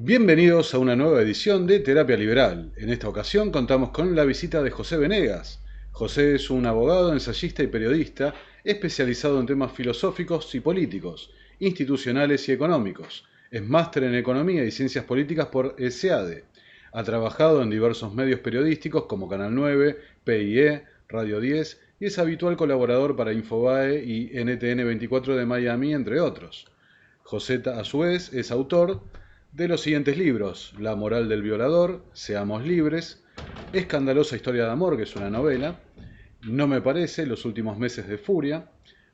Bienvenidos a una nueva edición de Terapia Liberal. En esta ocasión contamos con la visita de José Venegas. José es un abogado, ensayista y periodista especializado en temas filosóficos y políticos, institucionales y económicos. Es máster en Economía y Ciencias Políticas por ESEADE. Ha trabajado en diversos medios periodísticos como Canal 9, PIE, Radio 10 y es habitual colaborador para Infobae y NTN 24 de Miami, entre otros. José, a su vez, es autor de los siguientes libros: La moral del violador, Seamos libres, Escandalosa historia de amor, que es una novela, No me parece, Los últimos meses de furia,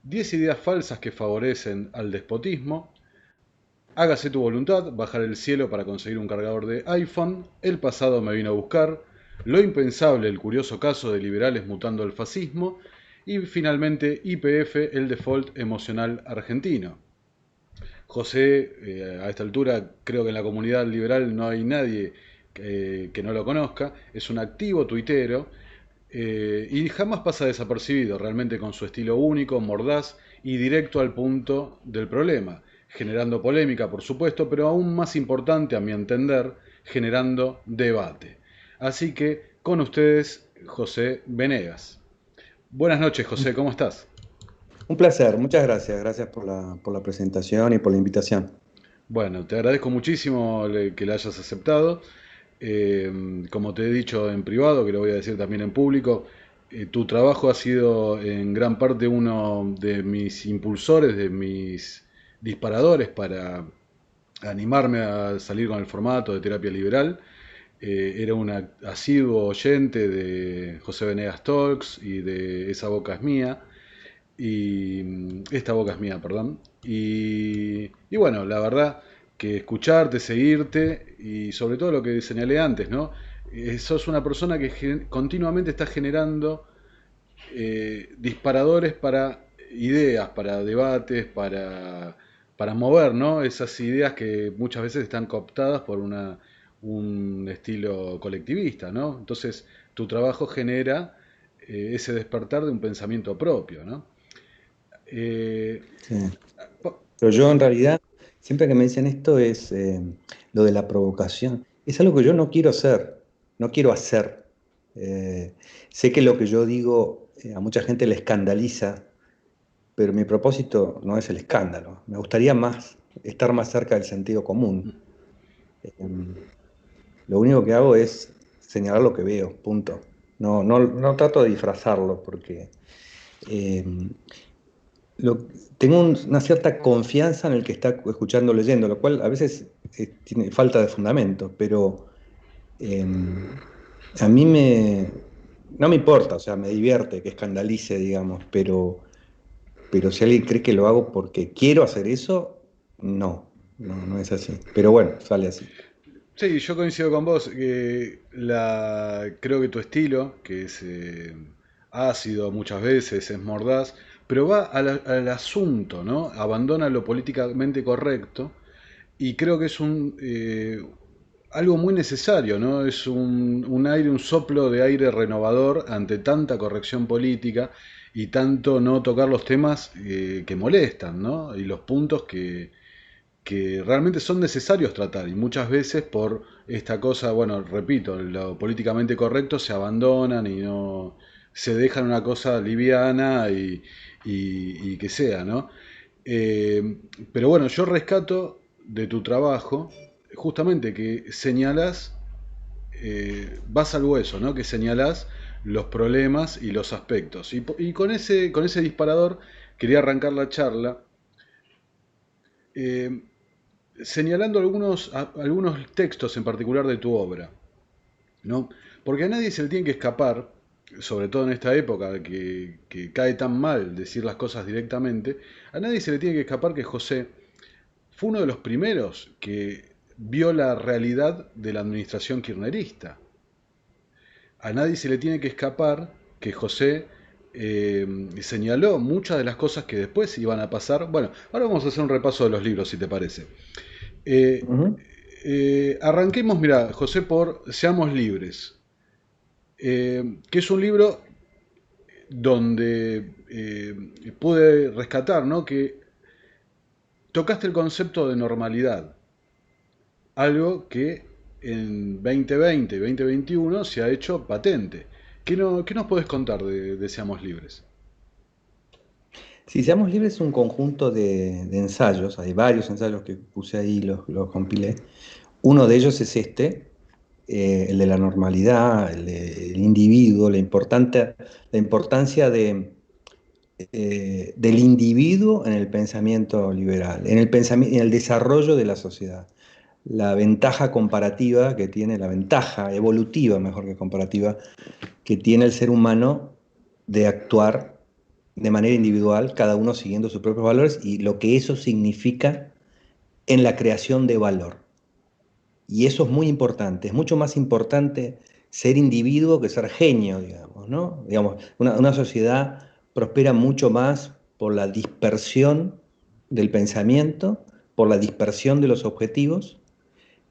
10 ideas falsas que favorecen al despotismo, Hágase tu voluntad, bajar el cielo para conseguir un cargador de iPhone, El pasado me vino a buscar, Lo impensable, el curioso caso de liberales mutando al fascismo, y finalmente YPF, el default emocional argentino. José, a esta altura creo que en la comunidad liberal no hay nadie que no lo conozca, es un activo tuitero y jamás pasa desapercibido, realmente con su estilo único, mordaz y directo al punto del problema, generando polémica por supuesto, pero aún más importante a mi entender, generando debate. Así que con ustedes, José Venegas. Buenas noches, José, ¿cómo estás? Un placer, muchas gracias. Gracias por la presentación y por la invitación. Bueno, te agradezco muchísimo que la hayas aceptado. Como te he dicho en privado, que lo voy a decir también en público, tu trabajo ha sido en gran parte uno de mis impulsores, de mis disparadores para animarme a salir con el formato de terapia liberal. Era un asiduo oyente de José Venegas Talks y de Esa boca es mía y esta boca es mía, perdón. Y bueno, la verdad que escucharte, seguirte y sobre todo lo que señalé antes, ¿no? Sos una persona que continuamente está generando disparadores para ideas, para debates, para mover, ¿no? Esas ideas que muchas veces están cooptadas por un estilo colectivista, ¿no? Entonces, tu trabajo genera ese despertar de un pensamiento propio, ¿no? Eh, Sí. Pero yo en realidad, siempre que me dicen esto es lo de la provocación. Es algo que yo no quiero hacer, no quiero hacer. Eh, Sé que lo que yo digo a mucha gente le escandaliza, pero mi propósito no es el escándalo. Me gustaría más estar más cerca del sentido común. Eh, lo único que hago es señalar lo que veo, punto. No trato de disfrazarlo porque eh, tengo una cierta confianza en el que está escuchando o leyendo, lo cual a veces tiene falta de fundamento, pero eh, a mí no me importa, o sea, me divierte que escandalice, digamos, pero si alguien cree que lo hago porque quiero hacer eso, no es así. Pero bueno, sale así. sí, yo coincido con vos. Creo que tu estilo, que es ácido muchas veces, es mordaz, pero va al asunto, ¿no? Abandona lo políticamente correcto y creo que es algo muy necesario, ¿no? Es un aire, un soplo de aire renovador ante tanta corrección política y tanto no tocar los temas que molestan, ¿no? Y los puntos que realmente son necesarios tratar y muchas veces por esta cosa, bueno, repito, lo políticamente correcto se abandonan y no se dejan una cosa liviana y que sea, ¿no? Eh, pero bueno, yo rescato de tu trabajo justamente que señalas, vas al hueso, ¿no? Que señalas los problemas y los aspectos. Y con ese disparador quería arrancar la charla eh, señalando algunos textos en particular de tu obra, ¿no? Porque a nadie se le tiene que escapar, sobre todo en esta época que cae tan mal decir las cosas directamente, a nadie se le tiene que escapar que José fue uno de los primeros que vio la realidad de la administración kirchnerista. A nadie se le tiene que escapar que José señaló muchas de las cosas que después iban a pasar. Bueno, ahora vamos a hacer un repaso de los libros, si te parece. Eh, Ujú. Arranquemos, mira, José, por Seamos Libres, que es un libro donde pude rescatar, ¿no? Que tocaste el concepto de normalidad. algo que en 2020 y 2021 se ha hecho patente. ¿Qué nos podés contar de Seamos Libres? Si Seamos Libres es un conjunto de ensayos, hay varios ensayos que puse ahí, los compilé. Uno de ellos es este, el de la normalidad, el individuo, la importancia del individuo en el pensamiento liberal, en el desarrollo de la sociedad. La ventaja comparativa que tiene, la ventaja evolutiva, mejor que comparativa, que tiene el ser humano de actuar de manera individual, cada uno siguiendo sus propios valores y lo que eso significa en la creación de valor. Y eso es muy importante, es mucho más importante ser individuo que ser genio, digamos, ¿no? Digamos, una sociedad prospera mucho más por la dispersión del pensamiento, por la dispersión de los objetivos,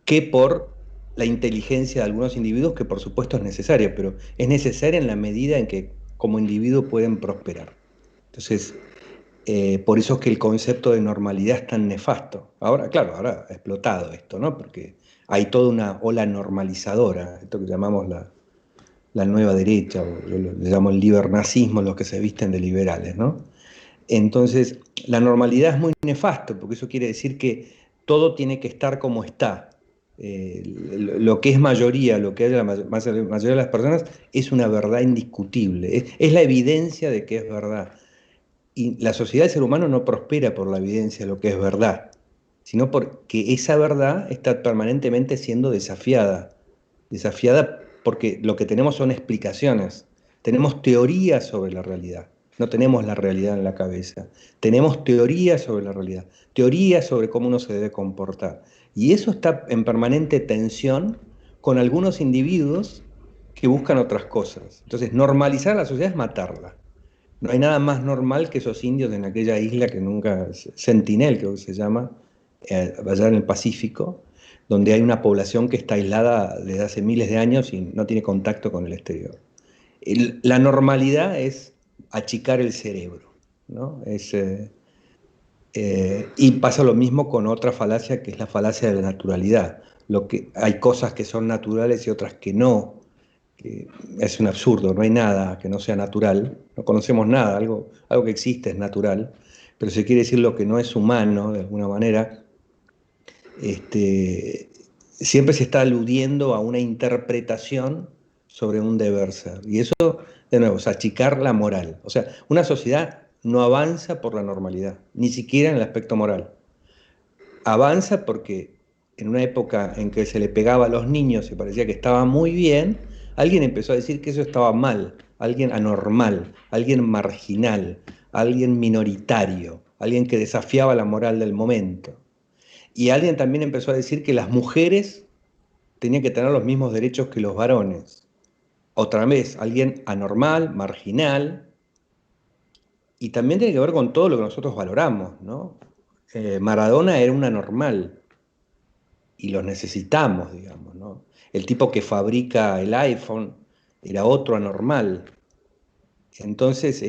que por la inteligencia de algunos individuos, que por supuesto es necesaria, pero es necesaria en la medida en que como individuos pueden prosperar. Entonces, por eso es que el concepto de normalidad es tan nefasto. Ahora, claro, ahora ha explotado esto, ¿no? Porque hay toda una ola normalizadora, esto que llamamos la nueva derecha, o yo le llamo el libernacismo, los que se visten de liberales, ¿no? Entonces, la normalidad es muy nefasto, porque eso quiere decir que todo tiene que estar como está. Lo que es mayoría, lo que es la mayoría de las personas, es una verdad indiscutible, es la evidencia de que es verdad. Y la sociedad del ser humano no prospera por la evidencia de lo que es verdad, sino porque esa verdad está permanentemente siendo desafiada. Desafiada porque lo que tenemos son explicaciones, tenemos teorías sobre la realidad, no tenemos la realidad en la cabeza, tenemos teorías sobre la realidad, teorías sobre cómo uno se debe comportar. Y eso está en permanente tensión con algunos individuos que buscan otras cosas. Entonces, normalizar a la sociedad es matarla. No hay nada más normal que esos indios en aquella isla que nunca, Sentinel creo que se llama, allá en el Pacífico, donde hay una población que está aislada desde hace miles de años y no tiene contacto con el exterior. La normalidad es achicar el cerebro, ¿no? Y pasa lo mismo con otra falacia que es la falacia de la naturalidad. Hay cosas que son naturales y otras que no, que es un absurdo, no hay nada que no sea natural, no conocemos nada, algo que existe es natural, pero se quiere decir lo que no es humano, de alguna manera, este, siempre se está aludiendo a una interpretación sobre un deber ser. Y eso, de nuevo, es achicar la moral. O sea, una sociedad no avanza por la normalidad, ni siquiera en el aspecto moral. Avanza porque en una época en que se le pegaba a los niños y parecía que estaba muy bien, alguien empezó a decir que eso estaba mal, alguien anormal, alguien marginal, alguien minoritario, alguien que desafiaba la moral del momento. Y alguien también empezó a decir que las mujeres tenían que tener los mismos derechos que los varones. Otra vez, alguien anormal, marginal, y también tiene que ver con todo lo que nosotros valoramos, ¿no? Maradona era un anormal, y los necesitamos, digamos, ¿no? El tipo que fabrica el iPhone era otro anormal. Entonces,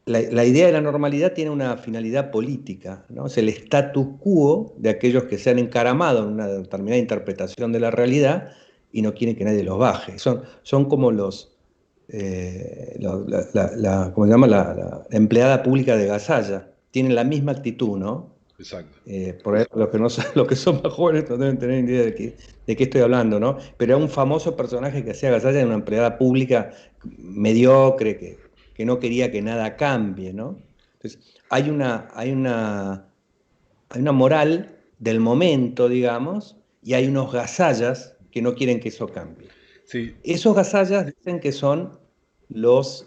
la idea de la normalidad tiene una finalidad política, ¿no? Es el status quo de aquellos que se han encaramado en una determinada interpretación de la realidad y no quieren que nadie los baje. Son como ¿cómo se llama? La empleada pública de Gasalla. Tienen la misma actitud, ¿no? Exacto. Por ahí los que, no, los que son más jóvenes no deben tener ni idea de qué estoy hablando, ¿no? Pero era un famoso personaje que hacía Gasalla en una empleada pública mediocre, que no quería que nada cambie, ¿no? Entonces, hay una moral del momento, digamos, y hay unos gasallas que no quieren que eso cambie. Sí, Esos gasallas dicen que son los,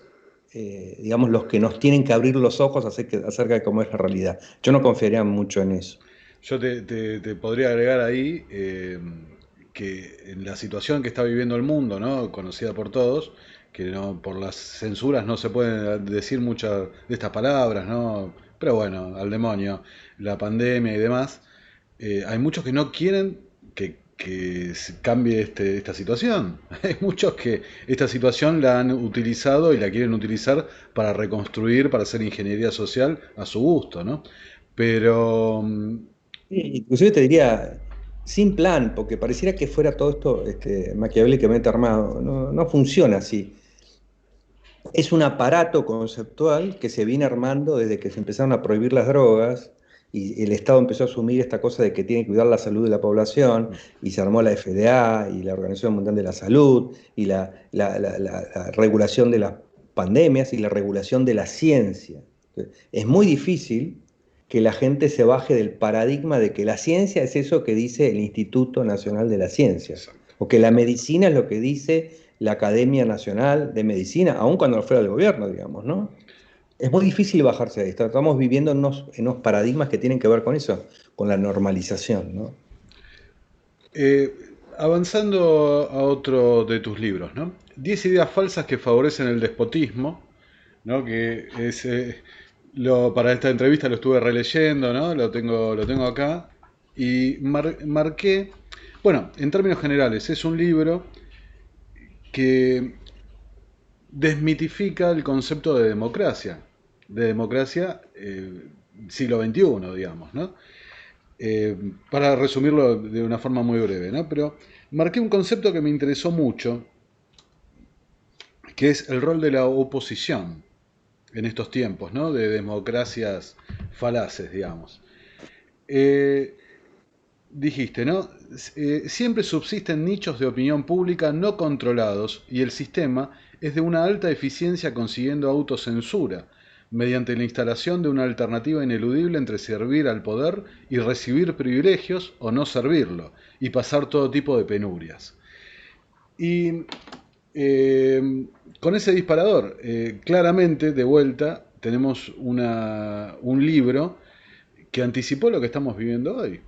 digamos, los que nos tienen que abrir los ojos acerca de cómo es la realidad. Yo no confiaría mucho en eso. yo te podría agregar ahí que en la situación que está viviendo el mundo, ¿no? Conocida por todos, que no, por las censuras no se pueden decir muchas de estas palabras, ¿no? Pero bueno, al demonio, la pandemia y demás, hay muchos que no quieren que se cambie esta situación. Hay muchos que esta situación la han utilizado y la quieren utilizar para reconstruir, para hacer ingeniería social a su gusto, ¿no? Pero Sí, inclusive te diría, sin plan, porque pareciera que fuera todo esto maquiavélicamente armado. No, no funciona así. Es un aparato conceptual que se viene armando desde que se empezaron a prohibir las drogas y el Estado empezó a asumir esta cosa de que tiene que cuidar la salud de la población y se armó la FDA y la Organización Mundial de la Salud y la regulación de las pandemias y la regulación de la ciencia. Es muy difícil que la gente se baje del paradigma de que la ciencia es eso que dice el Instituto Nacional de la Ciencia, Exacto. o que la medicina es lo que dice la Academia Nacional de Medicina, aun cuando no fuera del gobierno, digamos, ¿no? Es muy difícil bajarse de esto. Estamos viviendo en unos paradigmas que tienen que ver con eso, con la normalización, ¿no? Eh, Avanzando a otro de tus libros, ¿no? 10 ideas falsas que favorecen el despotismo, ¿no? Que es, para esta entrevista lo estuve releyendo, ¿no? Lo tengo acá. Y marqué, bueno, en términos generales, es un libro que desmitifica el concepto de democracia siglo XXI, digamos, ¿no? Para resumirlo de una forma muy breve, ¿no? Pero marqué un concepto que me interesó mucho, que es el rol de la oposición en estos tiempos, ¿no? De democracias falaces, digamos. Eh, Dijiste, ¿no? Siempre subsisten nichos de opinión pública no controlados y el sistema es de una alta eficiencia consiguiendo autocensura, mediante la instalación de una alternativa ineludible entre servir al poder y recibir privilegios o no servirlo, y pasar todo tipo de penurias. Y con ese disparador, claramente, de vuelta, tenemos un libro que anticipó lo que estamos viviendo hoy.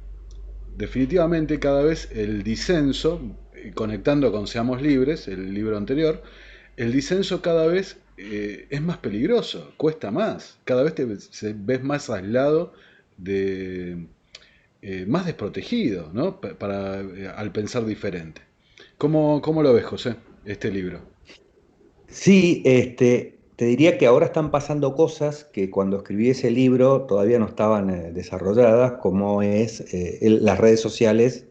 Definitivamente cada vez el disenso, conectando con Seamos Libres, el libro anterior, el disenso cada vez es más peligroso, cuesta más, cada vez ves más aislado, de, más desprotegido, ¿no? Al pensar diferente. ¿Cómo lo ves, José, este libro? Sí, te diría que ahora están pasando cosas que cuando escribí ese libro todavía no estaban desarrolladas, como es las redes sociales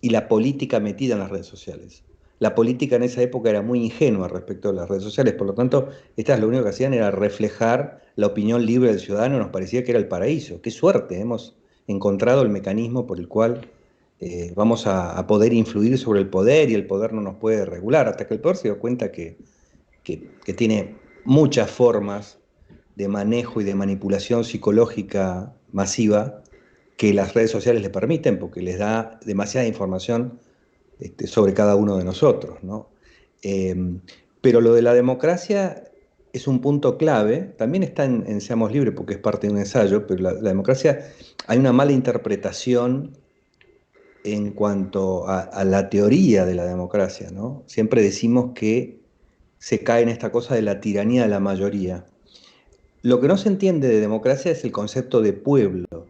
y la política metida en las redes sociales. La política en esa época era muy ingenua respecto a las redes sociales, por lo tanto, estas lo único que hacían era reflejar la opinión libre del ciudadano, nos parecía que era el paraíso. Qué suerte, hemos encontrado el mecanismo por el cual vamos a poder influir sobre el poder y el poder no nos puede regular, hasta que el poder se dio cuenta que tiene muchas formas de manejo y de manipulación psicológica masiva que las redes sociales le permiten, porque les da demasiada información sobre cada uno de nosotros, ¿no? Eh, pero lo de la democracia es un punto clave, también está en Seamos Libres porque es parte de un ensayo, pero la democracia, hay una mala interpretación en cuanto a la teoría de la democracia, ¿no? Siempre decimos que se cae en esta cosa de la tiranía de la mayoría. Lo que no se entiende de democracia es el concepto de pueblo.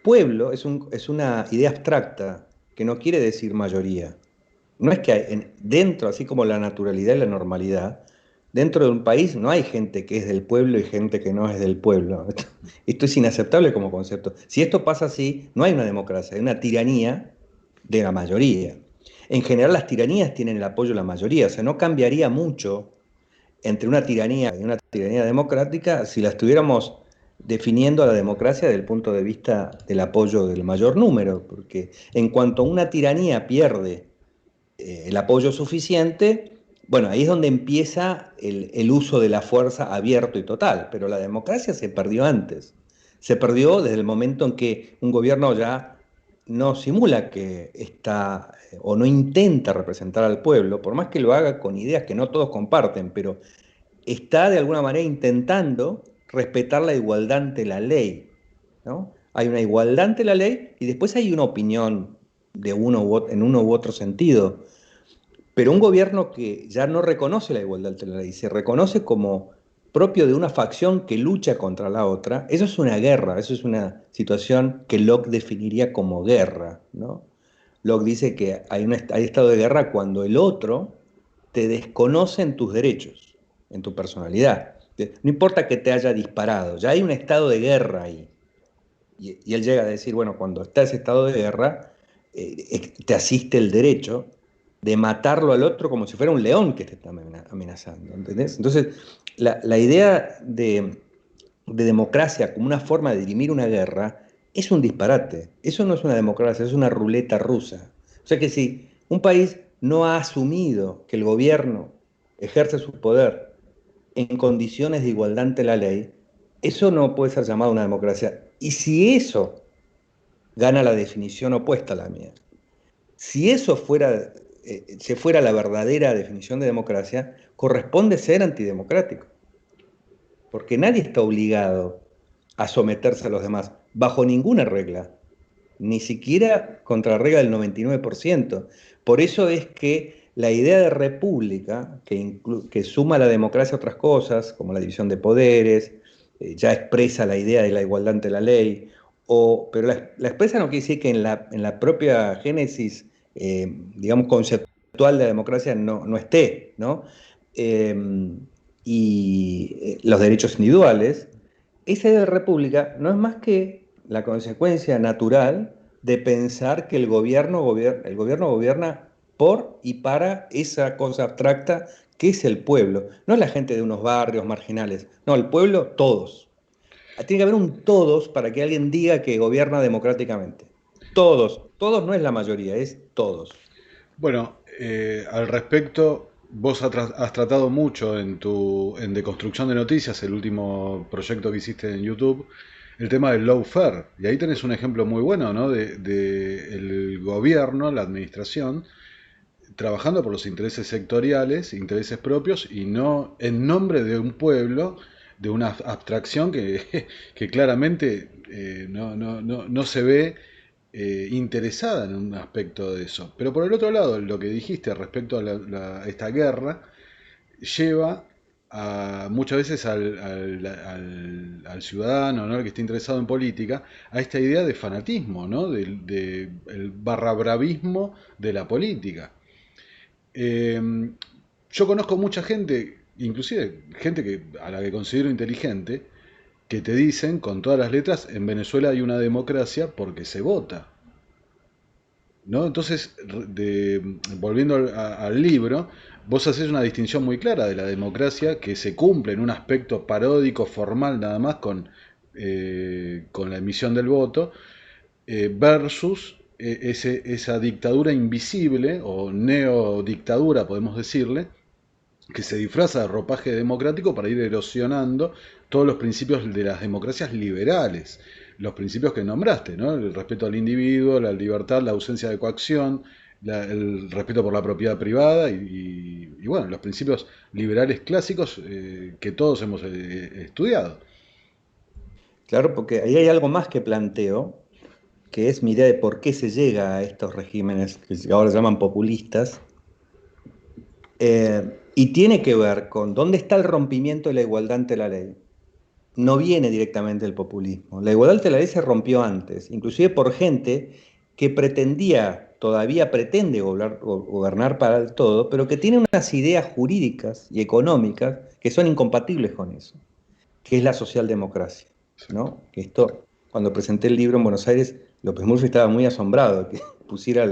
Pueblo es una idea abstracta que no quiere decir mayoría. No es que dentro, así como la naturalidad y la normalidad, dentro de un país no hay gente que es del pueblo y gente que no es del pueblo. Esto es inaceptable como concepto. Si esto pasa así, no hay una democracia, hay una tiranía de la mayoría. En general las tiranías tienen el apoyo de la mayoría, o sea, no cambiaría mucho entre una tiranía y una tiranía democrática si la estuviéramos definiendo a la democracia desde el punto de vista del apoyo del mayor número, porque en cuanto una tiranía pierde el apoyo suficiente, bueno, ahí es donde empieza el uso de la fuerza abierto y total, pero la democracia se perdió antes. Se perdió desde el momento en que un gobierno ya no simula que está o no intenta representar al pueblo, por más que lo haga con ideas que no todos comparten, pero está de alguna manera intentando respetar la igualdad ante la ley, ¿no? Hay una igualdad ante la ley y después hay una opinión de en uno u otro sentido. Pero un gobierno que ya no reconoce la igualdad ante la ley, se reconoce como propio de una facción que lucha contra la otra, eso es una guerra, eso es una situación que Locke definiría como guerra, ¿no? Locke dice que hay estado de guerra cuando el otro te desconoce en tus derechos, en tu personalidad. No importa que te haya disparado, ya hay un estado de guerra ahí. Y él llega a decir, bueno, cuando está ese estado de guerra, te asiste el derecho de matarlo al otro como si fuera un león que te está amenazando, ¿entendés? Entonces, la idea de democracia como una forma de dirimir una guerra es un disparate. Eso no es una democracia, es una ruleta rusa. O sea que si un país no ha asumido que el gobierno ejerce su poder en condiciones de igualdad ante la ley, eso no puede ser llamado una democracia. Y si eso gana la definición opuesta a la mía, si eso fuera, se fuera la verdadera definición de democracia, corresponde ser antidemocrático, porque nadie está obligado a someterse a los demás, bajo ninguna regla, ni siquiera contra la regla del 99%. Por eso es que la idea de república, que suma a la democracia otras cosas, como la división de poderes, ya expresa la idea de la igualdad ante la ley, pero la expresa no quiere decir que en la propia génesis, digamos, conceptual de la democracia no esté, ¿no? Eh, los derechos individuales, esa idea de república no es más que la consecuencia natural de pensar que el gobierno gobierna por y para esa cosa abstracta que es el pueblo. No es la gente de unos barrios marginales, no, el pueblo, todos. Tiene que haber un todos para que alguien diga que gobierna democráticamente. Todos, todos no es la mayoría, es todos. Bueno, al respecto, vos has tratado mucho en Deconstrucción de Noticias, el último proyecto que hiciste en YouTube, el tema del lawfare. Y ahí tenés un ejemplo muy bueno, ¿no? De el gobierno, la administración, trabajando por los intereses sectoriales, intereses propios, y no en nombre de un pueblo, de una abstracción que claramente no se ve interesada en un aspecto de eso. Pero por el otro lado, lo que dijiste respecto a esta guerra, lleva muchas veces al ciudadano, ¿no? El que esté interesado en política, a esta idea de fanatismo, ¿no? El barrabravismo de la política. Eh, yo conozco mucha gente, inclusive gente a la que considero inteligente, que te dicen con todas las letras, en Venezuela hay una democracia porque se vota. ¿No? Entonces, volviendo al libro, vos haces una distinción muy clara de la democracia que se cumple en un aspecto paródico, formal nada más, con la emisión del voto, versus esa dictadura invisible o neodictadura, podemos decirle, que se disfraza de ropaje democrático para ir erosionando todos los principios de las democracias liberales, los principios que nombraste, ¿no? El respeto al individuo, la libertad, la ausencia de coacción, el respeto por la propiedad privada y bueno, los principios liberales clásicos que todos hemos estudiado. Claro, porque ahí hay algo más que planteo, que es mi idea de por qué se llega a estos regímenes que ahora se llaman populistas, y tiene que ver con dónde está el rompimiento de la igualdad ante la ley. No viene directamente del populismo. La igualdad ante la ley se rompió antes, inclusive por gente que pretendía, todavía pretende gobernar para el todo, pero que tiene unas ideas jurídicas y económicas que son incompatibles con eso, que es la socialdemocracia, ¿no? Que esto, cuando presenté el libro en Buenos Aires, López Murphy estaba muy asombrado de que pusiera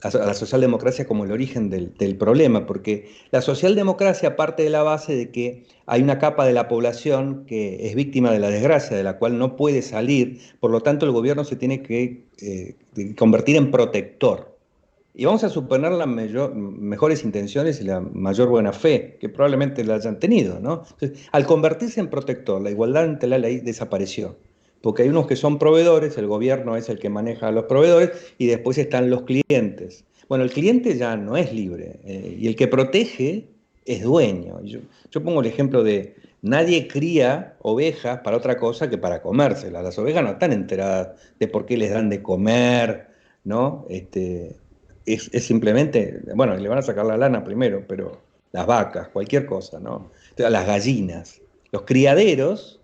a la socialdemocracia como el origen del problema, porque la socialdemocracia parte de la base de que hay una capa de la población que es víctima de la desgracia, de la cual no puede salir, por lo tanto el gobierno se tiene que convertir en protector. Y vamos a suponer las mejores intenciones y la mayor buena fe, que probablemente la hayan tenido, ¿no? Entonces, al convertirse en protector, la igualdad ante la ley desapareció. Porque hay unos que son proveedores, el gobierno es el que maneja a los proveedores, y después están los clientes. Bueno, el cliente ya no es libre, y el que protege es dueño. Yo pongo el ejemplo de nadie cría ovejas para otra cosa que para comérselas. Las ovejas no están enteradas de por qué les dan de comer, ¿no? Es simplemente, bueno, le van a sacar la lana primero, pero las vacas, cualquier cosa, ¿no? Las gallinas, los criaderos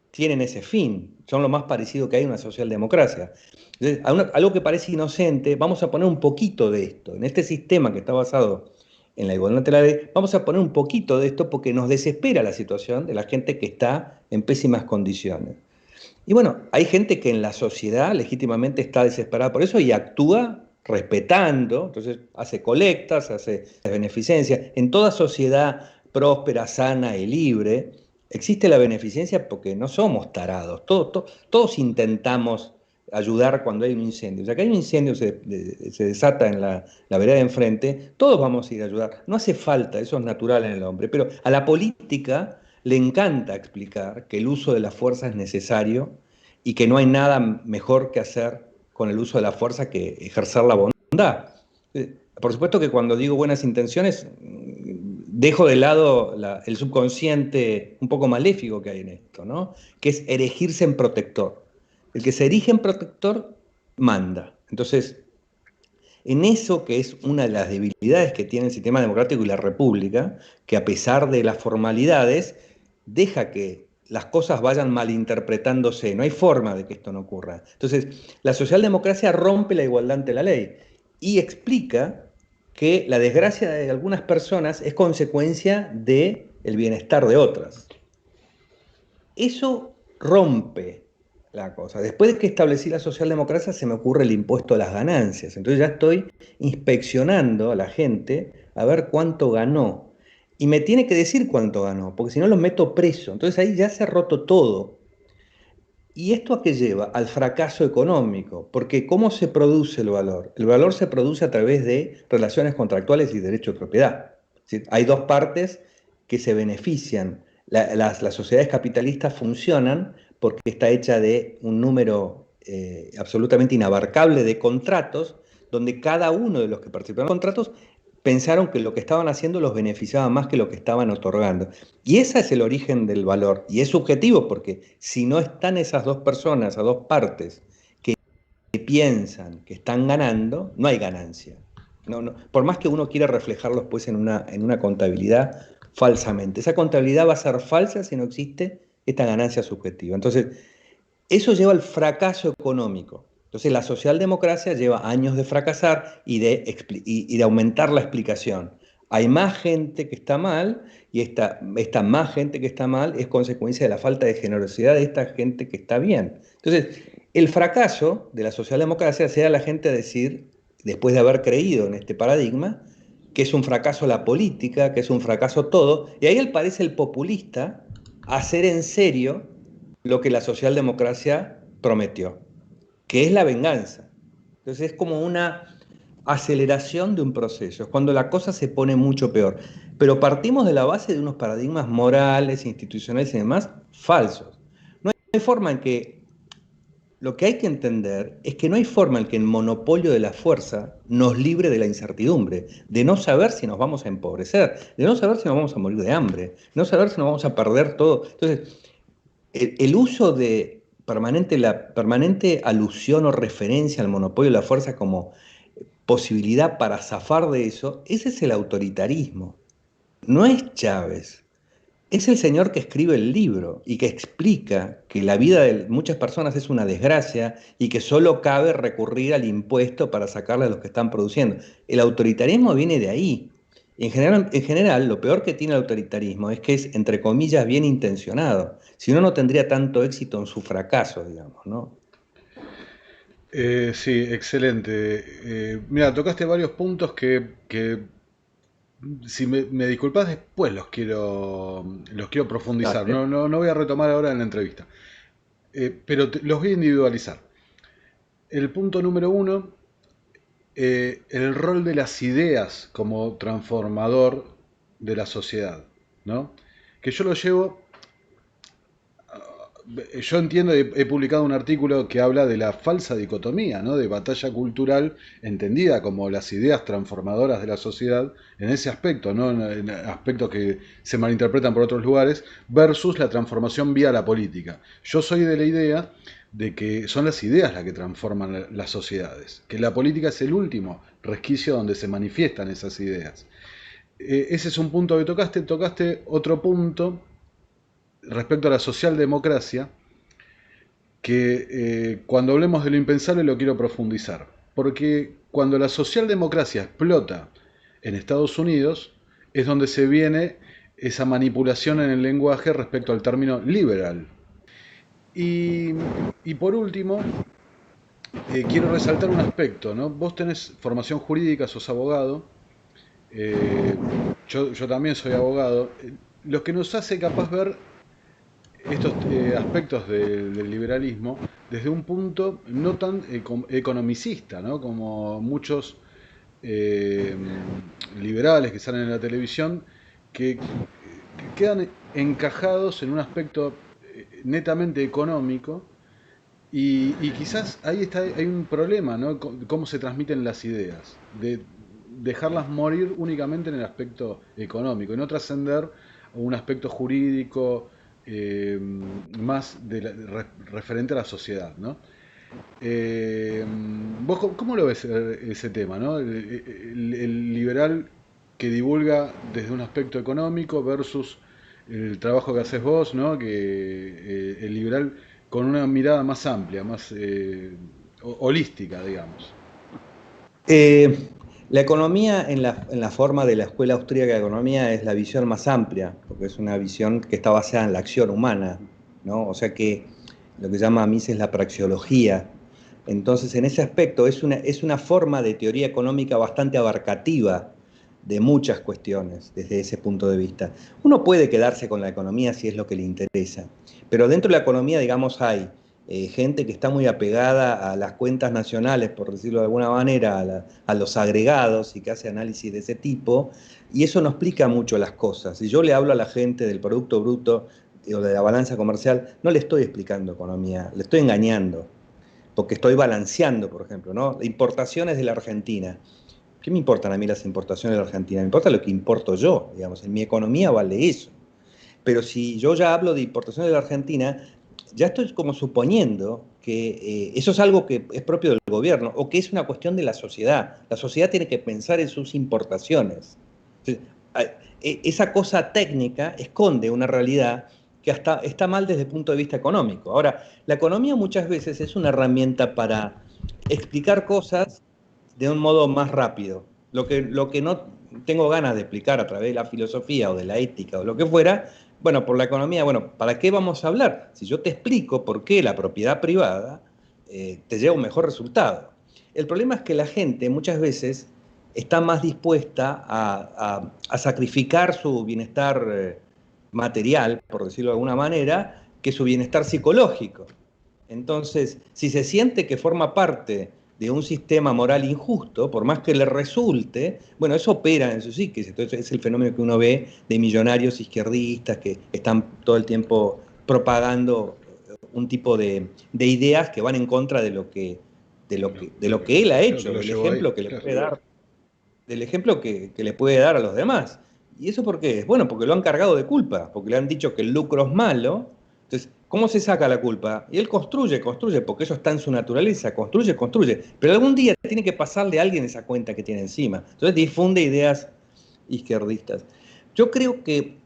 tienen ese fin, son lo más parecido que hay a una socialdemocracia. Entonces, algo que parece inocente, vamos a poner un poquito de esto. En este sistema que está basado en la igualdad ante la ley, vamos a poner un poquito de esto porque nos desespera la situación de la gente que está en pésimas condiciones. Y bueno, hay gente que en la sociedad legítimamente está desesperada por eso y actúa respetando, entonces hace colectas, hace beneficencia. En toda sociedad próspera, sana y libre, existe la beneficencia porque no somos tarados. Todos intentamos ayudar cuando hay un incendio. O sea, que hay un incendio, se desata en la vereda de enfrente, todos vamos a ir a ayudar. No hace falta, eso es natural en el hombre. Pero a la política le encanta explicar que el uso de la fuerza es necesario y que no hay nada mejor que hacer con el uso de la fuerza que ejercer la bondad. Por supuesto que cuando digo buenas intenciones, dejo de lado el subconsciente un poco maléfico que hay en esto, ¿no? Que es erigirse en protector. El que se erige en protector manda. Entonces, en eso que es una de las debilidades que tiene el sistema democrático y la república, que a pesar de las formalidades, deja que las cosas vayan malinterpretándose, no hay forma de que esto no ocurra. Entonces, la socialdemocracia rompe la igualdad ante la ley y explica que la desgracia de algunas personas es consecuencia del bienestar de otras. Eso rompe la cosa. Después de que establecí la socialdemocracia se me ocurre el impuesto a las ganancias. Entonces ya estoy inspeccionando a la gente a ver cuánto ganó. Y me tiene que decir cuánto ganó, porque si no los meto preso. Entonces ahí ya se ha roto todo. ¿Y esto a qué lleva? Al fracaso económico, porque ¿cómo se produce el valor? El valor se produce a través de relaciones contractuales y derecho de propiedad. Es decir, hay dos partes que se benefician. Las sociedades capitalistas funcionan porque está hecha de un número absolutamente inabarcable de contratos, donde cada uno de los que participan en los contratos pensaron que lo que estaban haciendo los beneficiaba más que lo que estaban otorgando. Y ese es el origen del valor. Y es subjetivo porque si no están esas dos personas, esas dos partes, que piensan que están ganando, no hay ganancia. Por más que uno quiera reflejarlo después en una contabilidad falsamente. Esa contabilidad va a ser falsa si no existe esta ganancia subjetiva. Entonces, eso lleva al fracaso económico. Entonces la socialdemocracia lleva años de fracasar y de aumentar la explicación. Hay más gente que está mal y esta más gente que está mal es consecuencia de la falta de generosidad de esta gente que está bien. Entonces, el fracaso de la socialdemocracia sea la gente decir, después de haber creído en este paradigma, que es un fracaso la política, que es un fracaso todo, y ahí él parece el populista hacer en serio lo que la socialdemocracia prometió, que es la venganza. Entonces es como una aceleración de un proceso, es cuando la cosa se pone mucho peor. Pero partimos de la base de unos paradigmas morales, institucionales y demás falsos. No hay forma en que, lo que hay que entender es que no hay forma en que el monopolio de la fuerza nos libre de la incertidumbre, de no saber si nos vamos a empobrecer, de no saber si nos vamos a morir de hambre, de no saber si nos vamos a perder todo. Entonces, el uso de la permanente alusión o referencia al monopolio de la fuerza como posibilidad para zafar de eso, ese es el autoritarismo. No es Chávez, es el señor que escribe el libro y que explica que la vida de muchas personas es una desgracia y que solo cabe recurrir al impuesto para sacarle a los que están produciendo. El autoritarismo viene de ahí. En general, lo peor que tiene el autoritarismo es que es, entre comillas, bien intencionado. Si no, no tendría tanto éxito en su fracaso, digamos, ¿no? Sí, excelente. Mira, tocaste varios puntos que si me disculpas después los quiero profundizar. Dale. No voy a retomar ahora en la entrevista. Pero los voy a individualizar. El punto número uno, el rol de las ideas como transformador de la sociedad, ¿no? Que yo lo llevo, yo entiendo, he publicado un artículo que habla de la falsa dicotomía, ¿no? De batalla cultural entendida como las ideas transformadoras de la sociedad en ese aspecto, ¿no? En aspectos que se malinterpretan por otros lugares, versus la transformación vía la política. Yo soy de la idea de que son las ideas las que transforman las sociedades, que la política es el último resquicio donde se manifiestan esas ideas. Ese es un punto que tocaste otro punto respecto a la socialdemocracia, que cuando hablemos de lo impensable lo quiero profundizar, porque cuando la socialdemocracia explota en Estados Unidos es donde se viene esa manipulación en el lenguaje respecto al término liberal. Y, y por último, quiero resaltar un aspecto, ¿no? Vos tenés formación jurídica, sos abogado, eh, yo también soy abogado, lo que nos hace capaz ver estos aspectos del liberalismo desde un punto no tan economicista, ¿no? Como muchos eh, liberales que salen en la televisión, que quedan encajados en un aspecto netamente económico y quizás ahí está, hay un problema, ¿no? Cómo se transmiten las ideas, de dejarlas morir únicamente en el aspecto económico y no trascender a un aspecto jurídico más referente a la sociedad, ¿no? Eh, ¿Vos cómo lo ves ese tema, ¿no? El liberal que divulga desde un aspecto económico versus el trabajo que haces vos, ¿no? Que el liberal con una mirada más amplia, más holística, digamos. Eh, la economía en la forma de la Escuela Austríaca de Economía es la visión más amplia, porque es una visión que está basada en la acción humana, ¿no? O sea que lo que llama Mises es la praxeología. Entonces, en ese aspecto es una forma de teoría económica bastante abarcativa de muchas cuestiones desde ese punto de vista. Uno puede quedarse con la economía si es lo que le interesa, pero dentro de la economía, digamos, hay gente que está muy apegada a las cuentas nacionales, por decirlo de alguna manera, a los agregados y que hace análisis de ese tipo, y eso no explica mucho las cosas. Si yo le hablo a la gente del Producto Bruto o de la balanza comercial, no le estoy explicando economía, le estoy engañando, porque estoy balanceando, por ejemplo, ¿no? Importaciones de la Argentina. ¿Qué me importan a mí las importaciones de la Argentina? Me importa lo que importo yo, digamos, en mi economía vale eso. Pero si yo ya hablo de importaciones de la Argentina, ya estoy como suponiendo que eso es algo que es propio del gobierno o que es una cuestión de la sociedad. La sociedad tiene que pensar en sus importaciones. Entonces, esa cosa técnica esconde una realidad que hasta está mal desde el punto de vista económico. Ahora, la economía muchas veces es una herramienta para explicar cosas de un modo más rápido. Lo que no tengo ganas de explicar a través de la filosofía o de la ética o lo que fuera, bueno, por la economía, bueno, ¿para qué vamos a hablar? Si yo te explico por qué la propiedad privada te lleva un mejor resultado. El problema es que la gente muchas veces está más dispuesta a sacrificar su bienestar material, por decirlo de alguna manera, que su bienestar psicológico. Entonces, si se siente que forma parte de un sistema moral injusto, por más que le resulte, bueno, eso opera en su psiquis. Entonces es el fenómeno que uno ve de millonarios izquierdistas que están todo el tiempo propagando un tipo de ideas que van en contra de de lo que él ha Claro que hecho, lo del llevó ahí, ejemplo que le claro. puede dar, del ejemplo que le puede dar a los demás. ¿Y eso por qué es? Bueno, porque lo han cargado de culpa, porque le han dicho que el lucro es malo. Entonces, ¿cómo se saca la culpa? Y él construye, construye, porque eso está en su naturaleza, construye, construye. Pero algún día tiene que pasarle a alguien esa cuenta que tiene encima. Entonces difunde ideas izquierdistas. Yo creo que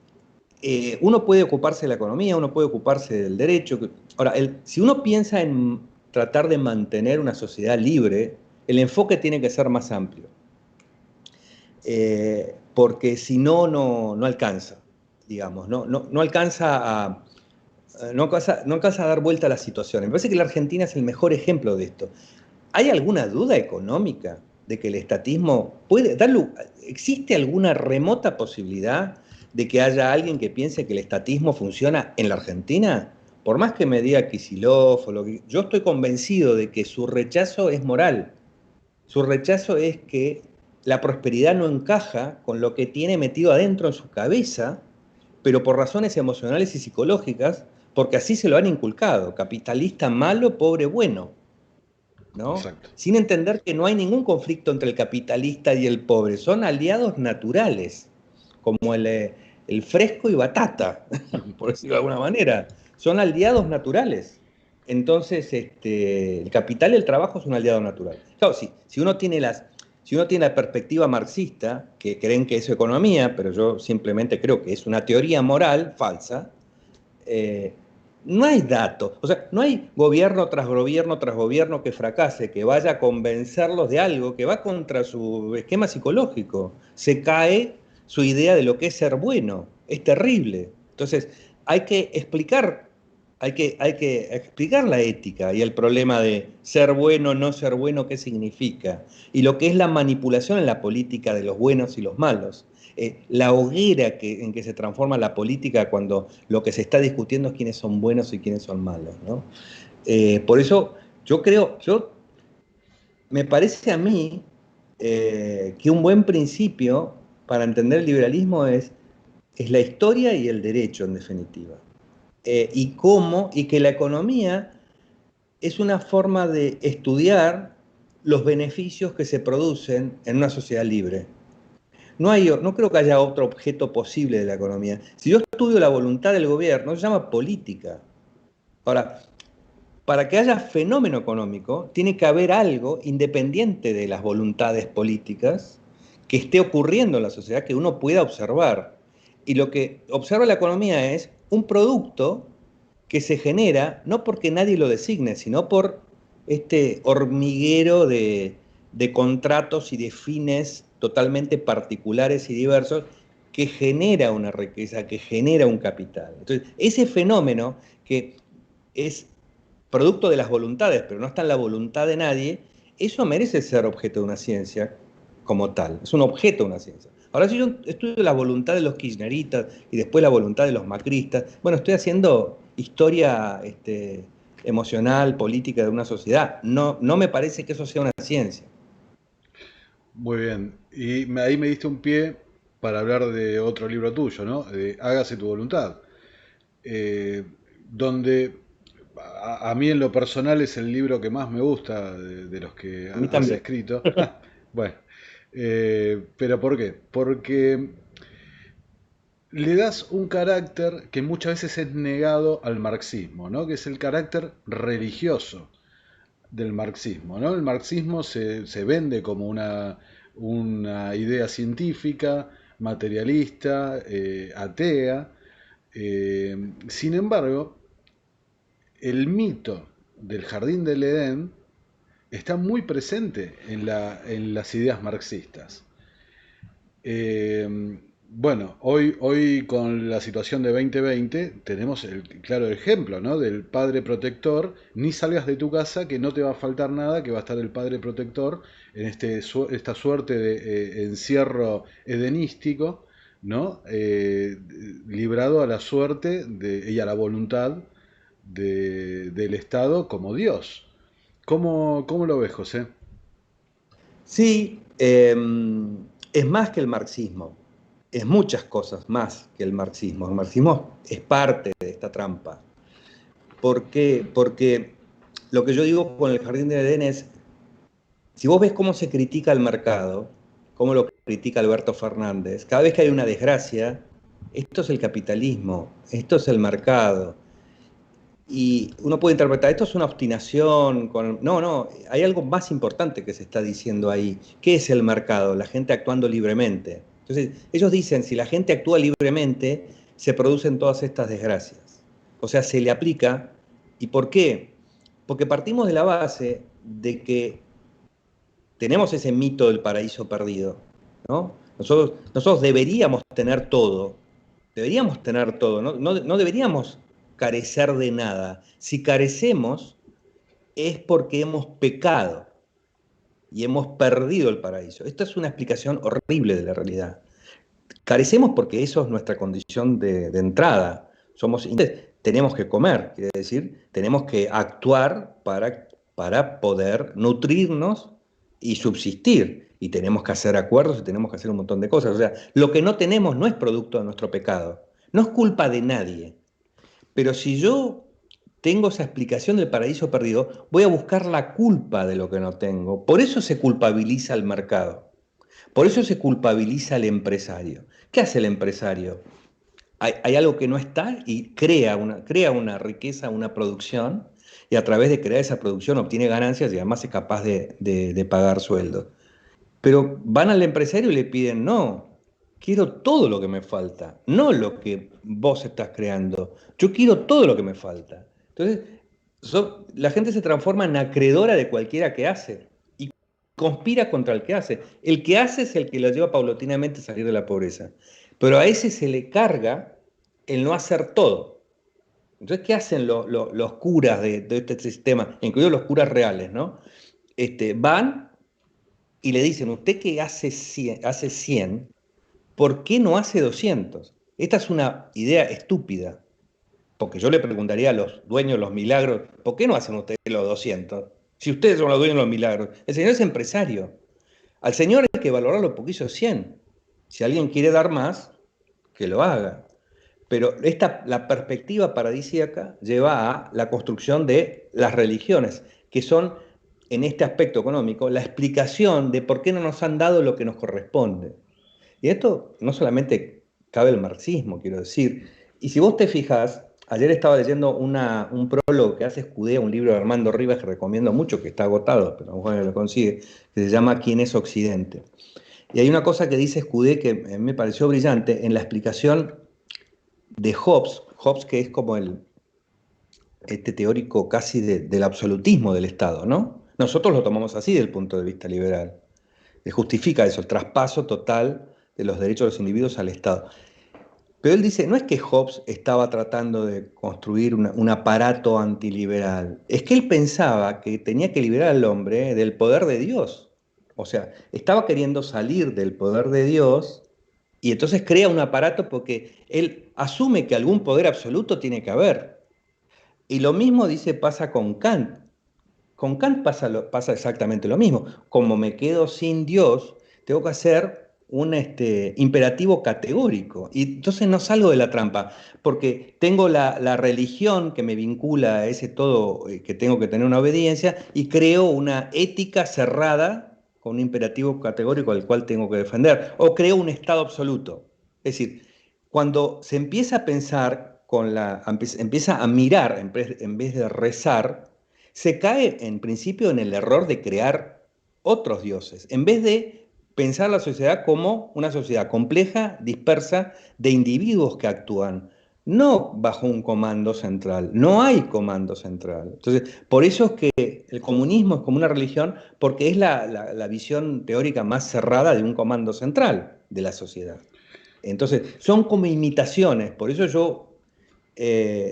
uno puede ocuparse de la economía, uno puede ocuparse del derecho. Ahora, si uno piensa en tratar de mantener una sociedad libre, el enfoque tiene que ser más amplio. Porque si no, no alcanza, digamos, no alcanza no alcanza a dar vuelta a la situación. Me parece que la Argentina es el mejor ejemplo de esto. ¿Hay alguna duda económica de que el estatismo puede darle, existe alguna remota posibilidad de que haya alguien que piense que el estatismo funciona en la Argentina? Por más que me diga Kicillof o lo que, yo estoy convencido de que su rechazo es moral. Su rechazo es que la prosperidad no encaja con lo que tiene metido adentro en su cabeza, pero por razones emocionales y psicológicas, porque así se lo han inculcado, capitalista malo, pobre bueno, ¿no? Exacto. Sin entender que no hay ningún conflicto entre el capitalista y el pobre, son aliados naturales, como el fresco y batata, por decirlo de alguna manera, son aliados naturales. Entonces, el capital y el trabajo es un aliado natural. Claro, si uno tiene la perspectiva marxista, que creen que es economía, pero yo simplemente creo que es una teoría moral falsa, eh, no hay datos, o sea, no hay gobierno tras gobierno tras gobierno que fracase, que vaya a convencerlos de algo, que va contra su esquema psicológico. Se cae su idea de lo que es ser bueno. Es terrible. Entonces, hay que explicar hay que explicar la ética y el problema de ser bueno, no ser bueno, qué significa. Y lo que es la manipulación en la política de los buenos y los malos. La hoguera en que se transforma la política cuando lo que se está discutiendo es quiénes son buenos y quiénes son malos, ¿no? Por eso me parece a mí que un buen principio para entender el liberalismo es la historia y el derecho, en definitiva. Y que la economía es una forma de estudiar los beneficios que se producen en una sociedad libre. No creo que haya otro objeto posible de la economía. Si yo estudio la voluntad del gobierno, se llama política. Ahora, para que haya fenómeno económico, tiene que haber algo independiente de las voluntades políticas que esté ocurriendo en la sociedad que uno pueda observar. Y lo que observa la economía es un producto que se genera no porque nadie lo designe, sino por este hormiguero de contratos y de fines totalmente particulares y diversos que genera una riqueza, que genera un capital. Entonces, ese fenómeno que es producto de las voluntades, pero no está en la voluntad de nadie, eso merece ser objeto de una ciencia como tal. Es un objeto de una ciencia. Ahora, si yo estudio la voluntad de los kirchneristas y después la voluntad de los macristas, bueno, estoy haciendo historia emocional, política de una sociedad. No me parece que eso sea una ciencia. Muy bien. Y ahí me diste un pie para hablar de otro libro tuyo, ¿no? De Hágase tu voluntad. Eh, donde a mí en lo personal es el libro que más me gusta de los que A mí has también. escrito. Bueno, pero ¿por qué? Porque le das un carácter que muchas veces es negado al marxismo, ¿no? Que es el carácter religioso del marxismo, ¿no? El marxismo se vende como una idea científica, materialista, atea. Sin embargo, el mito del jardín del Edén está muy presente en las ideas marxistas. Bueno, hoy con la situación de 2020 tenemos el claro ejemplo, ¿no? Del padre protector, ni salgas de tu casa que no te va a faltar nada, que va a estar el padre protector en esta suerte de encierro edenístico, ¿no? Librado a la suerte y a la voluntad del Estado como Dios. ¿Cómo lo ves, José? Sí, es más que el marxismo, es muchas cosas más que el marxismo. El marxismo es parte de esta trampa. ¿Por qué? Porque lo que yo digo con el jardín de Edén es, si vos ves cómo se critica el mercado, cómo lo critica Alberto Fernández, cada vez que hay una desgracia, esto es el capitalismo, esto es el mercado. Y uno puede interpretar, esto es una obstinación. No, hay algo más importante que se está diciendo ahí. ¿Qué es el mercado? La gente actuando libremente. Entonces, ellos dicen, si la gente actúa libremente, se producen todas estas desgracias. O sea, se le aplica. ¿Y por qué? Porque partimos de la base de que tenemos ese mito del paraíso perdido, ¿no? Nosotros deberíamos tener todo, no deberíamos carecer de nada. Si carecemos es porque hemos pecado y hemos perdido el paraíso. Esta es una explicación horrible de la realidad. Carecemos porque eso es nuestra condición de entrada. Tenemos que comer, quiere decir, tenemos que actuar para poder nutrirnos y subsistir. Y tenemos que hacer acuerdos y tenemos que hacer un montón de cosas. O sea, lo que no tenemos no es producto de nuestro pecado. No es culpa de nadie. Pero si yo tengo esa explicación del paraíso perdido, voy a buscar la culpa de lo que no tengo. Por eso se culpabiliza al mercado. Por eso se culpabiliza al empresario. ¿Qué hace el empresario? Hay algo que no está y crea una riqueza, una producción, y a través de crear esa producción obtiene ganancias y además es capaz de pagar sueldos. Pero van al empresario y le piden, no, quiero todo lo que me falta, no lo que vos estás creando, yo quiero todo lo que me falta. Entonces, la gente se transforma en acreedora de cualquiera que hace y conspira contra el que hace. El que hace es el que lo lleva paulatinamente a salir de la pobreza. Pero a ese se le carga el no hacer todo. Entonces, ¿qué hacen los curas de este sistema, incluidos los curas reales, ¿no? Van y le dicen, usted que hace 100, ¿por qué no hace 200? Esta es una idea estúpida, porque yo le preguntaría a los dueños de los milagros, ¿por qué no hacen ustedes los 200? Si ustedes son los dueños de los milagros. El Señor es empresario. Al Señor hay que valorarlo porque hizo 100. Si alguien quiere dar más, que lo haga. Pero la perspectiva paradisíaca lleva a la construcción de las religiones, que son, en este aspecto económico, la explicación de por qué no nos han dado lo que nos corresponde. Y esto no solamente cabe el marxismo, quiero decir. Y si vos te fijás, ayer estaba leyendo un prólogo que hace Escudé, un libro de Armando Rivas que recomiendo mucho, que está agotado, pero a lo mejor lo consigue, que se llama ¿Quién es Occidente? Y hay una cosa que dice Escudé que me pareció brillante en la explicación de Hobbes que es como este teórico casi del absolutismo del Estado, ¿no? Nosotros lo tomamos así desde el punto de vista liberal. Justifica eso, el traspaso total de los derechos de los individuos al Estado. Pero él dice, no es que Hobbes estaba tratando de construir un aparato antiliberal, es que él pensaba que tenía que liberar al hombre del poder de Dios. O sea, estaba queriendo salir del poder de Dios y entonces crea un aparato porque él asume que algún poder absoluto tiene que haber. Y lo mismo dice pasa con Kant. Con Kant pasa exactamente lo mismo. Como me quedo sin Dios, tengo que hacer un imperativo categórico. Y entonces no salgo de la trampa, porque tengo la religión que me vincula a ese todo, que tengo que tener una obediencia, y creo una ética cerrada con un imperativo categórico al cual tengo que defender. O creo un estado absoluto. Es decir, cuando se empieza a pensar, empieza a mirar en vez de rezar, se cae en principio en el error de crear otros dioses, en vez de pensar la sociedad como una sociedad compleja, dispersa, de individuos que actúan, no bajo un comando central. No hay comando central. Entonces, por eso es que el comunismo es como una religión, porque es la visión teórica más cerrada de un comando central de la sociedad. Entonces, son como imitaciones. Por eso yo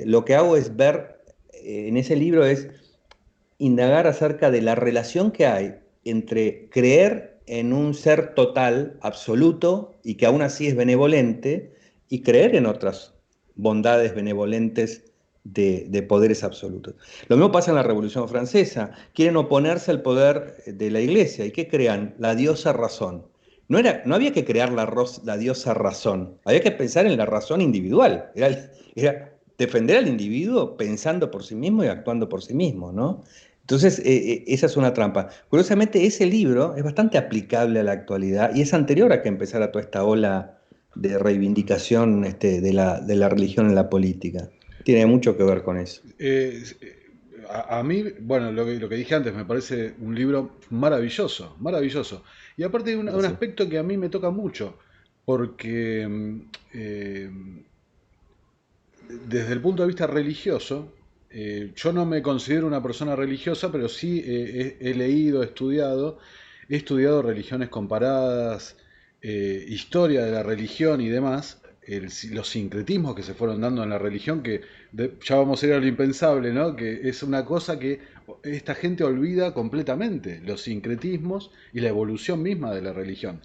lo que hago es ver, en ese libro es indagar acerca de la relación que hay entre creer en un ser total, absoluto, y que aún así es benevolente, y creer en otras bondades benevolentes de poderes absolutos. Lo mismo pasa en la Revolución Francesa. Quieren oponerse al poder de la Iglesia. ¿Y qué crean? La diosa razón. No había que crear la diosa razón, había que pensar en la razón individual. Era defender al individuo pensando por sí mismo y actuando por sí mismo, ¿no? Entonces, esa es una trampa. Curiosamente, ese libro es bastante aplicable a la actualidad y es anterior a que empezara toda esta ola de reivindicación de la religión en la política. Tiene mucho que ver con eso. A mí, bueno, lo que dije antes, me parece un libro maravilloso, maravilloso. Y aparte hay un Gracias. aspecto que a mí me toca mucho, porque desde el punto de vista religioso, yo no me considero una persona religiosa, pero sí he leído, he estudiado religiones comparadas, historia de la religión y demás, los sincretismos que se fueron dando en la religión, que ya vamos a ir a lo impensable, ¿no? Que es una cosa que esta gente olvida completamente, los sincretismos y la evolución misma de la religión.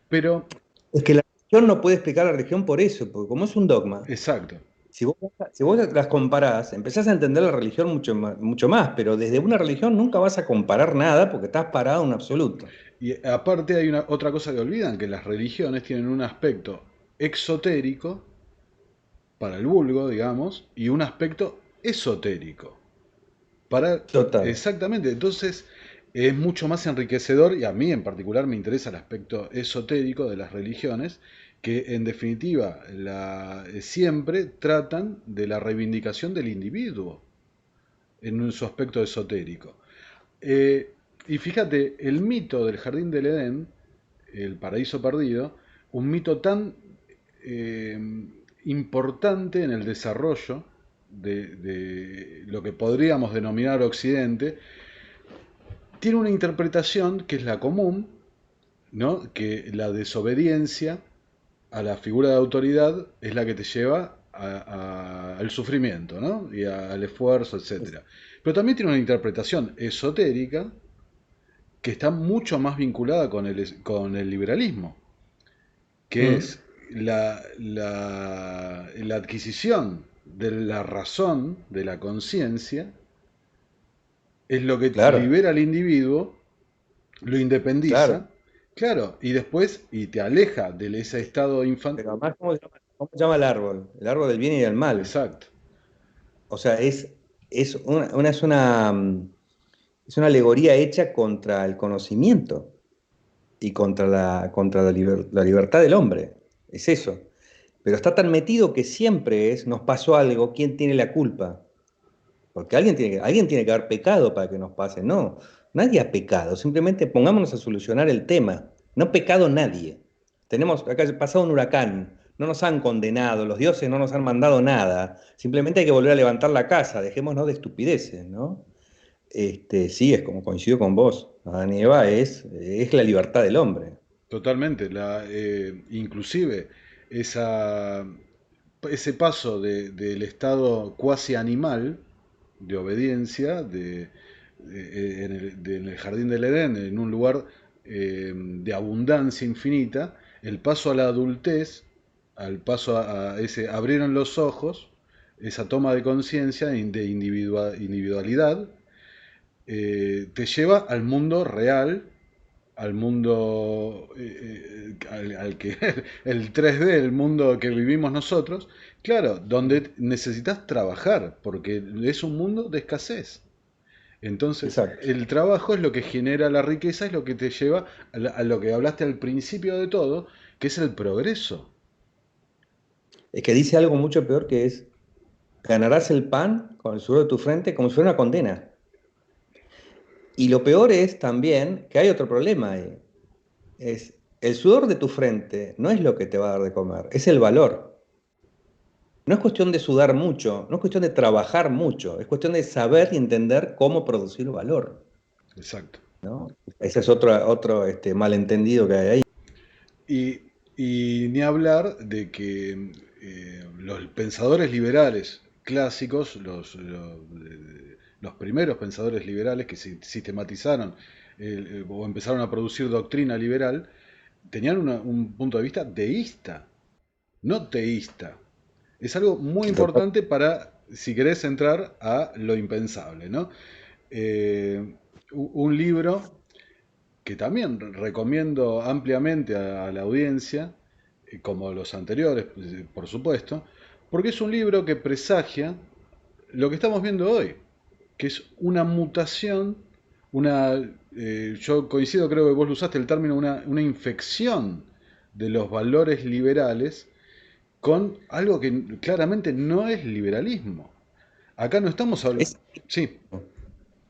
Pero, Es que la religión no puede explicar la religión por eso, porque como es un dogma, exacto. si vos las comparás, empezás a entender la religión mucho más, pero desde una religión nunca vas a comparar nada porque estás parado en absoluto. Y aparte hay otra cosa que olvidan, que las religiones tienen un aspecto exotérico para el vulgo, digamos, y un aspecto esotérico para... Total. Exactamente, entonces es mucho más enriquecedor y a mí en particular me interesa el aspecto esotérico de las religiones, que en definitiva siempre tratan de la reivindicación del individuo en su aspecto esotérico. Eh, y fíjate, el mito del jardín del Edén, el paraíso perdido, un mito tan eh, importante en el desarrollo de lo que podríamos denominar Occidente, tiene una interpretación que es la común, ¿no? Que la desobediencia a la figura de autoridad es la que te lleva al sufrimiento, ¿no? Y al esfuerzo, etcétera. Pero también tiene una interpretación esotérica que está mucho más vinculada con el liberalismo, que Mm, es la adquisición de la razón, de la conciencia, es lo que claro, libera al individuo, lo claro. independiza, claro, y después, y te aleja de ese estado infantil. Pero además, cómo se llama el árbol? El árbol del bien y del mal. Exacto, O sea, es una alegoría hecha contra el conocimiento y contra la libertad del hombre. Es eso. Pero está tan metido que siempre nos pasó algo, ¿quién tiene la culpa? Porque alguien tiene que haber pecado para que nos pase. No, nadie ha pecado. Simplemente pongámonos a solucionar el tema. No ha pecado nadie. Acá ha pasado un huracán. No nos han condenado. Los dioses no nos han mandado nada. Simplemente hay que volver a levantar la casa. Dejémonos de estupideces, ¿no? Sí, es como coincido con vos. Adán y Eva es la libertad del hombre. totalmente. Inclusive esa, ese paso del estado cuasi animal de obediencia en el jardín del Edén, en un lugar de abundancia infinita, el paso a la adultez, al paso a ese abrieron los ojos, esa toma de conciencia de individualidad, te lleva al mundo real, al mundo al que el 3D, el mundo que vivimos nosotros, claro, donde necesitas trabajar, porque es un mundo de escasez. Entonces, Exacto. el trabajo es lo que genera la riqueza, es lo que te lleva a lo que hablaste al principio de todo, que es el progreso. Es que dice algo mucho peor que es, ganarás el pan con el sudor de tu frente como si fuera una condena. Y lo peor es también que hay otro problema ahí. Es el sudor de tu frente no es lo que te va a dar de comer, es el valor. No es cuestión de sudar mucho, no es cuestión de trabajar mucho, es cuestión de saber y entender cómo producir valor, Exacto. ¿no? Ese es otro malentendido que hay ahí. Y, y ni hablar de que los pensadores liberales clásicos, los primeros pensadores liberales que sistematizaron o empezaron a producir doctrina liberal, tenían un punto de vista deísta, no teísta. Es algo muy importante para, si querés entrar a lo impensable, ¿no? Eh, un libro que también recomiendo ampliamente a la audiencia, como los anteriores, por supuesto, porque es un libro que presagia lo que estamos viendo hoy, que es una mutación, yo coincido, creo que vos lo usaste el término, una infección de los valores liberales con algo que claramente no es liberalismo. Acá no estamos hablando. Es, Sí,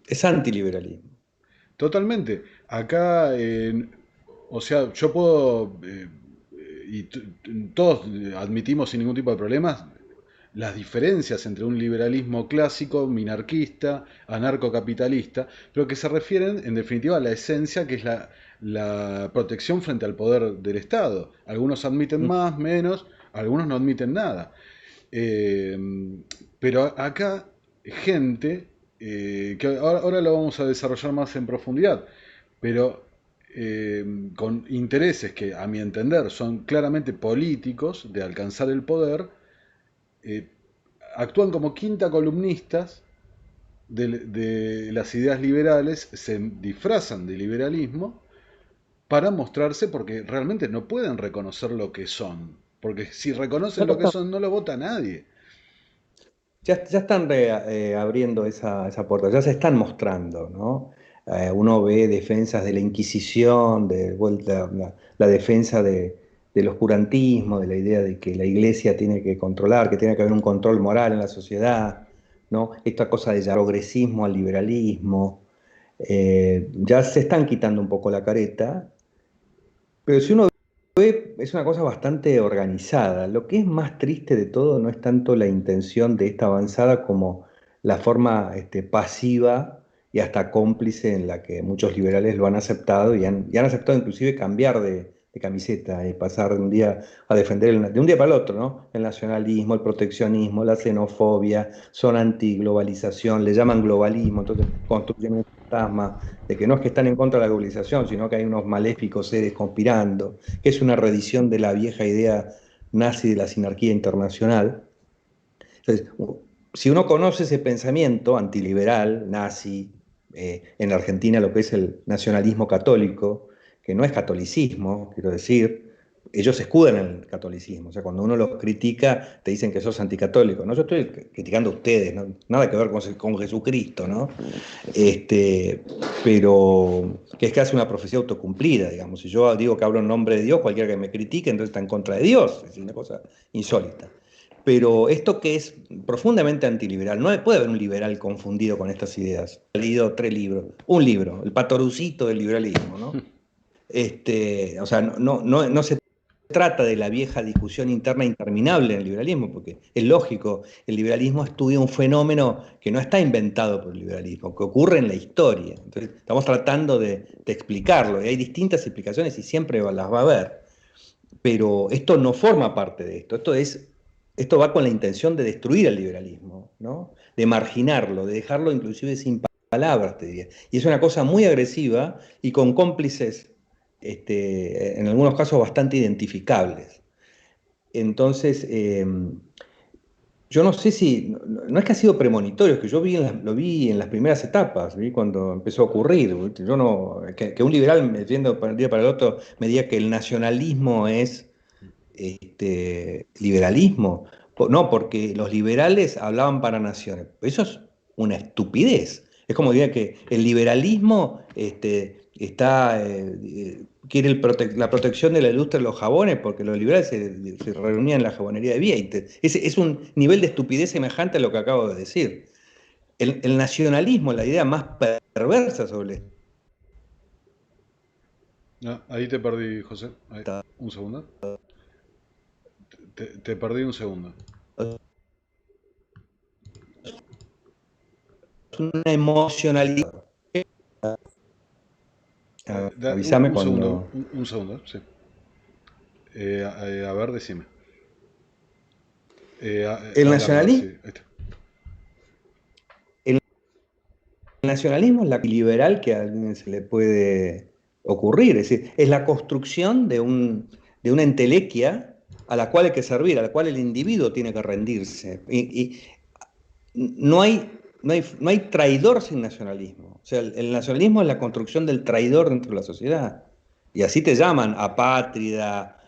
es antiliberalismo. totalmente. Acá, o sea, yo puedo, y todos admitimos sin ningún tipo de problemas, las diferencias entre un liberalismo clásico, minarquista, anarcocapitalista, pero que se refieren en definitiva a la esencia que es la protección frente al poder del Estado. Algunos admiten Mm. más, menos, algunos no admiten nada. Eh, pero acá, gente, que ahora lo vamos a desarrollar más en profundidad, pero con intereses que, a mi entender, son claramente políticos de alcanzar el poder, eh, actúan como quinta columnistas de las ideas liberales, se disfrazan de liberalismo para mostrarse porque realmente no pueden reconocer lo que son. Porque si reconocen Ya, lo lo que están, son, no lo vota nadie. ya están abriendo esa puerta, ya se están mostrando, ¿no? Uno ve defensas de la Inquisición, de vuelta, la defensa del oscurantismo, de la idea de que la iglesia tiene que controlar, que tiene que haber un control moral en la sociedad, ¿no? Esta cosa de progresismo al liberalismo, ya se están quitando un poco la careta, pero si uno es una cosa bastante organizada. Lo que es más triste de todo no es tanto la intención de esta avanzada como la forma pasiva y hasta cómplice en la que muchos liberales lo han aceptado y han aceptado inclusive cambiar de de camiseta y pasar de un día a defender, de un día para el otro, ¿no? El nacionalismo, el proteccionismo, la xenofobia, son antiglobalización, le llaman globalismo, entonces construyen un fantasma de que no es que están en contra de la globalización, sino que hay unos maléficos seres conspirando, que es una reedición de la vieja idea nazi de la sinarquía internacional. Entonces, si uno conoce ese pensamiento antiliberal, nazi, en Argentina lo que es el nacionalismo católico, que no es catolicismo, quiero decir, ellos se escudan en el catolicismo, o sea, cuando uno los critica te dicen que sos anticatólico, ¿no? Yo estoy criticando a ustedes, ¿no? Nada que ver con Jesucristo, ¿no? Pero que es casi una profecía autocumplida, digamos. Si yo digo que hablo en nombre de Dios, cualquiera que me critique, entonces está en contra de Dios, es una cosa insólita. Pero esto que es profundamente antiliberal, no puede haber un liberal confundido con estas ideas. He leído 3 libros, un libro, El Patorucito del liberalismo, ¿no? O sea, no se trata de la vieja discusión interna interminable en el liberalismo, porque es lógico, el liberalismo estudia un fenómeno que no está inventado por el liberalismo, que ocurre en la historia. Entonces, estamos tratando de explicarlo, y hay distintas explicaciones y siempre las va a haber, pero esto no forma parte de esto, esto va con la intención de destruir el liberalismo, ¿no? De marginarlo, de dejarlo inclusive sin palabras, te diría. Y es una cosa muy agresiva y con cómplices, en algunos casos bastante identificables. Entonces, yo no sé si, no es que ha sido premonitorio, es que yo lo vi en las primeras etapas, vi cuando empezó a ocurrir. Yo no, que un liberal, viendo de un día para el otro, me diga que el nacionalismo es liberalismo. No, porque los liberales hablaban para naciones. Eso es una estupidez. Es como diría que el liberalismo quiere la protección de la industria de los jabones porque los liberales se reunían en la jabonería de Vieite. Es un nivel de estupidez semejante a lo que acabo de decir. El nacionalismo, la idea más perversa sobre el No, ahí te perdí, José. Estado, Un segundo. Te perdí un segundo. es una emocionalidad. Un, Avísame un segundo, cuando... un segundo, sí. A ver, decime. El Háblame, a ver si. nacionalismo, Ahí está. el nacionalismo es la liberal que a alguien se le puede ocurrir, es decir, es la construcción de una entelequia a la cual hay que servir, a la cual el individuo tiene que rendirse. Y no hay traidor sin nacionalismo. O sea, el nacionalismo es la construcción del traidor dentro de la sociedad. Y así te llaman, apátrida,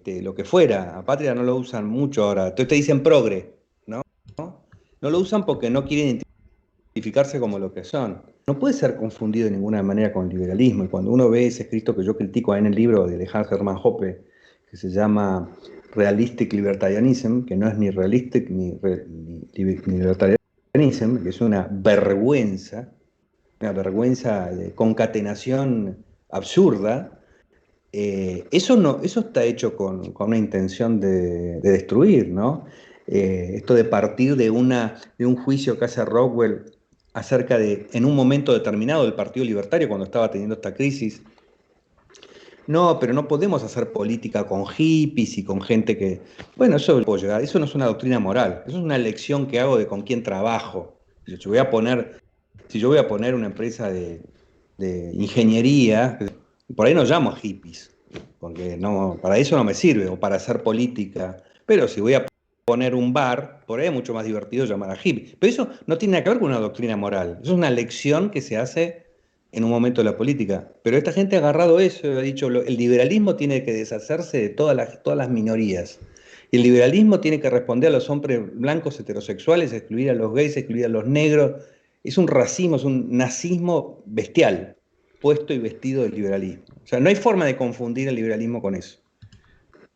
lo que fuera. Apátrida no lo usan mucho ahora. Entonces te dicen progre, ¿no? No lo usan porque no quieren identificarse como lo que son. No puede ser confundido de ninguna manera con el liberalismo. Y cuando uno ve ese escrito que yo critico ahí en el libro de Hans Hermann Hoppe, que se llama Realistic Libertarianism, que no es ni realistic ni libertarianism, que es una vergüenza de concatenación absurda. Eso, no, eso está hecho con una intención de destruir, ¿no? Esto de partir de un juicio que hace Rockwell acerca de, en un momento determinado, del Partido Libertario, cuando estaba teniendo esta crisis. No, pero no podemos hacer política con hippies y con gente que... Bueno, eso puedo llegar. Eso no es una doctrina moral, eso es una elección que hago de con quién trabajo. Si yo voy a poner una empresa de ingeniería, por ahí no llamo hippies, porque no, para eso no me sirve, o para hacer política. Pero si voy a poner un bar, por ahí es mucho más divertido llamar a hippies. Pero eso no tiene nada que ver con una doctrina moral, eso es una elección que se hace en un momento de la política. Pero esta gente ha agarrado eso y ha dicho, el liberalismo tiene que deshacerse de todas las minorías. Y el liberalismo tiene que responder a los hombres blancos heterosexuales, excluir a los gays, excluir a los negros. Es un racismo, es un nazismo bestial, puesto y vestido del liberalismo. O sea, no hay forma de confundir el liberalismo con eso.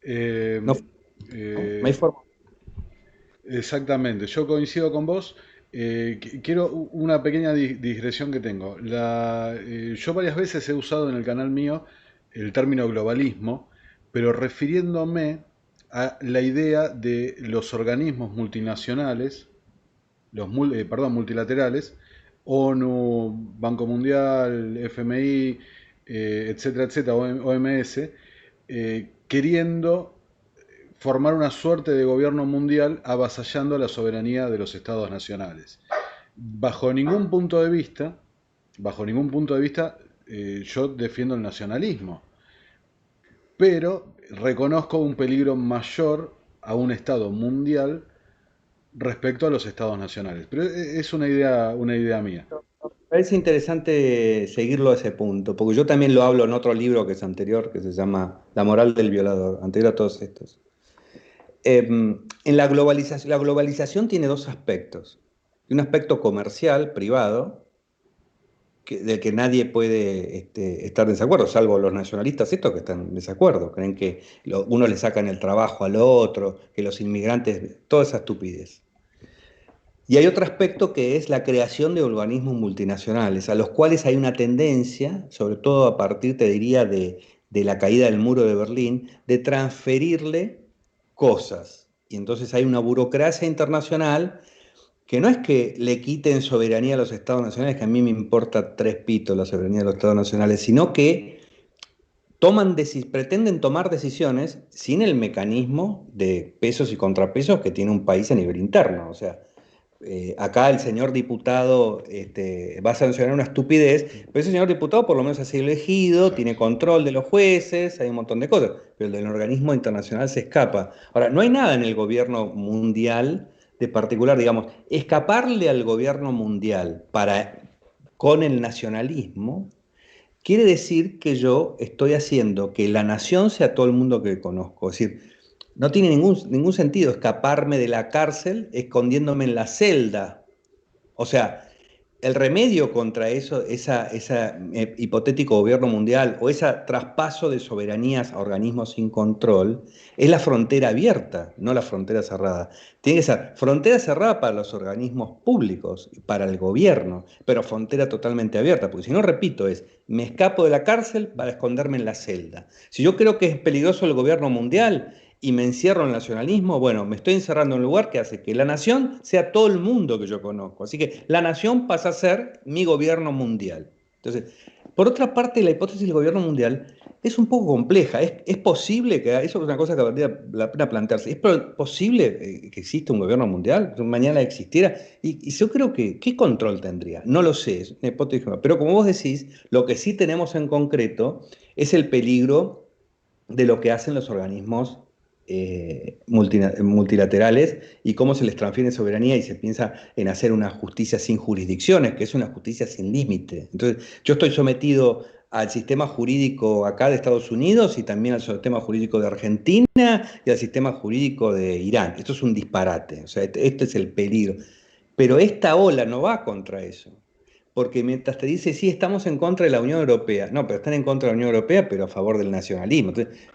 Eh, No, no hay eh, forma. Exactamente, yo coincido con vos. Quiero una pequeña digresión que tengo. Yo varias veces he usado en el canal mío el término globalismo, pero refiriéndome a la idea de los organismos multinacionales, perdón, multilaterales, ONU, Banco Mundial, FMI, etcétera, etcétera, OMS, queriendo formar una suerte de gobierno mundial avasallando la soberanía de los estados nacionales. Bajo ningún punto de vista, bajo ningún punto de vista, yo defiendo el nacionalismo, pero reconozco un peligro mayor a un estado mundial respecto a los estados nacionales. Pero es una idea mía. Parece interesante seguirlo a ese punto, porque yo también lo hablo en otro libro que es anterior, que se llama La moral del violador, anterior a todos estos. En la globalización tiene dos aspectos. Un aspecto comercial, privado, del que nadie puede estar en desacuerdo, salvo los nacionalistas estos que están en desacuerdo, creen que unos le sacan el trabajo al otro, que los inmigrantes, toda esa estupidez. Y hay otro aspecto que es la creación de organismos multinacionales, a los cuales hay una tendencia, sobre todo a partir, te diría, de la caída del muro de Berlín, de transferirle cosas. Y entonces hay una burocracia internacional que no es que le quiten soberanía a los estados nacionales, que a mí me importa tres pitos la soberanía de los estados nacionales, sino que pretenden tomar decisiones sin el mecanismo de pesos y contrapesos que tiene un país a nivel interno. O sea, acá el señor diputado va a sancionar una estupidez, pero ese señor diputado por lo menos ha sido elegido, tiene control de los jueces, hay un montón de cosas, pero el del organismo internacional se escapa. Ahora, no hay nada en el gobierno mundial de particular, digamos, escaparle al gobierno mundial con el nacionalismo quiere decir que yo estoy haciendo que la nación sea todo el mundo que conozco. Es decir, no tiene ningún sentido escaparme de la cárcel escondiéndome en la celda. O sea, el remedio contra eso, ese hipotético gobierno mundial o ese traspaso de soberanías a organismos sin control es la frontera abierta, no la frontera cerrada. Tiene que ser frontera cerrada para los organismos públicos, para el gobierno, pero frontera totalmente abierta, porque si no, repito, me escapo de la cárcel para esconderme en la celda. Si yo creo que es peligroso el gobierno mundial y me encierro en el nacionalismo, bueno, me estoy encerrando en un lugar que hace que la nación sea todo el mundo que yo conozco. Así que la nación pasa a ser mi gobierno mundial. Entonces, por otra parte, la hipótesis del gobierno mundial es un poco compleja. Es posible que, eso es una cosa que valdría la pena plantearse, ¿es posible que exista un gobierno mundial? Mañana existiera. Y yo creo que, ¿qué control tendría? No lo sé, es una hipótesis. Pero como vos decís, lo que sí tenemos en concreto es el peligro de lo que hacen los organismos multilaterales y cómo se les transfiere soberanía y se piensa en hacer una justicia sin jurisdicciones, que es una justicia sin límite. Entonces, yo estoy sometido al sistema jurídico acá de Estados Unidos y también al sistema jurídico de Argentina y al sistema jurídico de Irán. Esto es un disparate, o sea, este es el peligro. Pero esta ola no va contra eso. Porque mientras te dice, sí, estamos en contra de la Unión Europea, no, pero están en contra de la Unión Europea, pero a favor del nacionalismo. Entonces,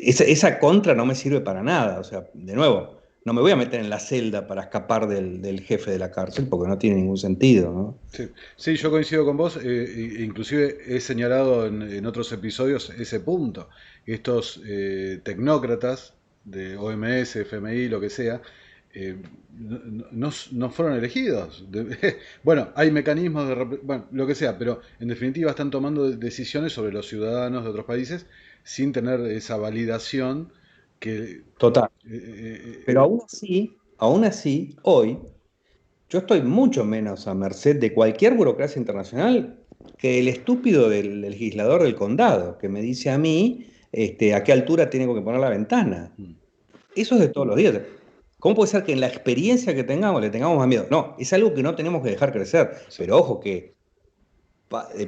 esa contra no me sirve para nada. O sea, de nuevo, no me voy a meter en la celda para escapar del jefe de la cárcel, porque no tiene ningún sentido, ¿no? Sí, sí, yo coincido con vos, inclusive he señalado en otros episodios ese punto. Estos tecnócratas de OMS, FMI, lo que sea, no fueron elegidos. Bueno, hay mecanismos bueno, lo que sea, pero en definitiva están tomando decisiones sobre los ciudadanos de otros países sin tener esa validación que... Total. Pero eh, aún así, hoy, yo estoy mucho menos a merced de cualquier burocracia internacional que el estúpido del legislador del condado, que me dice a mí a qué altura tengo que poner la ventana. Eso es de todos los días. ¿Cómo puede ser que en la experiencia que tengamos le tengamos más miedo? No, es algo que no tenemos que dejar crecer. sí. Pero ojo que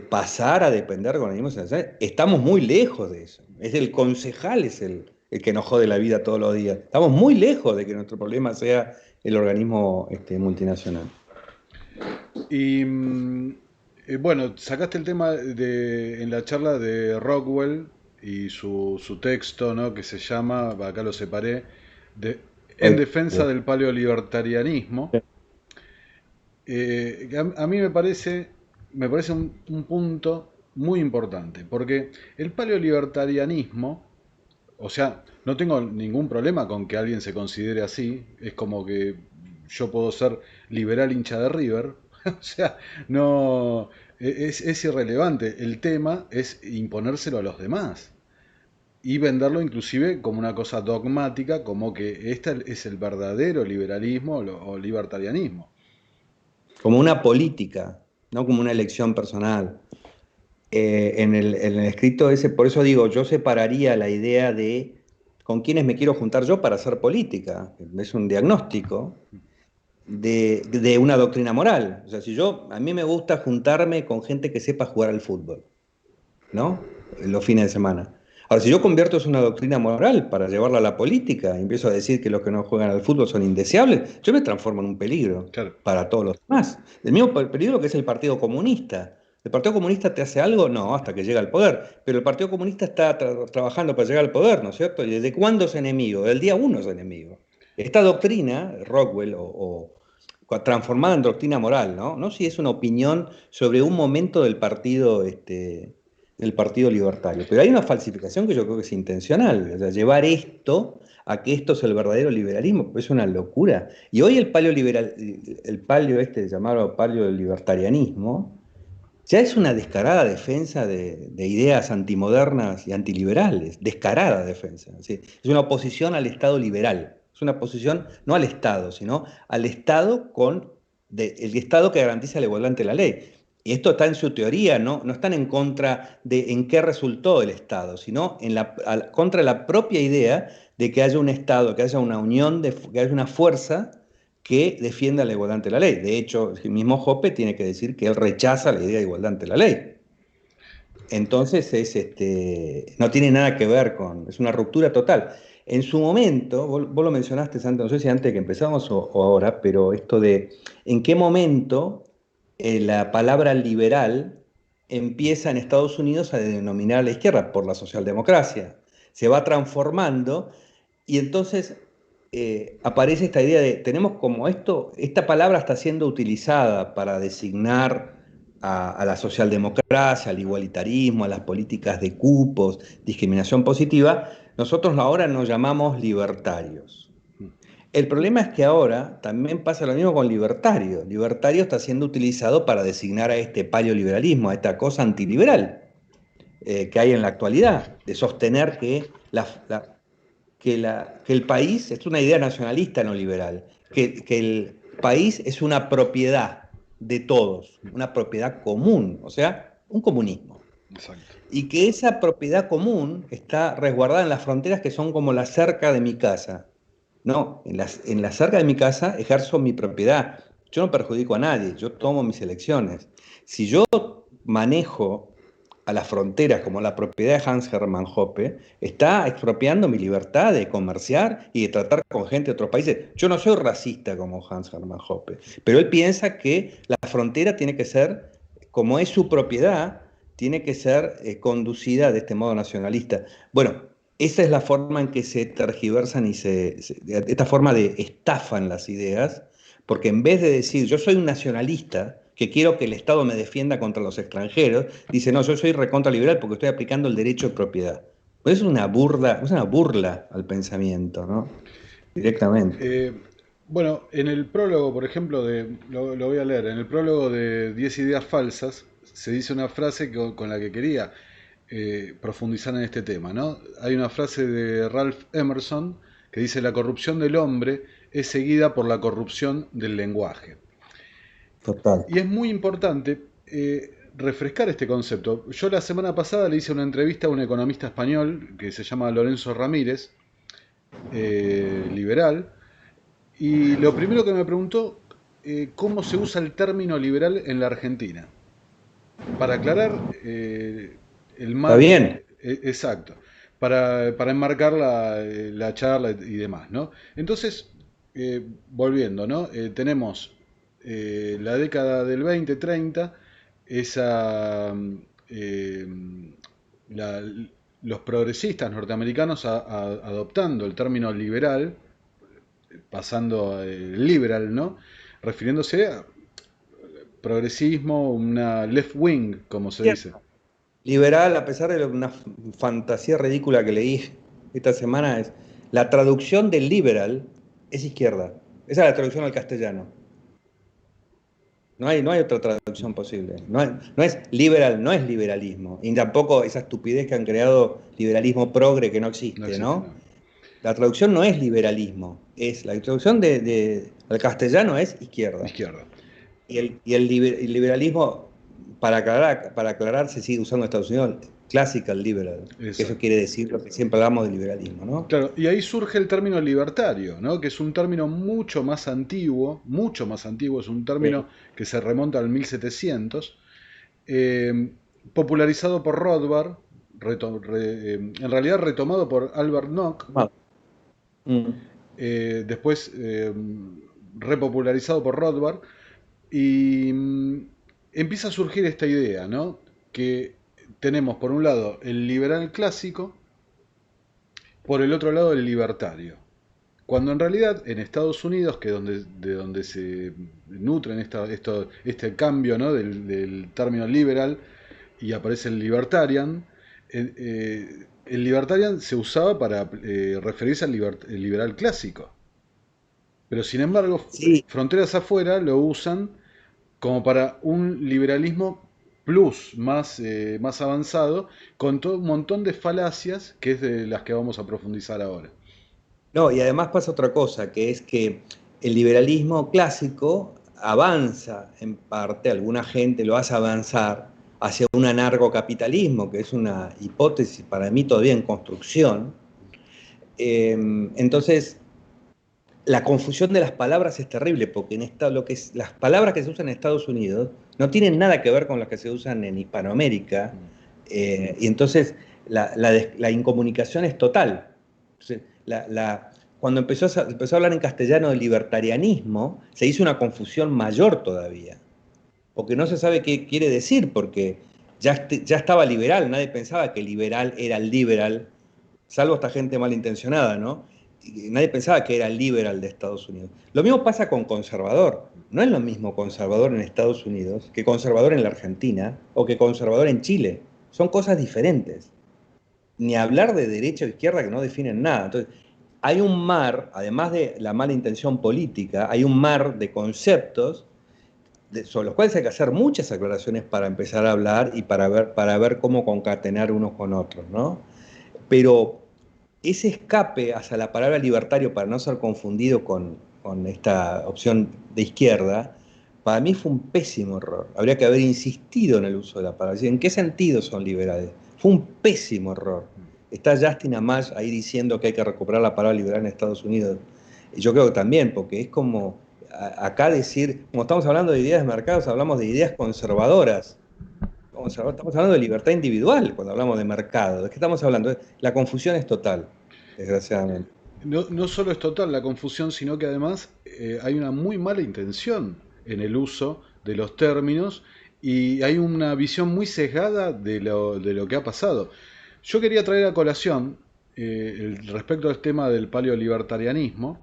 pasar a depender con organismos internacionales, estamos muy lejos de eso. Es el concejal, es el que nos jode la vida todos los días. Estamos muy lejos de que nuestro problema sea el organismo multinacional. Y bueno, sacaste el tema en la charla de Rockwell y su texto, ¿no? Que se llama, acá lo separé, En defensa del paleolibertarianismo. A mí me parece un punto muy importante, porque el paleolibertarianismo, o sea, no tengo ningún problema con que alguien se considere así, es como que yo puedo ser liberal hincha de River, o sea, no, es irrelevante, el tema es imponérselo a los demás. y venderlo inclusive como una cosa dogmática, como que este es el verdadero liberalismo o libertarianismo. Como una política, no como una elección personal. En el escrito ese, por eso digo, yo separaría la idea de con quiénes me quiero juntar yo para hacer política. Es un diagnóstico de una doctrina moral. O sea, si yo, a mí me gusta juntarme con gente que sepa jugar al fútbol, ¿no? En los fines de semana. Ahora, si yo convierto eso en una doctrina moral para llevarla a la política y empiezo a decir que los que no juegan al fútbol son indeseables, yo me transformo en un peligro Claro. para todos los demás. El mismo peligro que es el Partido Comunista. ¿El Partido Comunista te hace algo? No, hasta que llega al poder. Pero el Partido Comunista está trabajando para llegar al poder, ¿no es cierto? ¿Y desde cuándo es enemigo? Del día uno es enemigo. Esta doctrina, Rockwell, transformada en doctrina moral, ¿no? No si es una opinión sobre un momento del partido libertario. Pero hay una falsificación que yo creo que es intencional. O sea, llevar esto a que esto es el verdadero liberalismo, pues es una locura. Y hoy el palio llamado palio del libertarianismo, ya es una descarada defensa de ideas antimodernas y antiliberales, descarada defensa. ¿Sí? Es una oposición al Estado liberal, es una oposición no al Estado, sino al Estado el Estado que garantiza la igualdad ante la ley. Y esto está en su teoría, no están en contra de en qué resultó el Estado, sino contra la propia idea de que haya un Estado, que haya una unión, que haya una fuerza que defienda la igualdad ante la ley. De hecho, el mismo Hoppe tiene que decir que él rechaza la idea de igualdad ante la ley. Entonces no tiene nada que ver es una ruptura total. En su momento, vos lo mencionaste, Sandra, no sé si antes de que empezamos o ahora, pero esto de en qué momento la palabra liberal empieza en Estados Unidos a denominar a la izquierda por la socialdemocracia. Se va transformando y entonces aparece esta idea de, tenemos como esta palabra está siendo utilizada para designar a la socialdemocracia, al igualitarismo, a las políticas de cupos, discriminación positiva, nosotros ahora nos llamamos libertarios. El problema es que ahora también pasa lo mismo con libertario. Libertario está siendo utilizado para designar a este paleoliberalismo, a esta cosa antiliberal que hay en la actualidad, de sostener que el país es una idea nacionalista no liberal, que el país es una propiedad de todos, una propiedad común, o sea, un comunismo. Exacto. Y que esa propiedad común está resguardada en las fronteras que son como la cerca de mi casa. No, en la cerca de mi casa ejerzo mi propiedad. Yo no perjudico a nadie, yo tomo mis elecciones. Si yo manejo a las fronteras como la propiedad de Hans Hermann Hoppe, está expropiando mi libertad de comerciar y de tratar con gente de otros países. Yo no soy racista como Hans Hermann Hoppe, pero él piensa que la frontera tiene que ser, como es su propiedad, tiene que ser conducida de este modo nacionalista. Bueno, esa es la forma en que se tergiversan esta forma de estafan las ideas, porque en vez de decir yo soy un nacionalista, que quiero que el Estado me defienda contra los extranjeros, dice no, yo soy recontra liberal porque estoy aplicando el derecho de propiedad. Pues es una burla al pensamiento, ¿no? Directamente. Bueno, en el prólogo, por ejemplo, lo voy a leer, en el prólogo de 10 ideas falsas, se dice una frase con la que quería profundizar en este tema, ¿no? Hay una frase de Ralph Emerson que dice: la corrupción del hombre es seguida por la corrupción del lenguaje. Total. Y es muy importante refrescar este concepto. Yo la semana pasada le hice una entrevista a un economista español que se llama Lorenzo Ramírez, liberal, y lo primero que me preguntó, cómo se usa el término liberal en la Argentina. Para aclarar el Está marco, bien. exacto, para enmarcar la charla y demás, ¿no? Entonces, volviendo, ¿no? Tenemos la década del 20-30, esa, eh, la- los progresistas norteamericanos adoptando el término liberal, pasando a liberal, ¿no? Refiriéndose a progresismo, una left wing, como se dice. Liberal, a pesar de una fantasía ridícula que leí esta semana, es la traducción del liberal es izquierda. Esa es la traducción al castellano. No hay otra traducción posible. No es liberal, no es liberalismo. Y tampoco esa estupidez que han creado liberalismo progre que no No existe, existe, ¿no? no. La traducción no es liberalismo. La traducción al castellano es izquierda. Izquierda. El liberalismo, para aclarar, se sigue usando en Estados Unidos, classical liberal, que eso Exacto. quiere decir lo que siempre hablamos de liberalismo, ¿no? Claro, y ahí surge el término libertario, ¿no? Que es un término mucho más antiguo, es un término Sí. que se remonta al 1700, eh, popularizado por Rothbard, en realidad retomado por Albert Nock, Ah, mm, después repopularizado por Rothbard, y empieza a surgir esta idea, ¿no? Que tenemos por un lado el liberal clásico, por el otro lado el libertario. Cuando en realidad en Estados Unidos, que es de donde se nutren este cambio, ¿no? del término liberal y aparece el libertarian, el libertarian se usaba para referirse al el liberal clásico. Pero sin embargo, sí, fronteras afuera lo usan como para un liberalismo plus, más avanzado, con todo un montón de falacias, que es de las que vamos a profundizar ahora. no, y además pasa otra cosa, que es que el liberalismo clásico avanza en parte, alguna gente lo hace avanzar hacia un anarcocapitalismo, que es una hipótesis para mí todavía en construcción. Entonces, la confusión de las palabras es terrible, porque las palabras que se usan en Estados Unidos no tienen nada que ver con las que se usan en Hispanoamérica, y entonces la incomunicación es total. Entonces, cuando empezó a hablar en castellano de libertarianismo, se hizo una confusión mayor todavía, porque no se sabe qué quiere decir, porque ya estaba liberal, nadie pensaba que liberal era el liberal, salvo esta gente malintencionada, ¿no? Y nadie pensaba que era el liberal de Estados Unidos. Lo mismo pasa con conservador. No es lo mismo conservador en Estados Unidos que conservador en la Argentina o que conservador en Chile. Son cosas diferentes. Ni hablar de derecha o izquierda que no definen nada. Entonces, hay un mar, además de la mala intención política, hay un mar de conceptos sobre los cuales hay que hacer muchas aclaraciones para empezar a hablar y para ver cómo concatenar unos con otros, ¿no? Pero ese escape hacia la palabra libertario para no ser confundido con esta opción de izquierda, para mí fue un pésimo error. Habría que haber insistido en el uso de la palabra. ¿En qué sentido son liberales? Fue un pésimo error. Está Justin Amash ahí diciendo que hay que recuperar la palabra liberal en Estados Unidos. Y yo creo que también, porque es como acá decir, como estamos hablando de ideas de mercados, hablamos de ideas conservadoras. Estamos hablando de libertad individual cuando hablamos de mercado. ¿De qué estamos hablando? La confusión es total, desgraciadamente. No, no solo es total la confusión, sino que además hay una muy mala intención en el uso de los términos y hay una visión muy sesgada de lo que ha pasado. Yo quería traer a colación, respecto al tema del paleolibertarianismo,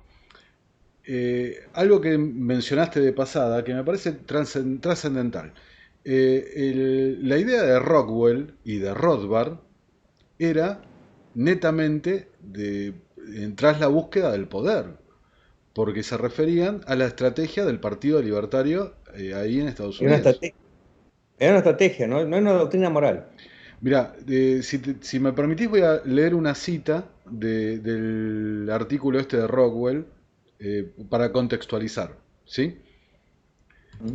algo que mencionaste de pasada que me parece trascendental. La idea de Rockwell y de Rothbard era netamente tras la búsqueda del poder, porque se referían a la estrategia del Partido Libertario ahí en Estados Era una Unidos. estrategia, era una estrategia, ¿no? Es una doctrina moral. Mira, si me permitís voy a leer una cita del artículo este de Rockwell para contextualizar, ¿sí? ¿Mm?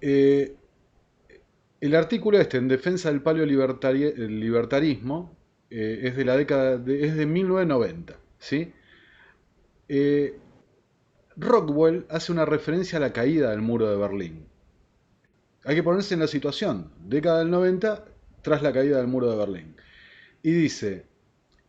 Eh, el artículo este en defensa del libertarismo es de la es de 1990, ¿sí? Eh, Rockwell hace una referencia a la caída del muro de Berlín. Hay que ponerse en la situación, década del 90, tras la caída del muro de Berlín. Y dice,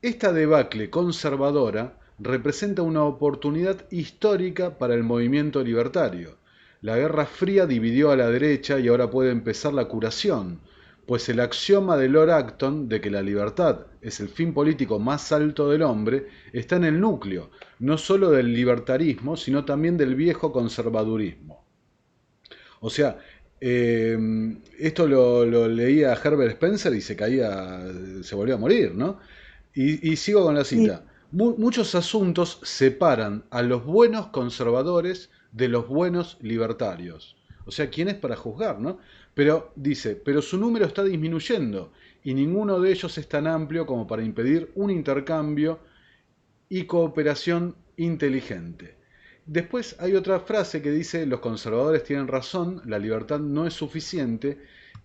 esta debacle conservadora representa una oportunidad histórica para el movimiento libertario. La Guerra Fría dividió a la derecha y ahora puede empezar la curación, pues el axioma de Lord Acton de que la libertad es el fin político más alto del hombre está en el núcleo, no solo del libertarismo, sino también del viejo conservadurismo. O sea, esto lo leía Herbert Spencer y se volvió a morir, ¿no? Y sigo con la Sí, cita. Muchos asuntos separan a los buenos conservadores de los buenos libertarios. O sea, ¿quién es para juzgar, no? Pero dice, pero su número está disminuyendo y ninguno de ellos es tan amplio como para impedir un intercambio y cooperación inteligente. Después hay otra frase que dice, los conservadores tienen razón, la libertad no es suficiente,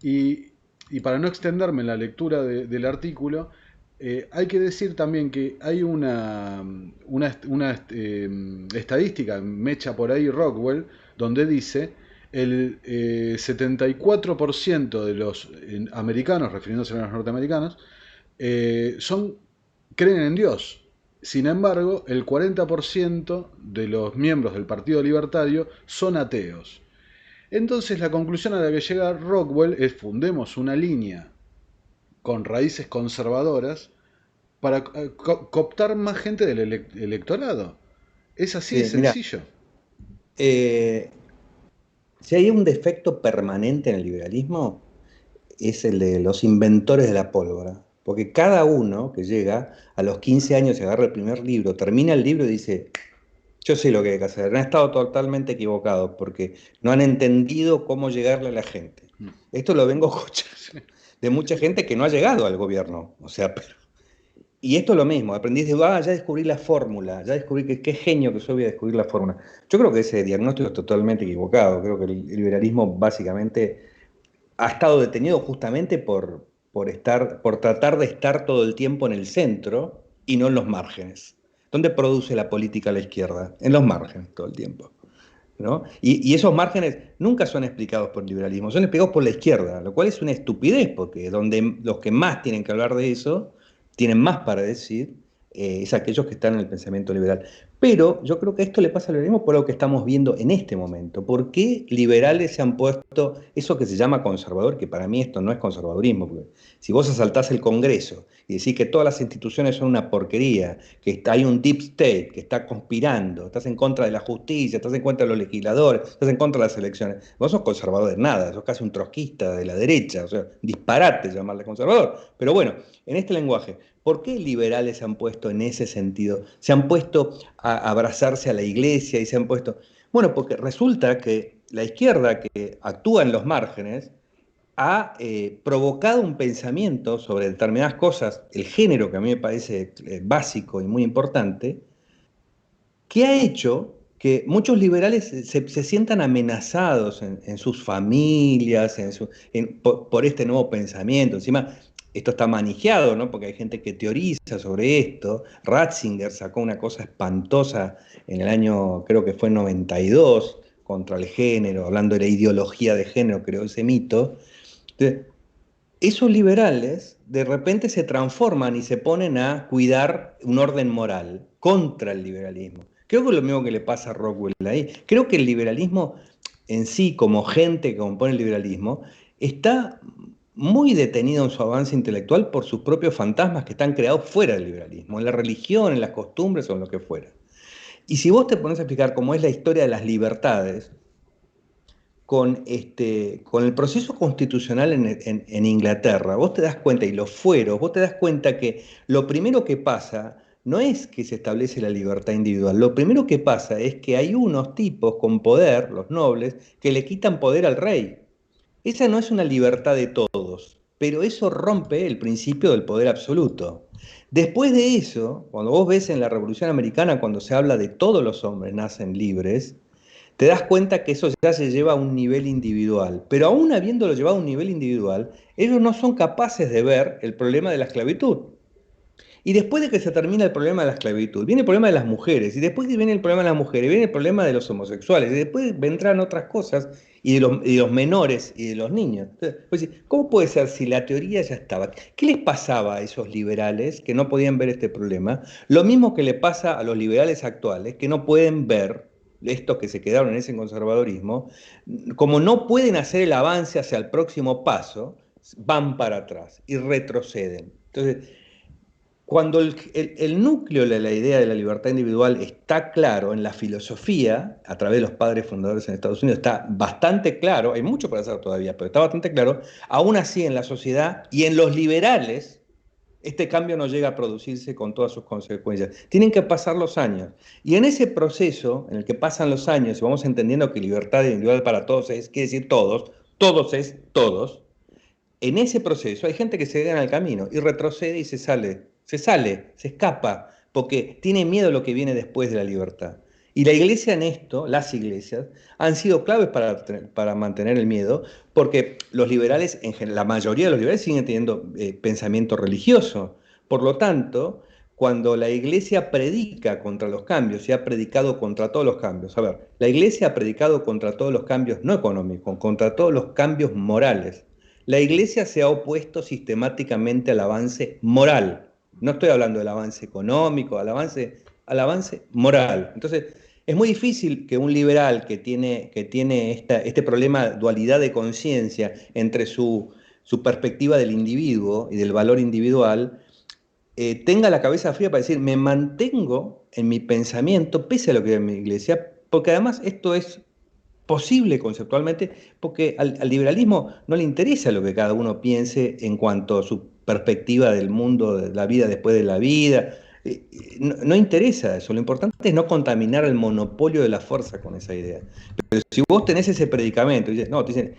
y para no extenderme en la lectura del artículo, hay que decir también que hay una estadística mecha por ahí Rockwell, donde dice el 74% de los americanos, refiriéndose a los norteamericanos, son creen en Dios. Sin embargo, el 40% de los miembros del Partido Libertario son ateos. Entonces la conclusión a la que llega Rockwell es fundemos una línea con raíces conservadoras para cooptar más gente del electorado. Es así de Mira, sencillo. si hay un defecto permanente en el liberalismo, es el de los inventores de la pólvora. Porque cada uno que llega a los 15 años y agarra el primer libro, termina el libro y dice, yo sé lo que hay que hacer. Han estado totalmente equivocados porque no han entendido cómo llegarle a la gente. Esto lo vengo escuchando de mucha gente que no ha llegado al gobierno. O sea, y esto es lo mismo, aprendí de, ya descubrí la fórmula, ya descubrí que qué genio que soy, voy a descubrir la fórmula. Yo creo que ese diagnóstico es totalmente equivocado. Creo que el liberalismo básicamente ha estado detenido justamente por tratar de estar todo el tiempo en el centro y no en los márgenes. ¿Dónde produce la política a la izquierda? En los márgenes todo el tiempo, ¿no? Y esos márgenes nunca son explicados por el liberalismo, son explicados por la izquierda, lo cual es una estupidez, porque donde los que más tienen que hablar de eso, tienen más para decir, es aquellos que están en el pensamiento liberal. Pero yo creo que esto le pasa al liberalismo por lo que estamos viendo en este momento. ¿Por qué liberales se han puesto eso que se llama conservador? Que para mí esto no es conservadurismo, porque si vos asaltás el Congreso y decís que todas las instituciones son una porquería, que hay un deep state que está conspirando, estás en contra de la justicia, estás en contra de los legisladores, estás en contra de las elecciones, vos sos conservador de nada, sos casi un trotskista de la derecha, o sea, disparate llamarle conservador. Pero bueno, en este lenguaje, ¿por qué liberales se han puesto en ese sentido? Se han puesto a abrazarse a la iglesia y se han puesto... Bueno, porque resulta que la izquierda que actúa en los márgenes ha provocado un pensamiento sobre determinadas cosas, el género que a mí me parece básico y muy importante, que ha hecho que muchos liberales se sientan amenazados en sus familias, por este nuevo pensamiento. Encima, esto está manijeado, ¿no? Porque hay gente que teoriza sobre esto. Ratzinger sacó una cosa espantosa en el año, creo que fue 92, contra el género, hablando de la ideología de género, creó ese mito. Entonces, esos liberales de repente se transforman y se ponen a cuidar un orden moral contra el liberalismo. Creo que es lo mismo que le pasa a Rockwell ahí. Creo que el liberalismo en sí, como gente que compone el liberalismo, está muy detenido en su avance intelectual por sus propios fantasmas que están creados fuera del liberalismo, en la religión, en las costumbres o en lo que fuera. Y si vos te pones a explicar cómo es la historia de las libertades, con el proceso constitucional en Inglaterra, vos te das cuenta, y los fueros, vos te das cuenta que lo primero que pasa no es que se establece la libertad individual, lo primero que pasa es que hay unos tipos con poder, los nobles, que le quitan poder al rey. Esa no es una libertad de todos, pero eso rompe el principio del poder absoluto. Después de eso, cuando vos ves en la Revolución Americana, cuando se habla de todos los hombres nacen libres, te das cuenta que eso ya se lleva a un nivel individual. Pero aún habiéndolo llevado a un nivel individual, ellos no son capaces de ver el problema de la esclavitud. Y después de que se termina el problema de la esclavitud, viene el problema de las mujeres, y después que viene el problema de las mujeres, viene el problema de los homosexuales, y después vendrán otras cosas, y de los menores y de los niños. Entonces, pues, ¿cómo puede ser si la teoría ya estaba? ¿Qué les pasaba a esos liberales que no podían ver este problema? Lo mismo que le pasa a los liberales actuales, que no pueden ver, estos que se quedaron en ese conservadorismo, como no pueden hacer el avance hacia el próximo paso, van para atrás y retroceden. Entonces, cuando el núcleo de la idea de la libertad individual está claro en la filosofía, a través de los padres fundadores en Estados Unidos, está bastante claro, hay mucho para hacer todavía, pero está bastante claro, aún así en la sociedad y en los liberales, este cambio no llega a producirse con todas sus consecuencias. Tienen que pasar los años. Y en ese proceso, en el que pasan los años, y vamos entendiendo que libertad individual para todos quiere decir todos es todos, en ese proceso hay gente que se queda en el camino y retrocede y se escapa, porque tiene miedo a lo que viene después de la libertad. Y la iglesia en esto, las iglesias, han sido claves para mantener el miedo, porque los liberales, la mayoría de los liberales siguen teniendo pensamiento religioso. Por lo tanto, cuando la iglesia predica contra los cambios y ha predicado contra todos los cambios, a ver, la iglesia ha predicado contra todos los cambios no económicos, contra todos los cambios morales. La iglesia se ha opuesto sistemáticamente al avance moral. No estoy hablando del avance económico, al avance moral. Entonces, es muy difícil que un liberal que tiene este problema, dualidad de conciencia entre su perspectiva del individuo y del valor individual, tenga la cabeza fría para decir, me mantengo en mi pensamiento, pese a lo que es mi iglesia, porque además esto es posible conceptualmente, porque al liberalismo no le interesa lo que cada uno piense en cuanto a su perspectiva del mundo, de la vida después de la vida. No interesa eso, lo importante es no contaminar el monopolio de la fuerza con esa idea. Pero si vos tenés ese predicamento, y dices, no, te dicen,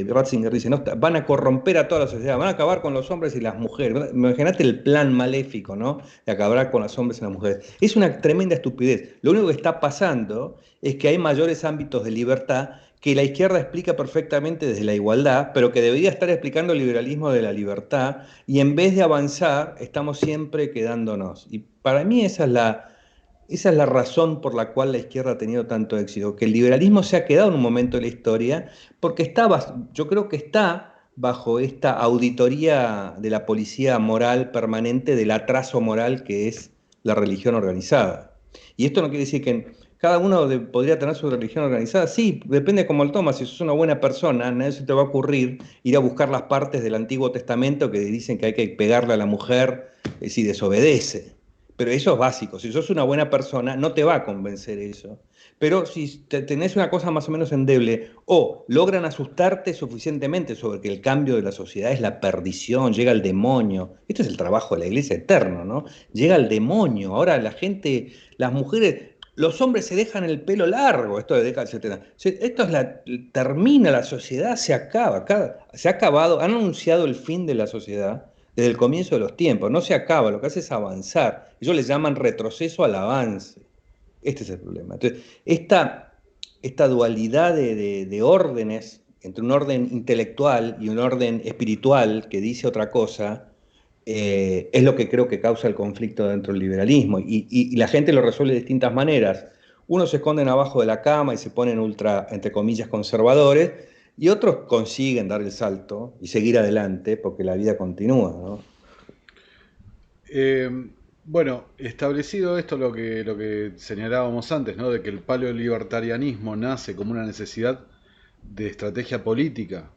Ratzinger dice, no, van a corromper a toda la sociedad, van a acabar con los hombres y las mujeres. Imagínate el plan maléfico, ¿no? De acabar con los hombres y las mujeres. Es una tremenda estupidez. Lo único que está pasando es que hay mayores ámbitos de libertad que la izquierda explica perfectamente desde la igualdad, pero que debería estar explicando el liberalismo de la libertad, y en vez de avanzar, estamos siempre quedándonos. Y para mí esa es la razón por la cual la izquierda ha tenido tanto éxito, que el liberalismo se ha quedado en un momento de la historia, porque yo creo que está bajo esta auditoría de la policía moral permanente del atraso moral que es la religión organizada. Y esto no quiere decir que cada uno podría tener su religión organizada. Sí, depende de cómo lo tomas. Si sos una buena persona, nadie se te va a ocurrir ir a buscar las partes del Antiguo Testamento que dicen que hay que pegarle a la mujer si desobedece. Pero eso es básico. Si sos una buena persona, no te va a convencer eso. Pero si tenés una cosa más o menos endeble, o logran asustarte suficientemente sobre que el cambio de la sociedad es la perdición, llega el demonio. Esto es el trabajo de la iglesia eterno, ¿no? Llega el demonio. Ahora la gente, las mujeres, los hombres se dejan el pelo largo, esto de década del 70. Esto termina la sociedad, se acaba, se ha acabado, han anunciado el fin de la sociedad desde el comienzo de los tiempos, no se acaba, lo que hace es avanzar. Ellos le llaman retroceso al avance. Este es el problema. Entonces, esta dualidad de órdenes, entre un orden intelectual y un orden espiritual que dice otra cosa, es lo que creo que causa el conflicto dentro del liberalismo. Y la gente lo resuelve de distintas maneras. Unos se esconden abajo de la cama y se ponen ultra, entre comillas, conservadores, y otros consiguen dar el salto y seguir adelante porque la vida continúa, ¿no? Bueno, establecido esto, lo que señalábamos antes, ¿no? De que el paleolibertarianismo nace como una necesidad de estrategia política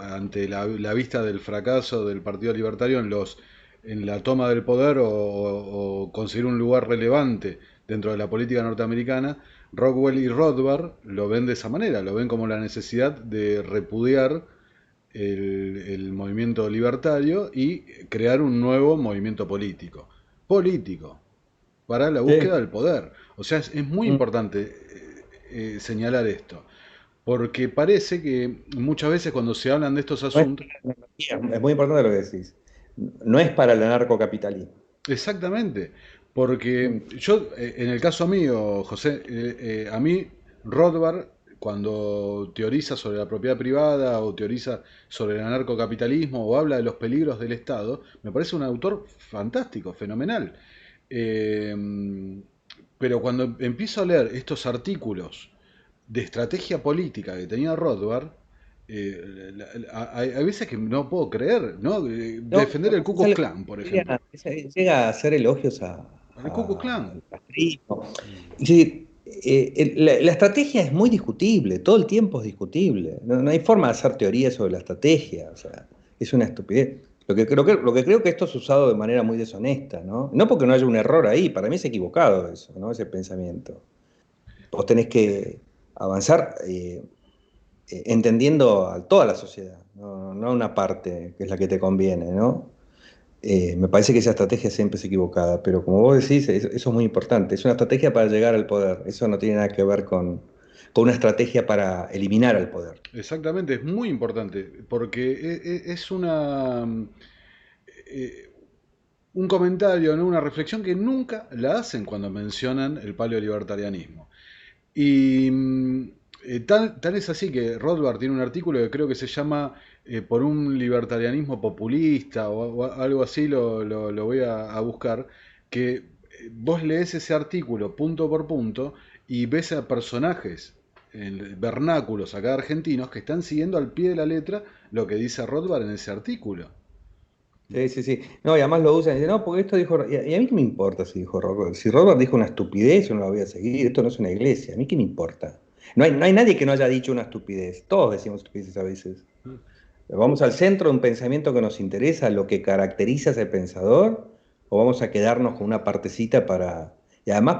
ante la vista del fracaso del Partido Libertario en la toma del poder o conseguir un lugar relevante dentro de la política norteamericana. Rockwell y Rothbard lo ven de esa manera, lo ven como la necesidad de repudiar el movimiento libertario y crear un nuevo movimiento político, para la Sí. búsqueda del poder. O sea, es muy Mm. importante señalar esto, porque parece que muchas veces cuando se hablan de estos No es, asuntos, es muy importante lo que decís. No es para el anarcocapitalismo. exactamente, Mm. porque yo, en el caso mío, José, a mí Rothbard, cuando teoriza sobre la propiedad privada o teoriza sobre el anarcocapitalismo o habla de los peligros del Estado, me parece un autor fantástico, fenomenal. Eh, pero cuando empiezo a leer estos artículos de estrategia política que tenía Rothbard, hay veces que no puedo creer, ¿no? No, Defender el Ku Klux Klan, por ejemplo. llega a hacer elogios El Ku Klux Klan. al castrismo. Es decir, la estrategia es muy discutible, todo el tiempo es discutible. No hay forma de hacer teoría sobre la estrategia, o sea, es una estupidez. Lo que creo que esto es usado de manera muy deshonesta, ¿no? No porque no haya un error ahí, para mí es equivocado eso, ¿no? Ese pensamiento. Vos tenés que avanzar entendiendo a toda la sociedad, no a una parte que es la que te conviene, ¿no? Me parece que esa estrategia siempre es equivocada, pero como vos decís, eso es muy importante. Es una estrategia para llegar al poder. Eso no tiene nada que ver con una estrategia para eliminar al poder. Exactamente, es muy importante, porque es eh, un comentario, ¿no? Una reflexión que nunca la hacen cuando mencionan el paleolibertarianismo. Y tal es así que Rothbard tiene un artículo que creo que se llama Por un libertarianismo populista o algo así, lo voy a buscar, que vos lees ese artículo punto por punto y ves a personajes en vernáculos acá argentinos que están siguiendo al pie de la letra lo que dice Rothbard en ese artículo. Sí, sí, sí. No, y además lo usan y dicen, no, porque esto dijo. Y a mí qué me importa si dijo Robert. Si Robert dijo una estupidez, yo no la voy a seguir. Esto no es una iglesia. A mí qué me importa. No hay nadie que no haya dicho una estupidez. Todos decimos estupideces a veces. ¿Vamos al centro de un pensamiento que nos interesa, lo que caracteriza a ese pensador? ¿O vamos a quedarnos con una partecita para... Y además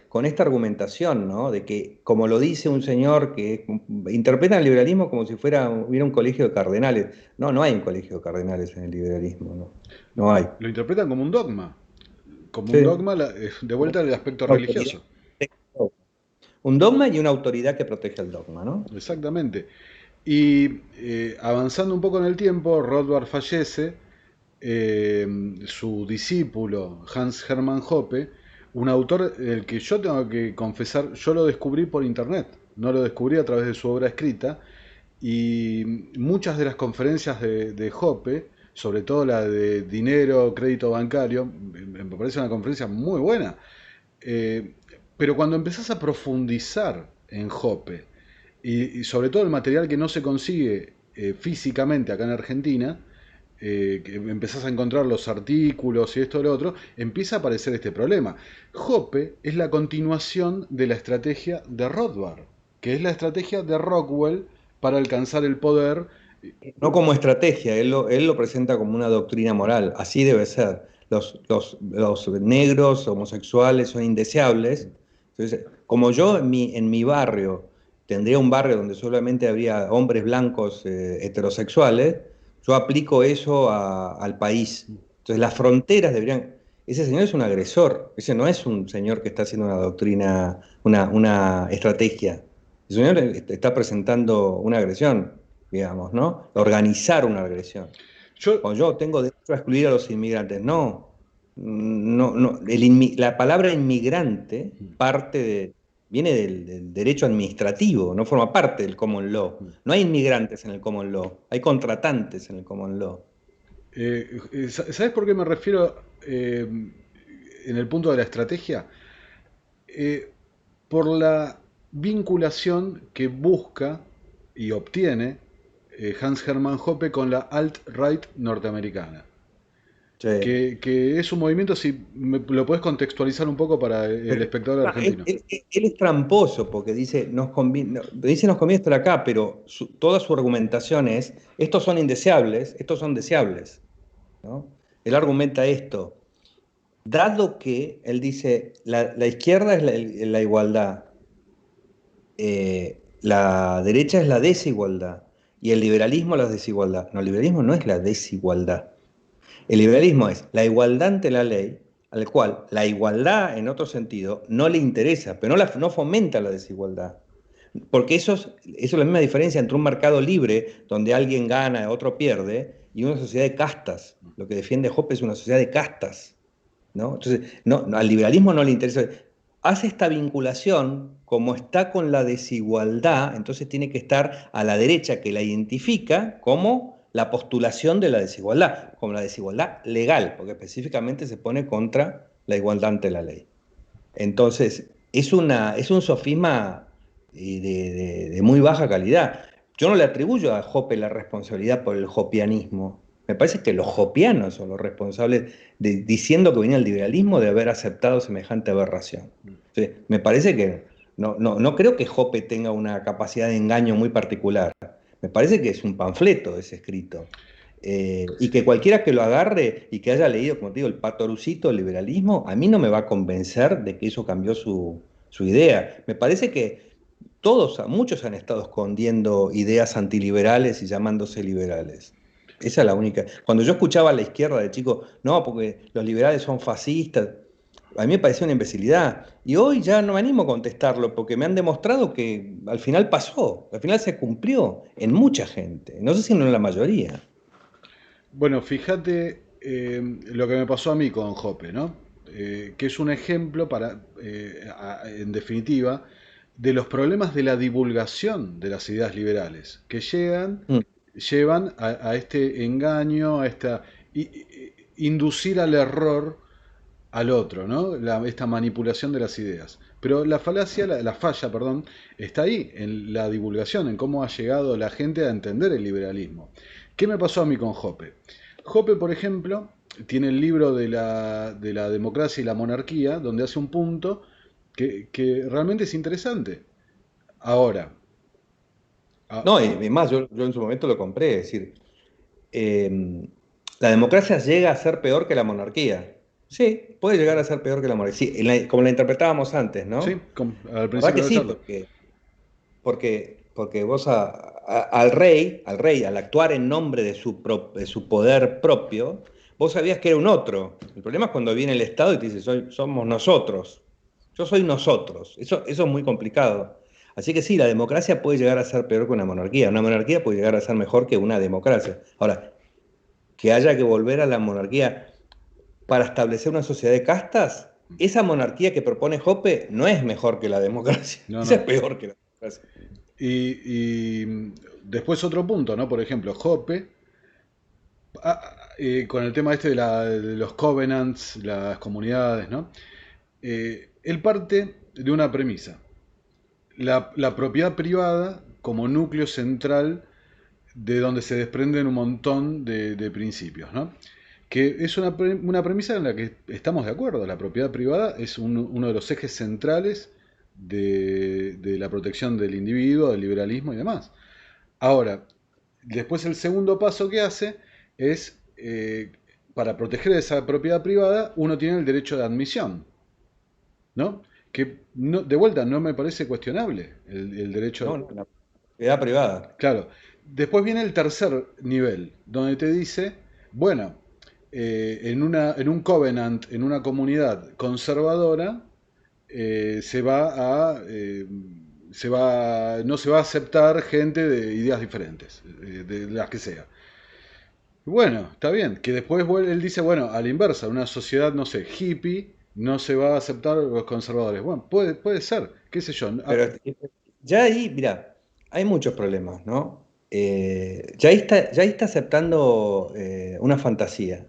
con esta argumentación, ¿no? De que, como lo dice un señor que interpreta el liberalismo como si hubiera un colegio de cardenales. No, no hay un colegio de cardenales en el liberalismo, no. No hay. Lo interpretan como un Sí. dogma de vuelta al aspecto Una autoridad. religioso. Un dogma y una autoridad que protege el dogma, ¿no? Exactamente. Y avanzando un poco en el tiempo, Rothbard fallece, eh, su discípulo Hans Hermann Hoppe, un autor del que yo tengo que confesar, yo lo descubrí por internet, no lo descubrí a través de su obra escrita, y muchas de las conferencias de Hoppe, sobre todo la de dinero, crédito bancario, me parece una conferencia muy buena. Eh, pero cuando empezás a profundizar en Hoppe, y sobre todo el material que no se consigue físicamente acá en Argentina, que empezás a encontrar los artículos y esto y lo otro, empieza a aparecer este problema. Hoppe es la continuación de la estrategia de Rothbard, que es la estrategia de Rockwell para alcanzar el poder. No como estrategia, él lo presenta como una doctrina moral, así debe ser. Los negros homosexuales son indeseables. Entonces, como yo en mi barrio tendría un barrio donde solamente habría hombres blancos heterosexuales, yo aplico eso al país. Entonces, las fronteras deberían... Ese señor es un agresor, ese no es un señor que está haciendo una doctrina, una estrategia. El señor está presentando una agresión, digamos, ¿no? Organizar una agresión. Yo, O yo tengo derecho a excluir a los inmigrantes. No, no, no. La palabra inmigrante viene del derecho administrativo, no forma parte del common law. No hay inmigrantes en el common law, hay contratantes en el common law. ¿Sabes por qué me refiero en el punto de la estrategia? Eh, por la vinculación que busca y obtiene Hans Hermann Hoppe con la alt-right norteamericana. Sí. Que es un movimiento, si me lo puedes contextualizar un poco para el Pero, espectador argentino. él es tramposo porque dice nos conviene estar acá, pero toda su argumentación es, estos son indeseables, estos son deseables, ¿no? Él argumenta esto. Dado que, él dice, la izquierda es la igualdad, la derecha es la desigualdad y el liberalismo la desigualdad. No, el liberalismo no es la desigualdad. El liberalismo es la igualdad ante la ley, al cual la igualdad en otro sentido no le interesa, pero no fomenta la desigualdad. Porque eso es la misma diferencia entre un mercado libre, donde alguien gana, otro pierde, y una sociedad de castas. Lo que defiende Hoppe es una sociedad de castas, ¿no? Entonces, al liberalismo no le interesa. Hace esta vinculación, como está con la desigualdad, entonces tiene que estar a la derecha, que la identifica como la postulación de la desigualdad, como la desigualdad legal, porque específicamente se pone contra la igualdad ante la ley. Entonces, es un sofisma de muy baja calidad. Yo no le atribuyo a Hoppe la responsabilidad por el hopianismo. Me parece que los hopianos son los responsables diciendo que venía el liberalismo de haber aceptado semejante aberración. Entonces, me parece que no creo que Hoppe tenga una capacidad de engaño muy particular. Me parece que es un panfleto ese escrito. Y que cualquiera que lo agarre y que haya leído, como te digo, el Patorucito, el liberalismo, a mí no me va a convencer de que eso cambió su idea. Me parece que muchos han estado escondiendo ideas antiliberales y llamándose liberales. Esa es la única. Cuando yo escuchaba a la izquierda de chico, no, porque los liberales son fascistas, a mí me parecía una imbecilidad. Y hoy ya no me animo a contestarlo porque me han demostrado que al final pasó, al final se cumplió en mucha gente. No sé si no en la mayoría. Bueno, fíjate lo que me pasó a mí con Jope, ¿no? Que es un ejemplo en definitiva, de los problemas de la divulgación de las ideas liberales, que Mm. llevan a este engaño, inducir al error al otro, ¿no? Esta manipulación de las ideas. Pero la falacia, la falla, perdón, está ahí, en la divulgación, en cómo ha llegado la gente a entender el liberalismo. ¿Qué me pasó a mí con Hoppe? Hoppe, por ejemplo, tiene el libro de la democracia y la monarquía, donde hace un punto que realmente es interesante. Ahora, a- No, y más, yo en su momento lo compré, es decir, eh, la democracia llega a ser peor que la monarquía. Sí, puede llegar a ser peor que la monarquía. Sí, como la interpretábamos antes, sí, ¿no? al La verdad principio que de la sí, charla. porque vos al actuar en nombre de su poder propio, vos sabías que era un otro. El problema es cuando viene el Estado y te dice, somos nosotros. Yo soy nosotros. Eso es muy complicado. Así que sí, la democracia puede llegar a ser peor que una monarquía. Una monarquía puede llegar a ser mejor que una democracia. Ahora, que haya que volver a la monarquía para establecer una sociedad de castas, esa monarquía que propone Hoppe no es mejor que la democracia. No, Esa es no. peor que la democracia. Y después otro punto, ¿no? Por ejemplo, Hoppe, con el tema este de los covenants, las comunidades, ¿no? Él parte de una premisa. La propiedad privada como núcleo central de donde se desprenden un montón de principios, ¿no? Que es una premisa en la que estamos de acuerdo. La propiedad privada es uno de los ejes centrales de la protección del individuo, del liberalismo y demás. Ahora, después el segundo paso que hace es, para proteger esa propiedad privada, uno tiene el derecho de admisión, ¿no? Que de vuelta no me parece cuestionable el No, derecho. no, la propiedad privada. Claro. Después viene el tercer nivel, donde te dice, bueno, en un covenant, en una comunidad conservadora, se va a, no se va a aceptar gente de ideas diferentes, de las que sea. Bueno, está bien, que después él dice, bueno, a la inversa, una sociedad, no sé, hippie, no se va a aceptar los conservadores. Bueno, puede ser, qué sé yo. Pero ya ahí, mira, hay muchos problemas, ¿no? Ya ahí está aceptando una fantasía.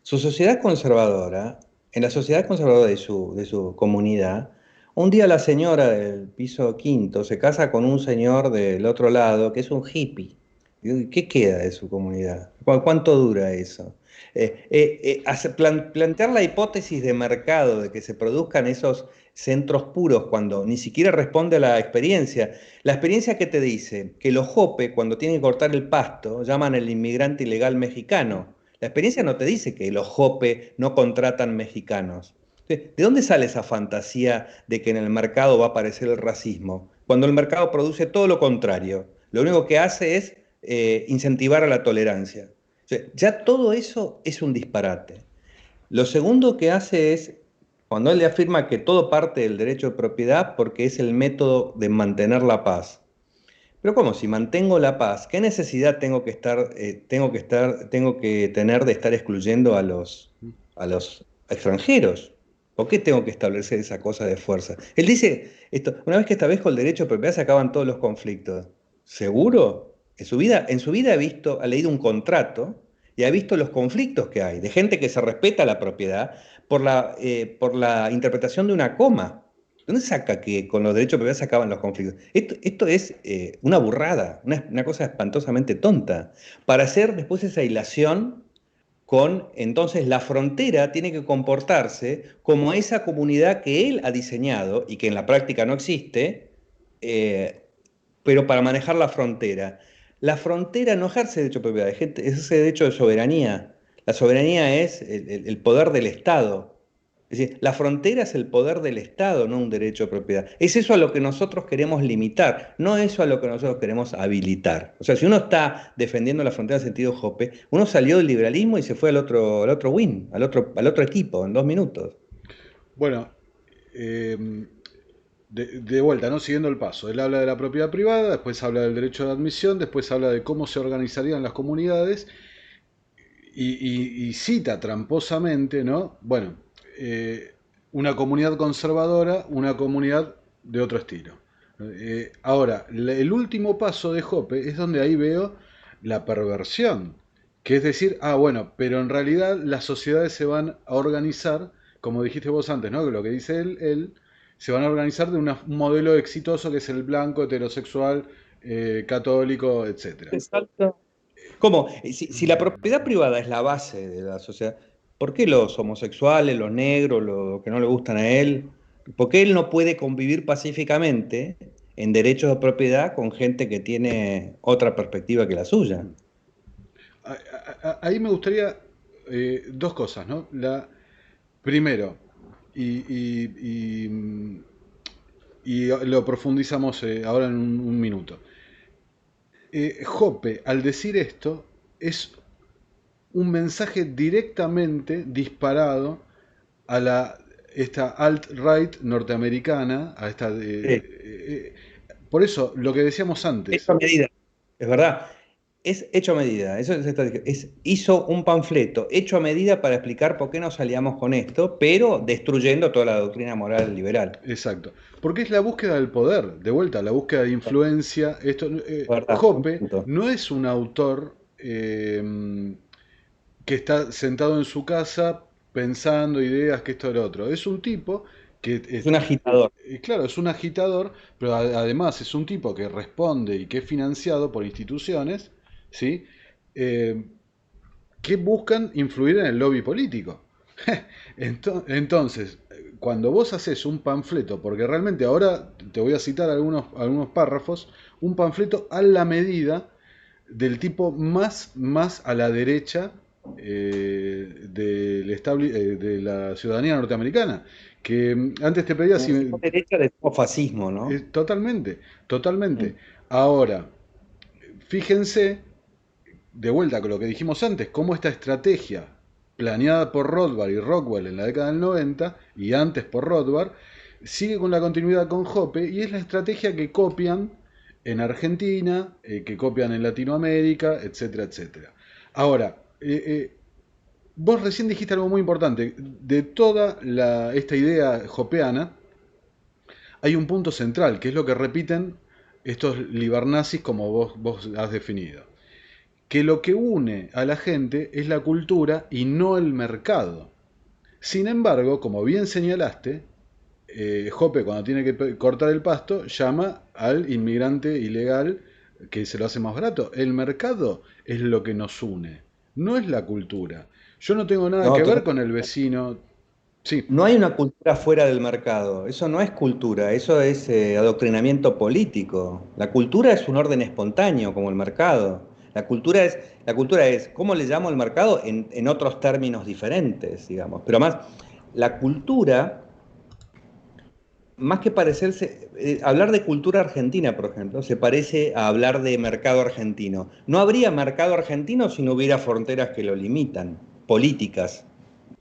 Su sociedad conservadora, en la sociedad conservadora de su comunidad, un día la señora del piso quinto se casa con un señor del otro lado que es un hippie. ¿Y qué queda de su comunidad? ¿Cuánto dura eso? Plantear la hipótesis de mercado de que se produzcan esos centros puros cuando ni siquiera responde a la experiencia. La experiencia que te dice que los jope, cuando tienen que cortar el pasto, llaman al inmigrante ilegal mexicano. La experiencia no te dice que los jope no contratan mexicanos. ¿De dónde sale esa fantasía de que en el mercado va a aparecer el racismo? Cuando el mercado produce todo lo contrario. Lo único que hace es incentivar a la tolerancia. O sea, ya todo eso es un disparate. Lo segundo que hace es, cuando él le afirma que todo parte del derecho de propiedad porque es el método de mantener la paz. Pero ¿cómo? Si mantengo la paz, ¿qué necesidad tengo que tener de estar excluyendo a los extranjeros? ¿Por qué tengo que establecer esa cosa de fuerza? Él dice esto, una vez que establezco el derecho de propiedad se acaban todos los conflictos. ¿Seguro? En su vida ha leído un contrato y ha visto los conflictos que hay, de gente que se respeta la propiedad por la interpretación de una coma. ¿Dónde saca que con los derechos de propiedad se acaban los conflictos? Esto es una burrada, una cosa espantosamente tonta. Para hacer después esa hilación con, entonces la frontera tiene que comportarse como esa comunidad que él ha diseñado y que en la práctica no existe, eh, pero para manejar la frontera. La frontera no ejerce derecho de propiedad, ejerce derecho de soberanía. La soberanía es el poder del Estado. Es decir, la frontera es el poder del Estado, no un derecho de propiedad. Es eso a lo que nosotros queremos limitar, no eso a lo que nosotros queremos habilitar. O sea, si uno está defendiendo la frontera en sentido Jope, uno salió del liberalismo y se fue al otro win, al otro equipo, en 2 minutos. Bueno, eh, de vuelta, ¿no? Siguiendo el paso. Él habla de la propiedad privada, después habla del derecho de admisión, después habla de cómo se organizarían las comunidades y cita tramposamente, ¿no? Bueno, una comunidad conservadora, una comunidad de otro estilo. Ahora, el último paso de Hoppe es donde ahí veo la perversión, que es decir, bueno, pero en realidad las sociedades se van a organizar, como dijiste vos antes, ¿no? Que lo que dice él se van a organizar de un modelo exitoso que es el blanco, heterosexual, católico, etcétera. Exacto. ¿Cómo? Si la propiedad privada es la base de la sociedad, ¿por qué los homosexuales, los negros, los que no le gustan a él, por qué él no puede convivir pacíficamente en derechos de propiedad con gente que tiene otra perspectiva que la suya? Ahí me gustaría dos cosas, ¿no? Primero, y lo profundizamos ahora en un minuto. Hoppe, al decir esto, es un mensaje directamente disparado a esta alt-right norteamericana, a esta Sí. por eso, lo que decíamos antes, Hecho a medida, es verdad. Es hecho a medida. Hizo un panfleto hecho a medida para explicar por qué nos aliamos con esto, pero destruyendo toda la doctrina moral liberal. exacto, porque es la búsqueda del poder, de vuelta, la búsqueda de influencia. ¿Verdad? Un Hoppe punto. no es un autor que está sentado en su casa pensando ideas que esto o lo otro. Es un tipo que, Es un agitador. claro, es un agitador, pero además es un tipo que responde y que es financiado por instituciones, ¿sí? Eh, que buscan influir en el lobby político. Entonces, cuando vos haces un panfleto, porque realmente ahora te voy a citar algunos párrafos, un panfleto a la medida del tipo más a la derecha de la ciudadanía norteamericana. Que antes te pedía Como si si... fuera derecha de fascismo, ¿no? Totalmente, totalmente. Mm. Ahora, fíjense, de vuelta con lo que dijimos antes, cómo esta estrategia planeada por Rothbard y Rockwell en la década del 90 y antes por Rothbard, sigue con la continuidad con Hoppe y es la estrategia que copian en Argentina, que copian en Latinoamérica, etcétera, etcétera. Ahora, vos recién dijiste algo muy importante. De toda esta idea hoppeana, hay un punto central, que es lo que repiten estos libernazis como vos has definido. Que lo que une a la gente es la cultura y no el mercado. Sin embargo, como bien señalaste, Hoppe cuando tiene que cortar el pasto llama al inmigrante ilegal que se lo hace más barato. El mercado es lo que nos une, no es la cultura. Yo no tengo nada No, que ver con el vecino. Sí, no hay una cultura fuera del mercado. Eso no es cultura, eso es adoctrinamiento político. La cultura es un orden espontáneo, como el mercado. La cultura es, ¿cómo le llamo al mercado? En otros términos diferentes, digamos. Pero más, la cultura más que parecerse, hablar de cultura argentina, por ejemplo, se parece a hablar de mercado argentino. No habría mercado argentino si no hubiera fronteras que lo limitan, políticas.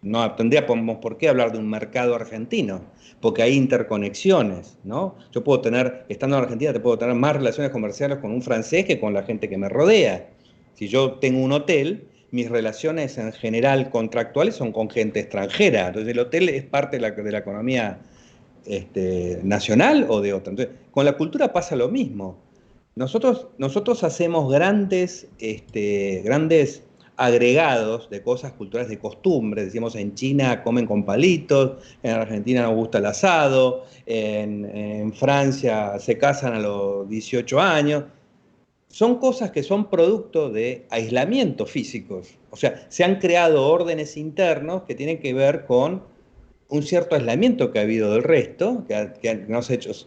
No tendríamos por qué hablar de un mercado argentino, porque hay interconexiones, ¿no? Yo puedo tener, estando en Argentina, te puedo tener más relaciones comerciales con un francés que con la gente que me rodea. Si yo tengo un hotel, mis relaciones en general contractuales son con gente extranjera. Entonces el hotel es parte de la economía nacional o de otra. Entonces, con la cultura pasa lo mismo. Nosotros hacemos grandes agregados de cosas culturales, de costumbres. Decimos, en China comen con palitos, en Argentina nos gusta el asado, en Francia se casan a los 18 años. Son cosas que son producto de aislamientos físicos. O sea, se han creado órdenes internos que tienen que ver con un cierto aislamiento que ha habido del resto, que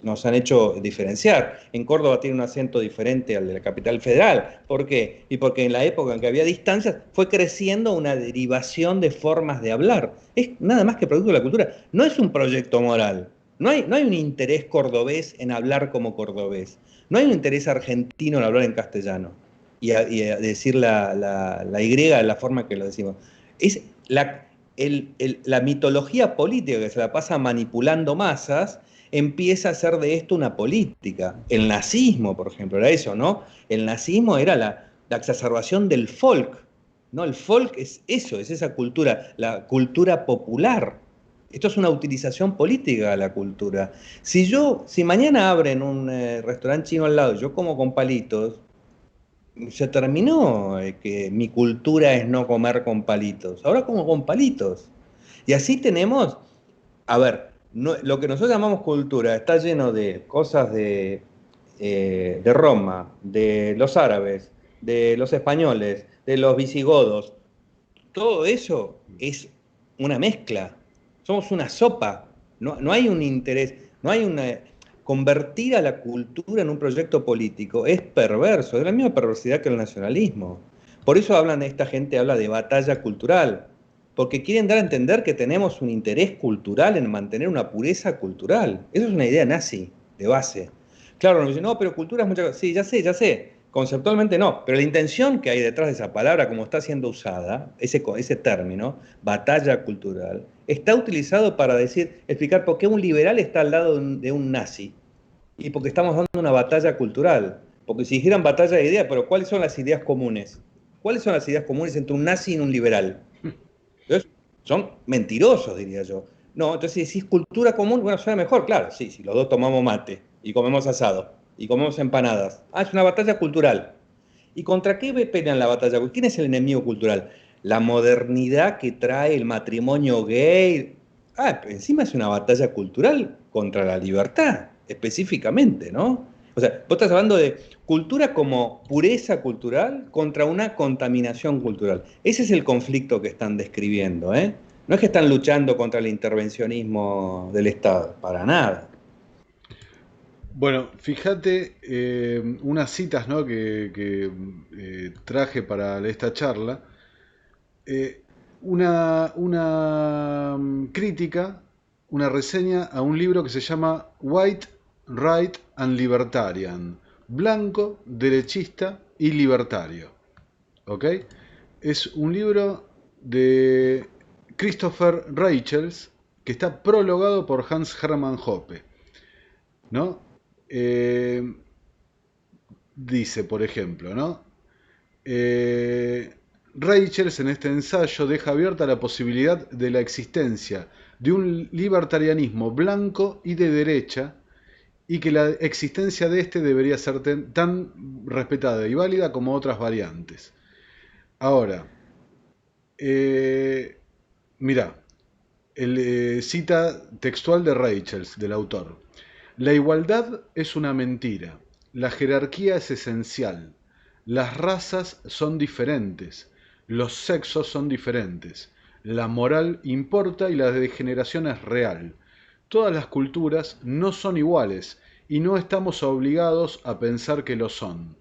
nos han hecho diferenciar. En Córdoba tiene un acento diferente al de la capital federal. ¿Por qué? Y porque en la época en que había distancias fue creciendo una derivación de formas de hablar. Es nada más que producto de la cultura. No es un proyecto moral. No hay un interés cordobés en hablar como cordobés. No hay un interés argentino en hablar en castellano y a decir la Y de la forma que lo decimos. Es la mitología política que se la pasa manipulando masas empieza a hacer de esto una política. El nazismo, por ejemplo, era eso, ¿no? El nazismo era la exacerbación del folk, ¿no? El folk es eso, es esa cultura, la cultura popular. Esto es una utilización política de la cultura. Si mañana abren un restaurante chino al lado y yo como con palitos, se terminó que mi cultura es no comer con palitos. Ahora como con palitos. Y así tenemos, a ver, lo que nosotros llamamos cultura está lleno de cosas de Roma, de los árabes, de los españoles, de los visigodos. Todo eso es una mezcla. Somos una sopa. No hay un interés, no hay una... Convertir a la cultura en un proyecto político es perverso, es la misma perversidad que el nacionalismo. Por eso esta gente habla de batalla cultural, porque quieren dar a entender que tenemos un interés cultural en mantener una pureza cultural. Eso es una idea nazi, de base. Claro, nos dicen, no, pero cultura es mucha cosa. Sí, ya sé. Conceptualmente no, pero la intención que hay detrás de esa palabra, como está siendo usada, ese término, batalla cultural, está utilizado para explicar por qué un liberal está al lado de un nazi. Y porque estamos dando una batalla cultural. Porque si dijeran batalla de ideas, pero ¿cuáles son las ideas comunes? ¿Cuáles son las ideas comunes entre un nazi y un liberal? Entonces, son mentirosos, diría yo. No, entonces si es cultura común, bueno, suena mejor, claro, sí, si los dos tomamos mate y comemos asado y comemos empanadas. Ah, es una batalla cultural. ¿Y contra qué pelean la batalla? ¿Quién es el enemigo cultural? La modernidad que trae el matrimonio gay. Ah, encima es una batalla cultural contra la libertad, específicamente, ¿no? O sea, vos estás hablando de cultura como pureza cultural contra una contaminación cultural. Ese es el conflicto que están describiendo, ¿eh? No es que están luchando contra el intervencionismo del Estado, para nada. Bueno, fíjate unas citas, ¿no? que traje para esta charla. Una crítica, una reseña a un libro que se llama White, Right and Libertarian, blanco, derechista y libertario. ¿Ok? Es un libro de Christopher Reichels que está prologado por Hans Hermann Hoppe, ¿no? Eh, Dice, por ejemplo, ¿no? Reichels en este ensayo deja abierta la posibilidad de la existencia de un libertarianismo blanco y de derecha y que la existencia de este debería ser tan respetada y válida como otras variantes. Ahora, mirá, cita textual de Reichels, del autor. La igualdad es una mentira, la jerarquía es esencial, las razas son diferentes, los sexos son diferentes, la moral importa y la degeneración es real. Todas las culturas no son iguales y no estamos obligados a pensar que lo son.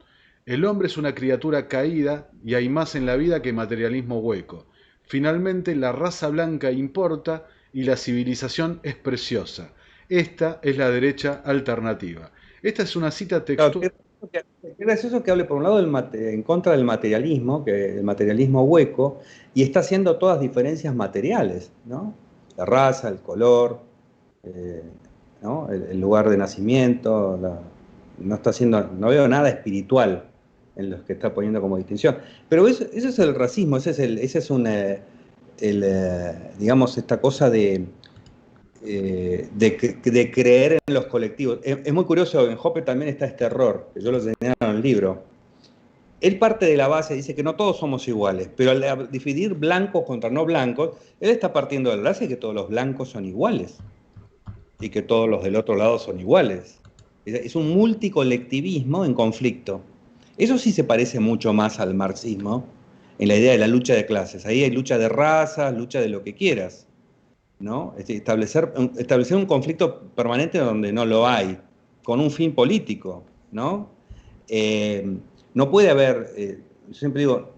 El hombre es una criatura caída y hay más en la vida que materialismo hueco. Finalmente, la raza blanca importa y la civilización es preciosa. Esta es la derecha alternativa. Esta es una cita Claro, textual. qué gracioso que hable por un lado en contra del materialismo, el materialismo hueco, y está haciendo todas diferencias materiales, ¿no? La raza, el color, eh, ¿no? El lugar de nacimiento, no está haciendo, no veo nada espiritual en los que está poniendo como distinción. Pero eso es el racismo, ese es digamos, esta cosa de creer en los colectivos. Es muy curioso, en Hoppe también está este error, que yo lo señalo en el libro. Él parte de la base, dice que no todos somos iguales, pero al dividir blancos contra no blancos, él está partiendo de la base de que todos los blancos son iguales y que todos los del otro lado son iguales. Es un multicolectivismo en conflicto. Eso sí se parece mucho más al marxismo, en la idea de la lucha de clases. Ahí hay lucha de razas, lucha de lo que quieras. ¿no? Es decir, establecer un conflicto permanente donde no lo hay, con un fin político, ¿no? Eh, no puede haber, yo siempre digo,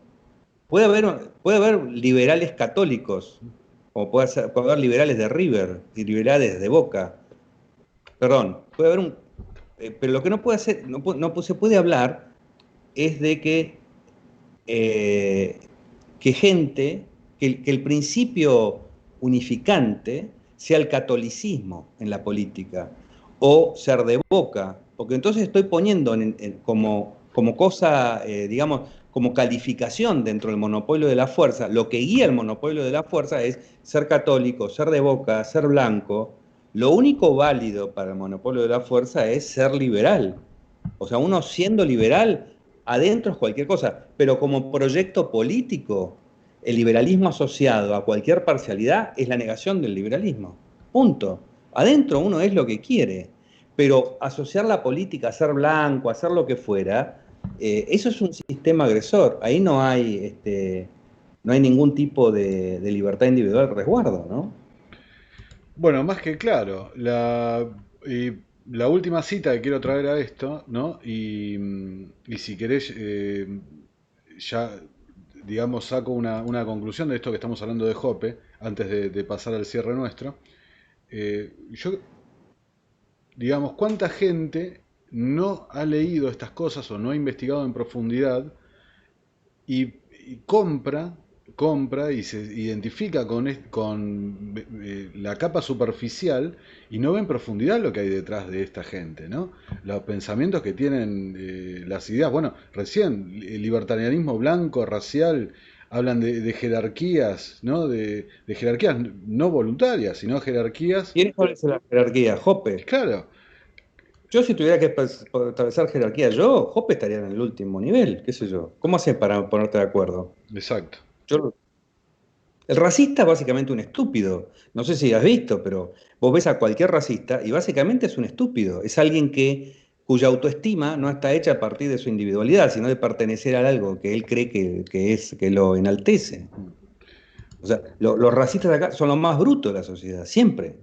puede haber liberales católicos, o puede haber liberales de River y liberales de Boca. Perdón, puede haber pero lo que no puede hacer, se puede hablar es de eh, que gente, que el principio unificante sea el catolicismo en la política, o ser de Boca, porque entonces estoy poniendo como cosa, digamos, como calificación dentro del monopolio de la fuerza, lo que guía el monopolio de la fuerza es ser católico, ser de Boca, ser blanco. Lo único válido para el monopolio de la fuerza es ser liberal. O sea, uno siendo liberal, adentro es cualquier cosa, pero como proyecto político, el liberalismo asociado a cualquier parcialidad es la negación del liberalismo. Punto. Adentro uno es lo que quiere, pero asociar la política a ser blanco, a ser lo que fuera, eso es un sistema agresor. Ahí no hay ningún tipo de libertad individual resguardo, ¿no? Bueno, más que claro, la última cita que quiero traer a esto, ¿no? Y si querés, ya, digamos, saco una conclusión de esto que estamos hablando de Jope, antes de pasar al cierre nuestro. Yo, digamos, ¿cuánta gente no ha leído estas cosas o no ha investigado en profundidad y compra y se identifica con la capa superficial y no ve en profundidad lo que hay detrás de esta gente, ¿no? Los pensamientos que tienen, las ideas. Bueno, recién el libertarianismo blanco, racial, hablan de jerarquías, ¿no? De jerarquías no voluntarias, sino jerarquías. ¿Quién establece la jerarquía? Jope. Claro, Yo si tuviera que atravesar jerarquía, yo, Jope estaría en el último nivel, qué sé yo. ¿Cómo haces para ponerte de acuerdo? exacto. Yo, el racista es básicamente un estúpido. No sé si has visto, pero vos ves a cualquier racista y básicamente es un estúpido. Es alguien cuya autoestima no está hecha a partir de su individualidad, sino de pertenecer a algo que él cree que lo enaltece. O sea, los racistas de acá son los más brutos de la sociedad, siempre.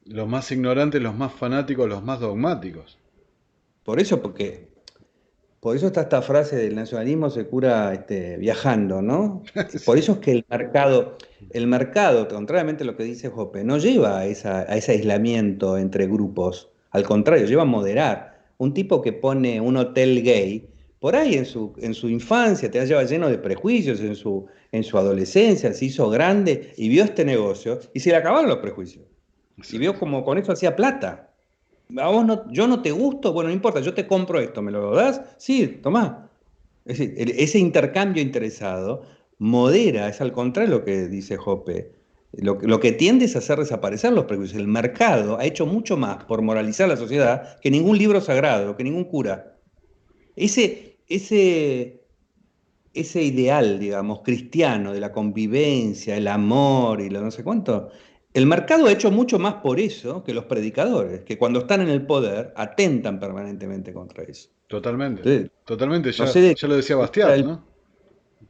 Los más ignorantes, los más fanáticos, los más dogmáticos. Por eso, por eso está esta frase del nacionalismo se cura viajando, ¿no? Por Sí. eso es que el mercado, contrariamente a lo que dice Jope, no lleva a ese aislamiento entre grupos. Al contrario, lleva a moderar. Un tipo que pone un hotel gay, por ahí en su infancia te lleva lleno de prejuicios, en su adolescencia se hizo grande y vio este negocio y se le acabaron los prejuicios. Y vio Exacto. como con eso hacía plata. A vos no, yo no te gusto, bueno, no importa, yo te compro esto, ¿me lo das? Sí, tomá. Es decir, ese intercambio interesado modera, es al contrario lo que dice Jope. Lo que tiende es a hacer desaparecer los prejuicios. El mercado ha hecho mucho más por moralizar la sociedad que ningún libro sagrado, que ningún cura. Ese, ese, ese ideal, digamos, cristiano de la convivencia, el amor y lo no sé cuánto, el mercado ha hecho mucho más por eso que los predicadores, que cuando están en el poder atentan permanentemente contra eso. Totalmente. Entonces, Totalmente. no Ya, sé de ya lo decía qué manera Bastiat, ¿no?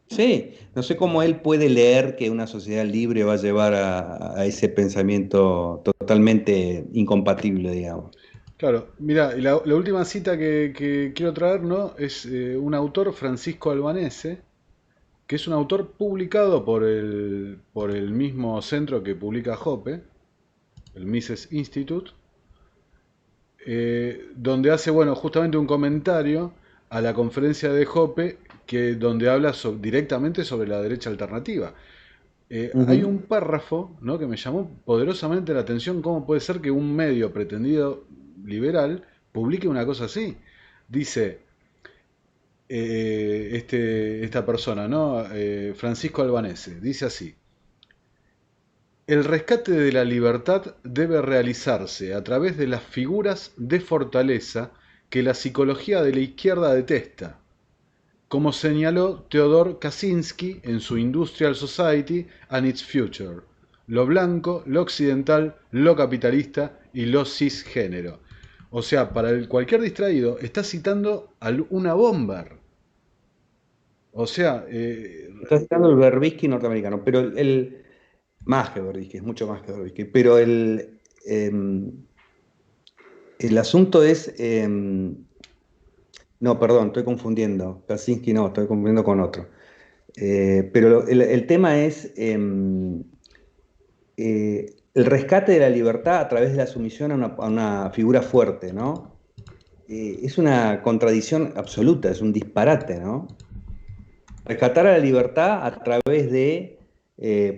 sí, no sé cómo él puede leer que una sociedad libre va a llevar a ese pensamiento totalmente incompatible, digamos. Claro, mira, y la última cita que quiero traer, ¿no? Es un autor, Francisco Albanese, que es un autor publicado por el mismo centro que publica Jope, el Mises Institute, donde hace, bueno, justamente un comentario a la conferencia de Jope, donde habla directamente sobre la derecha alternativa. Hay Ujú. un párrafo, ¿no? Que me llamó poderosamente la atención, cómo puede ser que un medio pretendido liberal publique una cosa así. Dice, esta persona, ¿no? Francisco Albanese, dice así: el rescate de la libertad debe realizarse a través de las figuras de fortaleza que la psicología de la izquierda detesta, como señaló Theodor Kaczynski en su Industrial Society and its Future: lo blanco, lo occidental, lo capitalista y lo cisgénero. O sea, para cualquier distraído, está citando a una bomber. O sea, Está citando el Berbisky norteamericano, pero Más que Berbisky, es mucho más que Berbisky. Pero el asunto es, no, perdón, estoy confundiendo. Kaczynski no, estoy confundiendo con otro. Pero el tema es el rescate de la libertad a través de la sumisión a una figura fuerte, ¿no? Es una contradicción absoluta, es un disparate, ¿no? Rescatar a la libertad a través de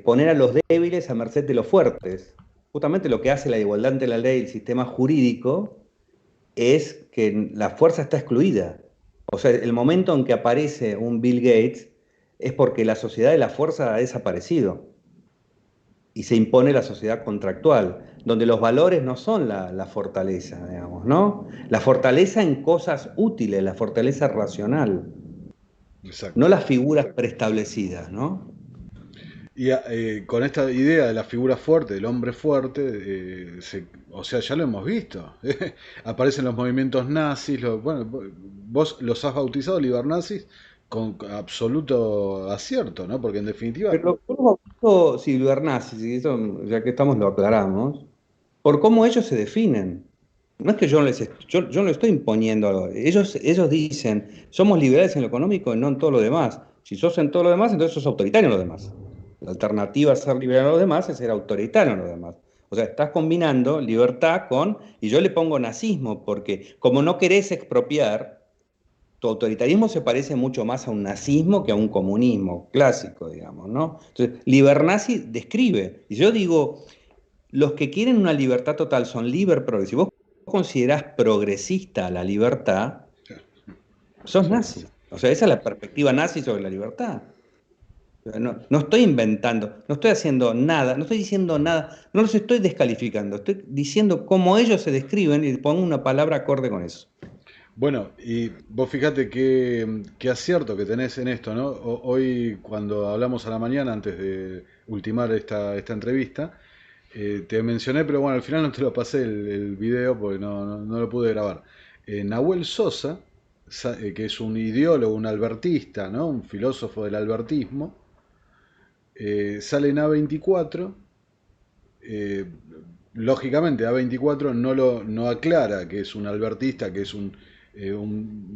poner a los débiles a merced de los fuertes. Justamente lo que hace la igualdad ante la ley, el sistema jurídico, es que la fuerza está excluida. O sea, el momento en que aparece un Bill Gates es porque la sociedad de la fuerza ha desaparecido y se impone la sociedad contractual, donde los valores no son la fortaleza, digamos, ¿no? La fortaleza en cosas útiles, la fortaleza racional, no Exacto. las figuras preestablecidas, ¿no? Y con esta idea de la figura fuerte, del hombre fuerte, o sea, ya lo hemos visto. Aparecen los movimientos nazis, bueno, vos los has bautizado libernazis con absoluto acierto, ¿no? Porque en definitiva, Pero lo si Bernasi, si eso, ya que estamos lo aclaramos, por cómo ellos se definen. No es que yo no estoy imponiendo algo. Ellos dicen, somos liberales en lo económico y no en todo lo demás. Si sos en todo lo demás, entonces sos autoritario en lo demás. La alternativa a ser liberal en lo demás es ser autoritario en lo demás. O sea, estás combinando libertad con, y yo le pongo nazismo, porque como no querés expropiar, tu autoritarismo se parece mucho más a un nazismo que a un comunismo clásico, digamos, ¿no? Entonces, Libernazi describe, y yo digo, los que quieren una libertad total son liber progresivos. Si vos considerás progresista la libertad, sos sí. nazi. O sea, esa es la perspectiva nazi sobre la libertad. No, no estoy inventando, no estoy haciendo nada, no estoy diciendo nada, no los estoy descalificando, estoy diciendo cómo ellos se describen y pongo una palabra acorde con eso. Bueno, y vos fíjate qué acierto que tenés en esto, ¿no? Hoy cuando hablamos a la mañana, antes de ultimar esta entrevista, te mencioné, pero bueno, al final no te lo pasé el video porque no lo pude grabar. Nahuel Sosa, que es un ideólogo, un albertista, ¿no? Un filósofo del albertismo, sale en A24. eh, Lógicamente A24 no aclara que es un albertista, que es un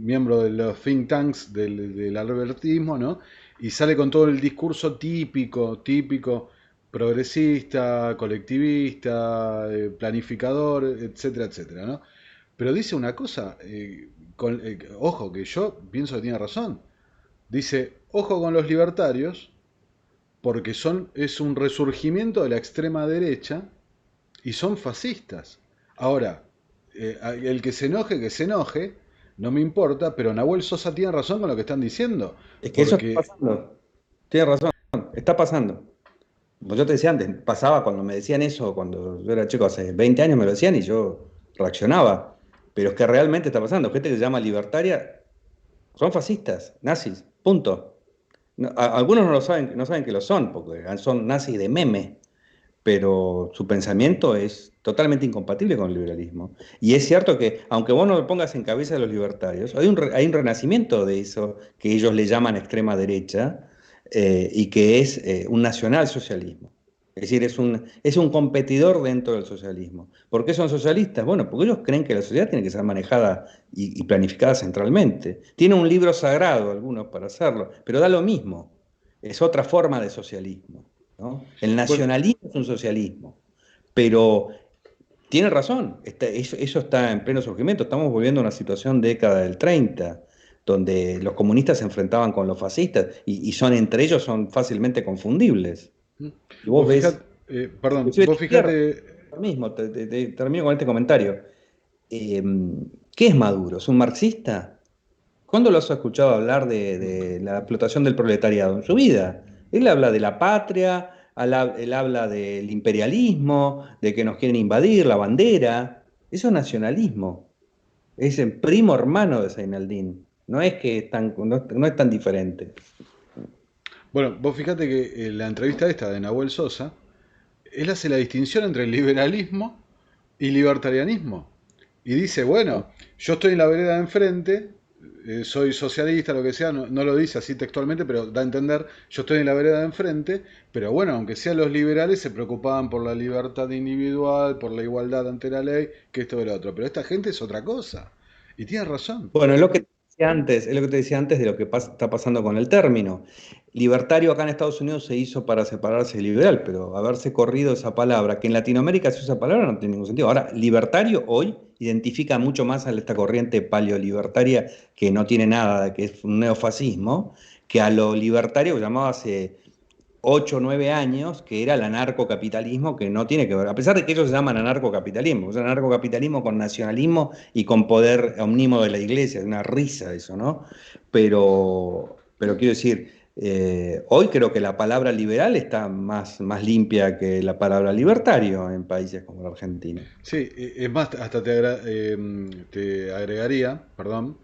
miembro de los think tanks del albertismo, ¿no? Y sale con todo el discurso típico, progresista, colectivista, planificador, etcétera, etcétera, ¿no? Pero dice una cosa, ojo, que yo pienso que tiene razón. Dice, ojo con los libertarios, porque es un resurgimiento de la extrema derecha y son fascistas. Ahora, el que se enoje, no me importa, pero Nahuel Sosa tiene razón con lo que están diciendo, Es que eso está porque, pasando. Tienes razón, está pasando. Pues yo te decía antes, pasaba cuando me decían eso, cuando yo era chico, hace 20 años me lo decían y yo reaccionaba. Pero es que realmente está pasando. Gente que se llama libertaria son fascistas, nazis, punto. Algunos no lo saben, no saben que lo son, porque son nazis de meme, pero su pensamiento es totalmente incompatible con el liberalismo. Y es cierto que, aunque vos no lo pongas en cabeza de los libertarios, hay un renacimiento de eso que ellos le llaman extrema derecha, y que es un nacionalsocialismo. Es decir, es un competidor dentro del socialismo. ¿Por qué son socialistas? Bueno, porque ellos creen que la sociedad tiene que ser manejada y planificada centralmente. Tiene un libro sagrado, algunos, para hacerlo, pero da lo mismo. Es otra forma de socialismo, ¿no? El bueno, nacionalismo es un socialismo, pero tiene razón, eso está en pleno surgimiento. Estamos volviendo a una situación década del 30, donde los comunistas se enfrentaban con los fascistas y son entre ellos son fácilmente confundibles. Y vos vos ves, fijate, perdón, inclusive vos izquierda, fijate, mismo, termino con este comentario. Eh, ¿Qué es Maduro? ¿Es un marxista? ¿Cuándo lo has escuchado hablar de la explotación del proletariado? En su vida. Él habla de la patria, él habla del imperialismo, de que nos quieren invadir, la bandera. Eso es nacionalismo. Es el primo hermano de Zeinaldín. No es que no es tan diferente. bueno, vos fijate que la entrevista esta de Nahuel Sosa, él hace la distinción entre el liberalismo y libertarianismo. Y dice, bueno, yo estoy en la vereda de enfrente, soy socialista, lo que sea, no, no lo dice así textualmente, pero da a entender, yo estoy en la vereda de enfrente, pero bueno, aunque sean los liberales, se preocupaban por la libertad individual, por la igualdad ante la ley, que esto y lo otro. Pero esta gente es otra cosa. Y tiene razón. Bueno, es lo que te decía antes, es lo que te decía antes de lo que está pasando con el término. Libertario acá en Estados Unidos se hizo para separarse de liberal, pero haberse corrido esa palabra, que en Latinoamérica se usa esa palabra, no tiene ningún sentido. Ahora, libertario hoy identifica mucho más a esta corriente paleolibertaria que no tiene nada, que es un neofascismo, que a lo libertario que llamaba hace 8 o 9 años, que era el anarcocapitalismo, que no tiene que ver, a pesar de que ellos se llaman anarcocapitalismo, es anarcocapitalismo con nacionalismo y con poder omnímodo de la iglesia, es una risa eso, ¿no? Pero quiero decir, hoy creo que la palabra liberal está más limpia que la palabra libertario en países como la Argentina. Sí, es más, hasta te agregaría, perdón,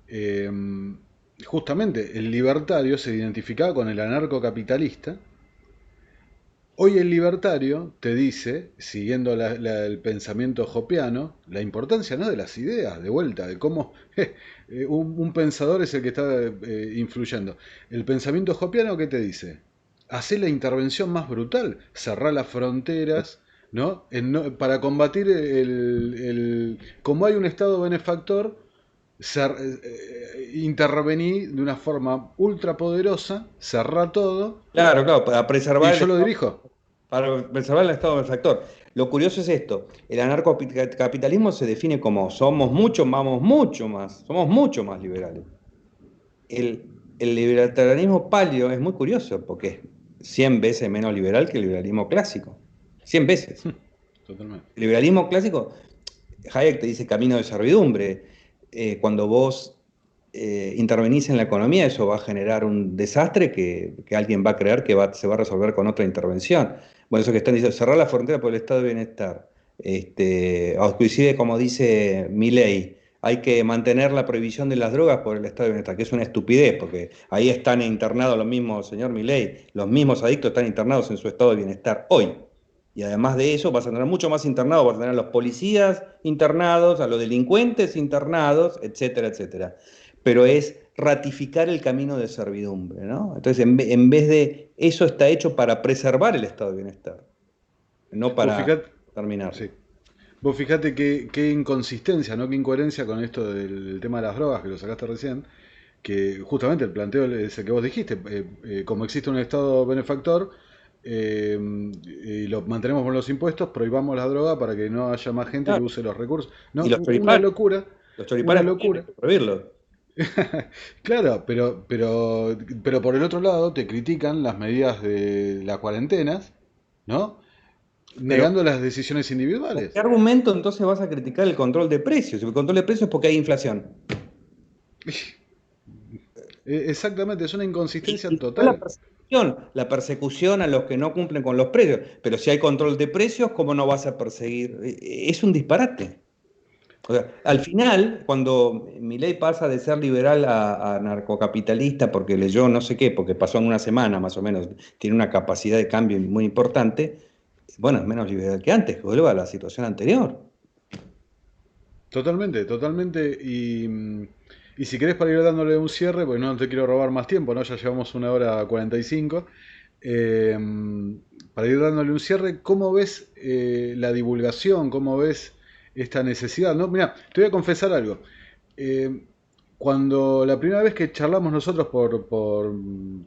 eh, justamente el libertario se identificaba con el anarcocapitalista. Hoy el libertario te dice, siguiendo el pensamiento hobbesiano, la importancia, ¿no?, de las ideas, de vuelta, de cómo un pensador es el que está influyendo. El pensamiento hobbesiano, ¿qué te dice? Hacer la intervención más brutal, cerrar las fronteras, ¿no? Para combatir como hay un Estado benefactor, intervení de una forma ultrapoderosa, cerrar todo, Claro, claro, y yo lo dirijo. para preservar el estado benefactor. Lo curioso es esto, el anarcocapitalismo se define como somos mucho más liberales. El libertarianismo paleo es muy curioso porque es 100 veces menos liberal que el liberalismo clásico. 100 veces. Totalmente. El liberalismo clásico, Hayek te dice camino de servidumbre. Cuando vos intervenís en la economía, eso va a generar un desastre que alguien va a creer que se va a resolver con otra intervención. Bueno, eso que están diciendo, cerrar la frontera por el estado de bienestar. Coincide como dice Milei, hay que mantener la prohibición de las drogas por el estado de bienestar, que es una estupidez, porque ahí están internados los mismos, señor Milei, los mismos adictos están internados en su estado de bienestar hoy. Y además de eso, vas a tener mucho más internados, vas a tener a los policías internados, a los delincuentes internados, etcétera, etcétera. Pero es ratificar el camino de servidumbre, ¿no? Entonces, en vez de eso está hecho para preservar el estado de bienestar, no Vos para fijate, terminarlo. sí. Vos fijate qué inconsistencia, ¿no? Qué incoherencia con esto del tema de las drogas que lo sacaste recién, que justamente el planteo es el que vos dijiste, como existe un Estado benefactor, y lo mantenemos con los impuestos, prohibamos la droga para que no haya más gente que Claro. use los recursos. Y No, una locura, los una choripanes también hay locura. que prohibirlo. Claro, pero por el otro lado te critican las medidas de las cuarentenas, ¿no? Pero, Negando las decisiones ¿con qué individuales. argumento entonces vas a criticar el control de precios? El control de precios es porque hay inflación. Exactamente, es una Y inconsistencia después total. la persecución a los que no cumplen con los precios. Pero si hay control de precios, ¿cómo no vas a perseguir? Es un disparate. O sea, al final, cuando Milei pasa de ser liberal a narcocapitalista porque leyó no sé qué, porque pasó en una semana más o menos, tiene una capacidad de cambio muy importante, bueno, es menos liberal que antes, vuelve a la situación anterior. Totalmente, totalmente. Y si querés para ir dándole un cierre, pues no te quiero robar más tiempo, ¿no? Ya llevamos 1 hora 45. Eh, para ir dándole un cierre, ¿cómo ves la divulgación? ¿Cómo ves esta necesidad? ¿No? Mira, te voy a confesar algo. Eh, Cuando la primera vez que charlamos nosotros por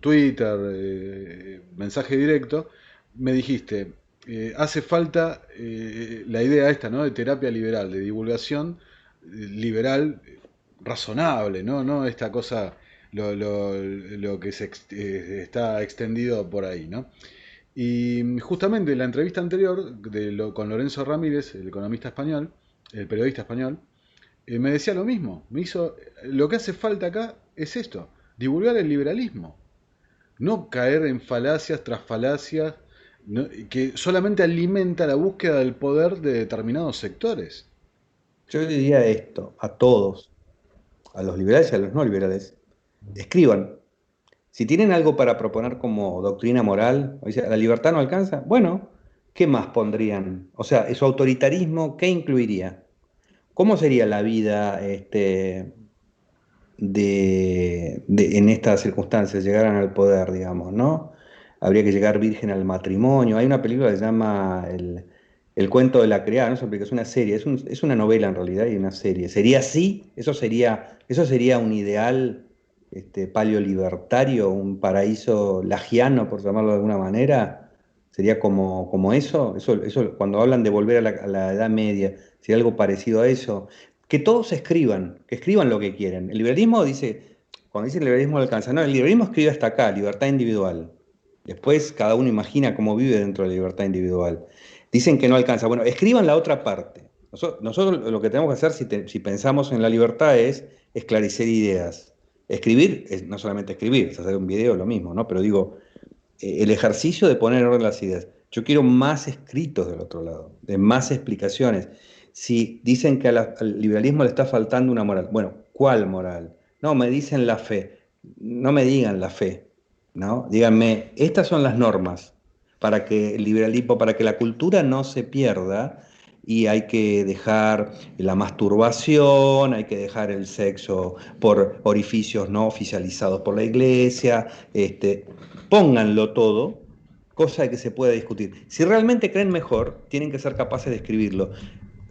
Twitter, mensaje directo, me dijiste, hace falta la idea esta, ¿no?, de terapia liberal, de divulgación liberal razonable, ¿no? No esta cosa, lo que está extendido por ahí, ¿no? Y justamente en la entrevista anterior con Lorenzo Ramírez, el economista español, el periodista español, me decía lo mismo. Lo que hace falta acá es esto, divulgar el liberalismo, no caer en falacias tras falacias, que solamente alimenta la búsqueda del poder de determinados sectores. Yo le diría esto a todos, a los liberales y a los no liberales, escriban. Si tienen algo para proponer como doctrina moral, o sea, la libertad no alcanza, bueno, ¿qué más pondrían? O sea, su autoritarismo, ¿qué incluiría? ¿Cómo sería la vida en estas circunstancias, llegaran al poder, digamos, ¿no? Habría que llegar virgen al matrimonio. Hay una película que se llama El cuento de la criada, no es una película, es una serie, es una novela en realidad y una serie. ¿Sería así? Eso sería un ideal paleolibertario, un paraíso lagiano, por llamarlo de alguna manera. ¿Sería como eso? Eso, cuando hablan de volver a la Edad Media, sería algo parecido a eso. Que todos escriban, que escriban lo que quieren. El liberalismo dice, cuando dice el liberalismo no alcanza, no, el liberalismo escribe hasta acá, libertad individual. Después cada uno imagina cómo vive dentro de la libertad individual. Dicen que no alcanza. Bueno, escriban la otra parte. Nosotros lo que tenemos que hacer si pensamos en la libertad es esclarecer ideas. Escribir es no solamente escribir, es hacer un video, lo mismo, ¿no? Pero digo, el ejercicio de poner en orden las ideas. Yo quiero más escritos del otro lado, de más explicaciones. Si dicen que al liberalismo le está faltando una moral, bueno, ¿cuál moral? No, me dicen la fe. No me digan la fe, ¿no? Díganme, estas son las normas para que el liberalismo, para que la cultura no se pierda y hay que dejar la masturbación, hay que dejar el sexo por orificios no oficializados por la iglesia, pónganlo todo, cosa de que se pueda discutir. Si realmente creen mejor, tienen que ser capaces de escribirlo.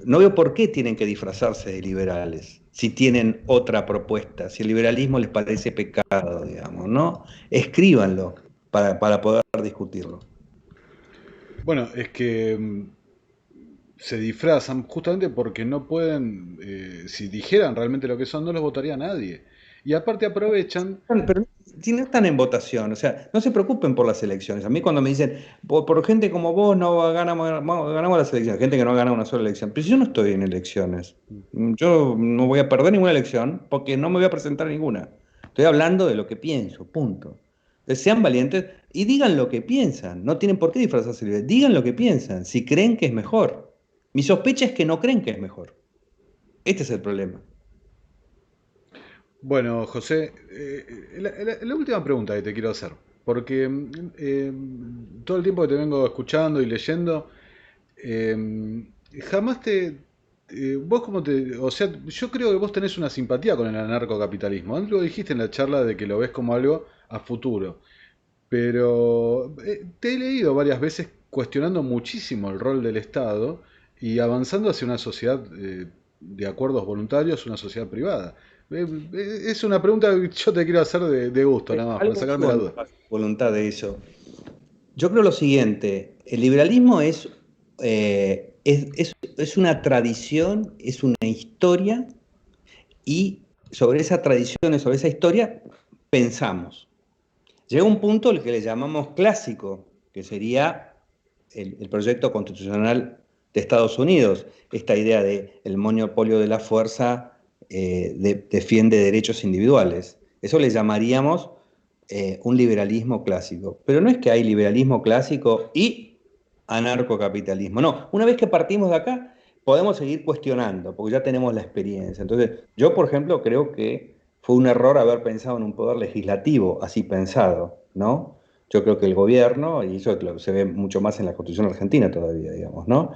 No veo por qué tienen que disfrazarse de liberales, si tienen otra propuesta, si el liberalismo les parece pecado, digamos, ¿no? Escríbanlo para poder discutirlo. Bueno, es que se disfrazan justamente porque no pueden, si dijeran realmente lo que son, no los votaría nadie. Y aparte aprovechan. Pero si no están en votación, o sea, no se preocupen por las elecciones. A mí cuando me dicen, por gente como vos no ganamos las elecciones, gente que no ha ganado una sola elección, pero si yo no estoy en elecciones, yo no voy a perder ninguna elección porque no me voy a presentar a ninguna. Estoy hablando de lo que pienso, punto. Entonces, sean valientes y digan lo que piensan, no tienen por qué disfrazarse, digan lo que piensan, si creen que es mejor. Mi sospecha es que no creen que es mejor. Este es el problema. Bueno, José, la última pregunta que te quiero hacer, porque todo el tiempo que te vengo escuchando y leyendo, jamás vos como te, o sea, yo creo que vos tenés una simpatía con el anarcocapitalismo. Antes lo dijiste en la charla de que lo ves como algo a futuro, pero te he leído varias veces cuestionando muchísimo el rol del Estado y avanzando hacia una sociedad de acuerdos voluntarios, una sociedad privada. Es una pregunta que yo te quiero hacer de gusto, nada más, para Algo sacarme la con duda. voluntad de eso. Yo creo lo siguiente, el liberalismo es una tradición, es una historia y sobre esa tradición y sobre esa historia pensamos. Llega un punto el que le llamamos clásico, que sería el proyecto constitucional de Estados Unidos, esta idea de el monopolio de la fuerza defiende derechos individuales. Eso le llamaríamos un liberalismo clásico. Pero no es que hay liberalismo clásico y anarcocapitalismo. No, una vez que partimos de acá, podemos seguir cuestionando, porque ya tenemos la experiencia. Entonces, yo, por ejemplo, creo que fue un error haber pensado en un poder legislativo así pensado, ¿no? Yo creo que el gobierno, y eso se ve mucho más en la Constitución argentina todavía, digamos, ¿no?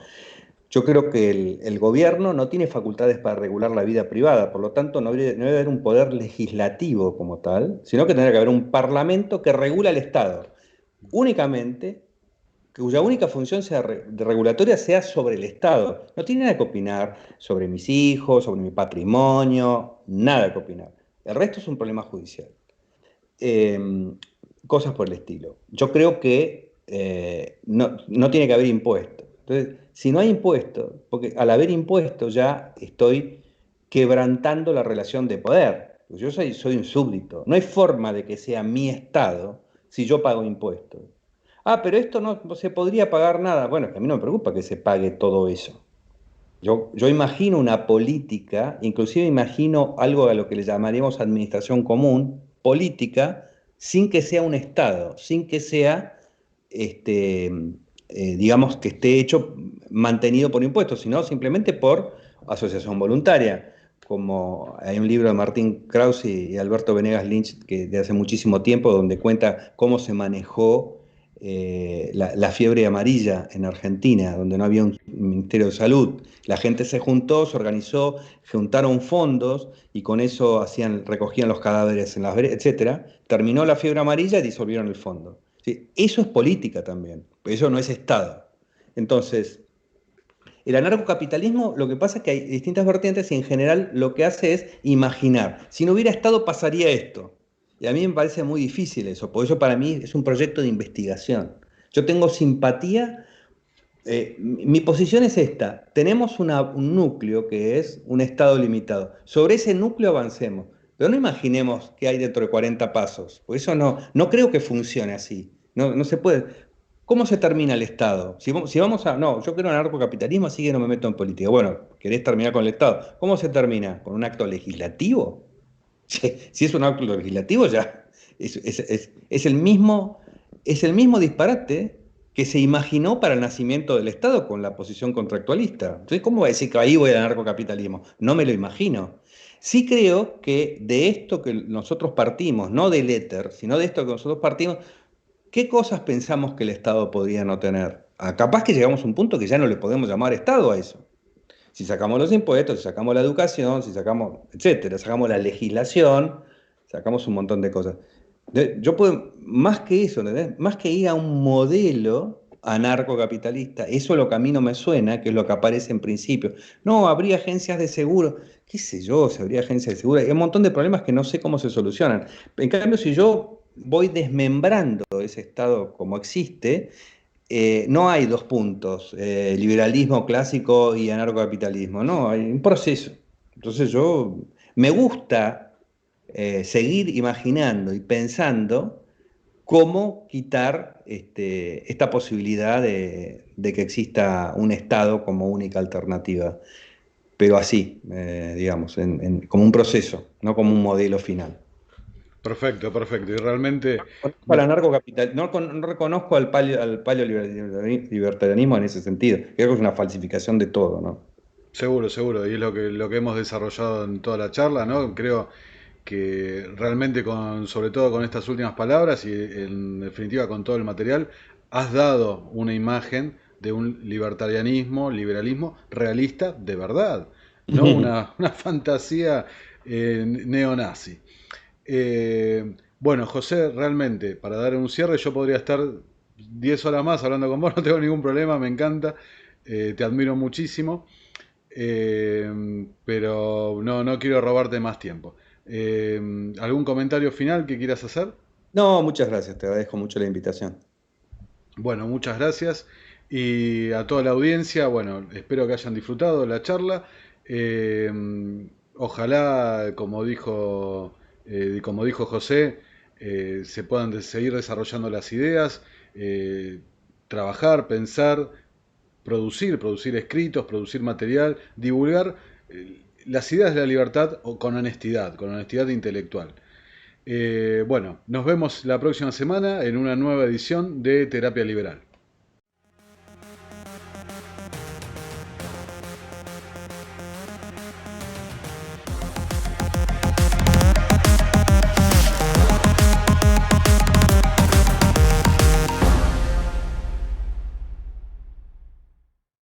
Yo creo que el gobierno no tiene facultades para regular la vida privada, por lo tanto no debe haber un poder legislativo como tal, sino que tendría que haber un parlamento que regula el Estado, únicamente, cuya única función regulatoria sea sobre el Estado. No tiene nada que opinar sobre mis hijos, sobre mi patrimonio, nada que opinar. El resto es un problema judicial. Eh, Cosas por el estilo. Yo creo que no tiene que haber impuestos. Entonces, si no hay impuestos, porque al haber impuestos ya estoy quebrantando la relación de poder. Yo soy un súbdito. No hay forma de que sea mi Estado si yo pago impuestos. Ah, pero esto no se podría pagar nada. Bueno, que a mí no me preocupa que se pague todo eso. Yo imagino una política, inclusive imagino algo a lo que le llamaríamos administración común, política, sin que sea un Estado, sin que sea, digamos, que esté hecho, mantenido por impuestos, sino simplemente por asociación voluntaria. Como hay un libro de Martín Krause y Alberto Venegas Lynch que de hace muchísimo tiempo donde cuenta cómo se manejó la fiebre amarilla en Argentina, donde no había un Ministerio de Salud. La gente se juntó, se organizó, juntaron fondos y con eso recogían los cadáveres en las veredas, etcétera. Terminó la fiebre amarilla y disolvieron el fondo. ¿Sí? Eso es política también, eso no es Estado. Entonces, el anarcocapitalismo, lo que pasa es que hay distintas vertientes y en general lo que hace es imaginar. Si no hubiera Estado pasaría esto. Y a mí me parece muy difícil eso, por eso para mí es un proyecto de investigación. Yo tengo simpatía, mi posición es esta, tenemos un núcleo que es un Estado limitado. Sobre ese núcleo avancemos, pero no imaginemos qué hay dentro de 40 pasos, por eso no creo que funcione así. No se puede. ¿Cómo se termina el Estado? Si vamos a... No, yo quiero anarcocapitalismo, así que no me meto en política. Bueno, ¿querés terminar con el Estado? ¿Cómo se termina? ¿Con un acto legislativo? Si es un acto legislativo, ya es el mismo disparate que se imaginó para el nacimiento del Estado con la posición contractualista. Entonces, ¿cómo va a decir que ahí voy al anarcocapitalismo? No me lo imagino. Sí creo que de esto que nosotros partimos, no del éter, sino de esto que nosotros partimos, ¿qué cosas pensamos que el Estado podría no tener? Capaz que llegamos a un punto que ya no le podemos llamar Estado a eso. Si sacamos los impuestos, si sacamos la educación, si sacamos, etcétera, sacamos la legislación, sacamos un montón de cosas. Yo puedo, más que eso, ¿entendés? Más que ir a un modelo anarcocapitalista, eso es lo que a mí no me suena, que es lo que aparece en principio. No, habría agencias de seguro, qué sé yo, si habría agencias de seguro. Hay un montón de problemas que no sé cómo se solucionan. En cambio, si yo voy desmembrando ese Estado como existe, no hay dos puntos, liberalismo clásico y anarcocapitalismo, no, hay un proceso. Entonces me gusta seguir imaginando y pensando cómo quitar esta posibilidad de que exista un Estado como única alternativa, pero así, digamos, como un proceso, no como un modelo final. Perfecto, perfecto. Y realmente, Conozco al anarcocapital, no reconozco al palio libertarianismo en ese sentido. Creo que es una falsificación de todo, ¿no? seguro, seguro, y es lo que hemos desarrollado en toda la charla, ¿no? Creo que realmente sobre todo con estas últimas palabras y en definitiva con todo el material, has dado una imagen de un libertarianismo, liberalismo realista de verdad, no una fantasía neonazi. Bueno, José, realmente, para dar un cierre, yo podría estar 10 horas más hablando con vos, no tengo ningún problema, me encanta, te admiro muchísimo, pero no quiero robarte más tiempo. ¿Algún comentario final que quieras hacer? No, muchas gracias, te agradezco mucho la invitación. Bueno, muchas gracias. Y a toda la audiencia, bueno, espero que hayan disfrutado la charla. Eh, Ojalá, como dijo José, se puedan seguir desarrollando las ideas, trabajar, pensar, producir escritos, producir material, divulgar las ideas de la libertad con honestidad intelectual. Bueno, nos vemos la próxima semana en una nueva edición de Terapia Liberal.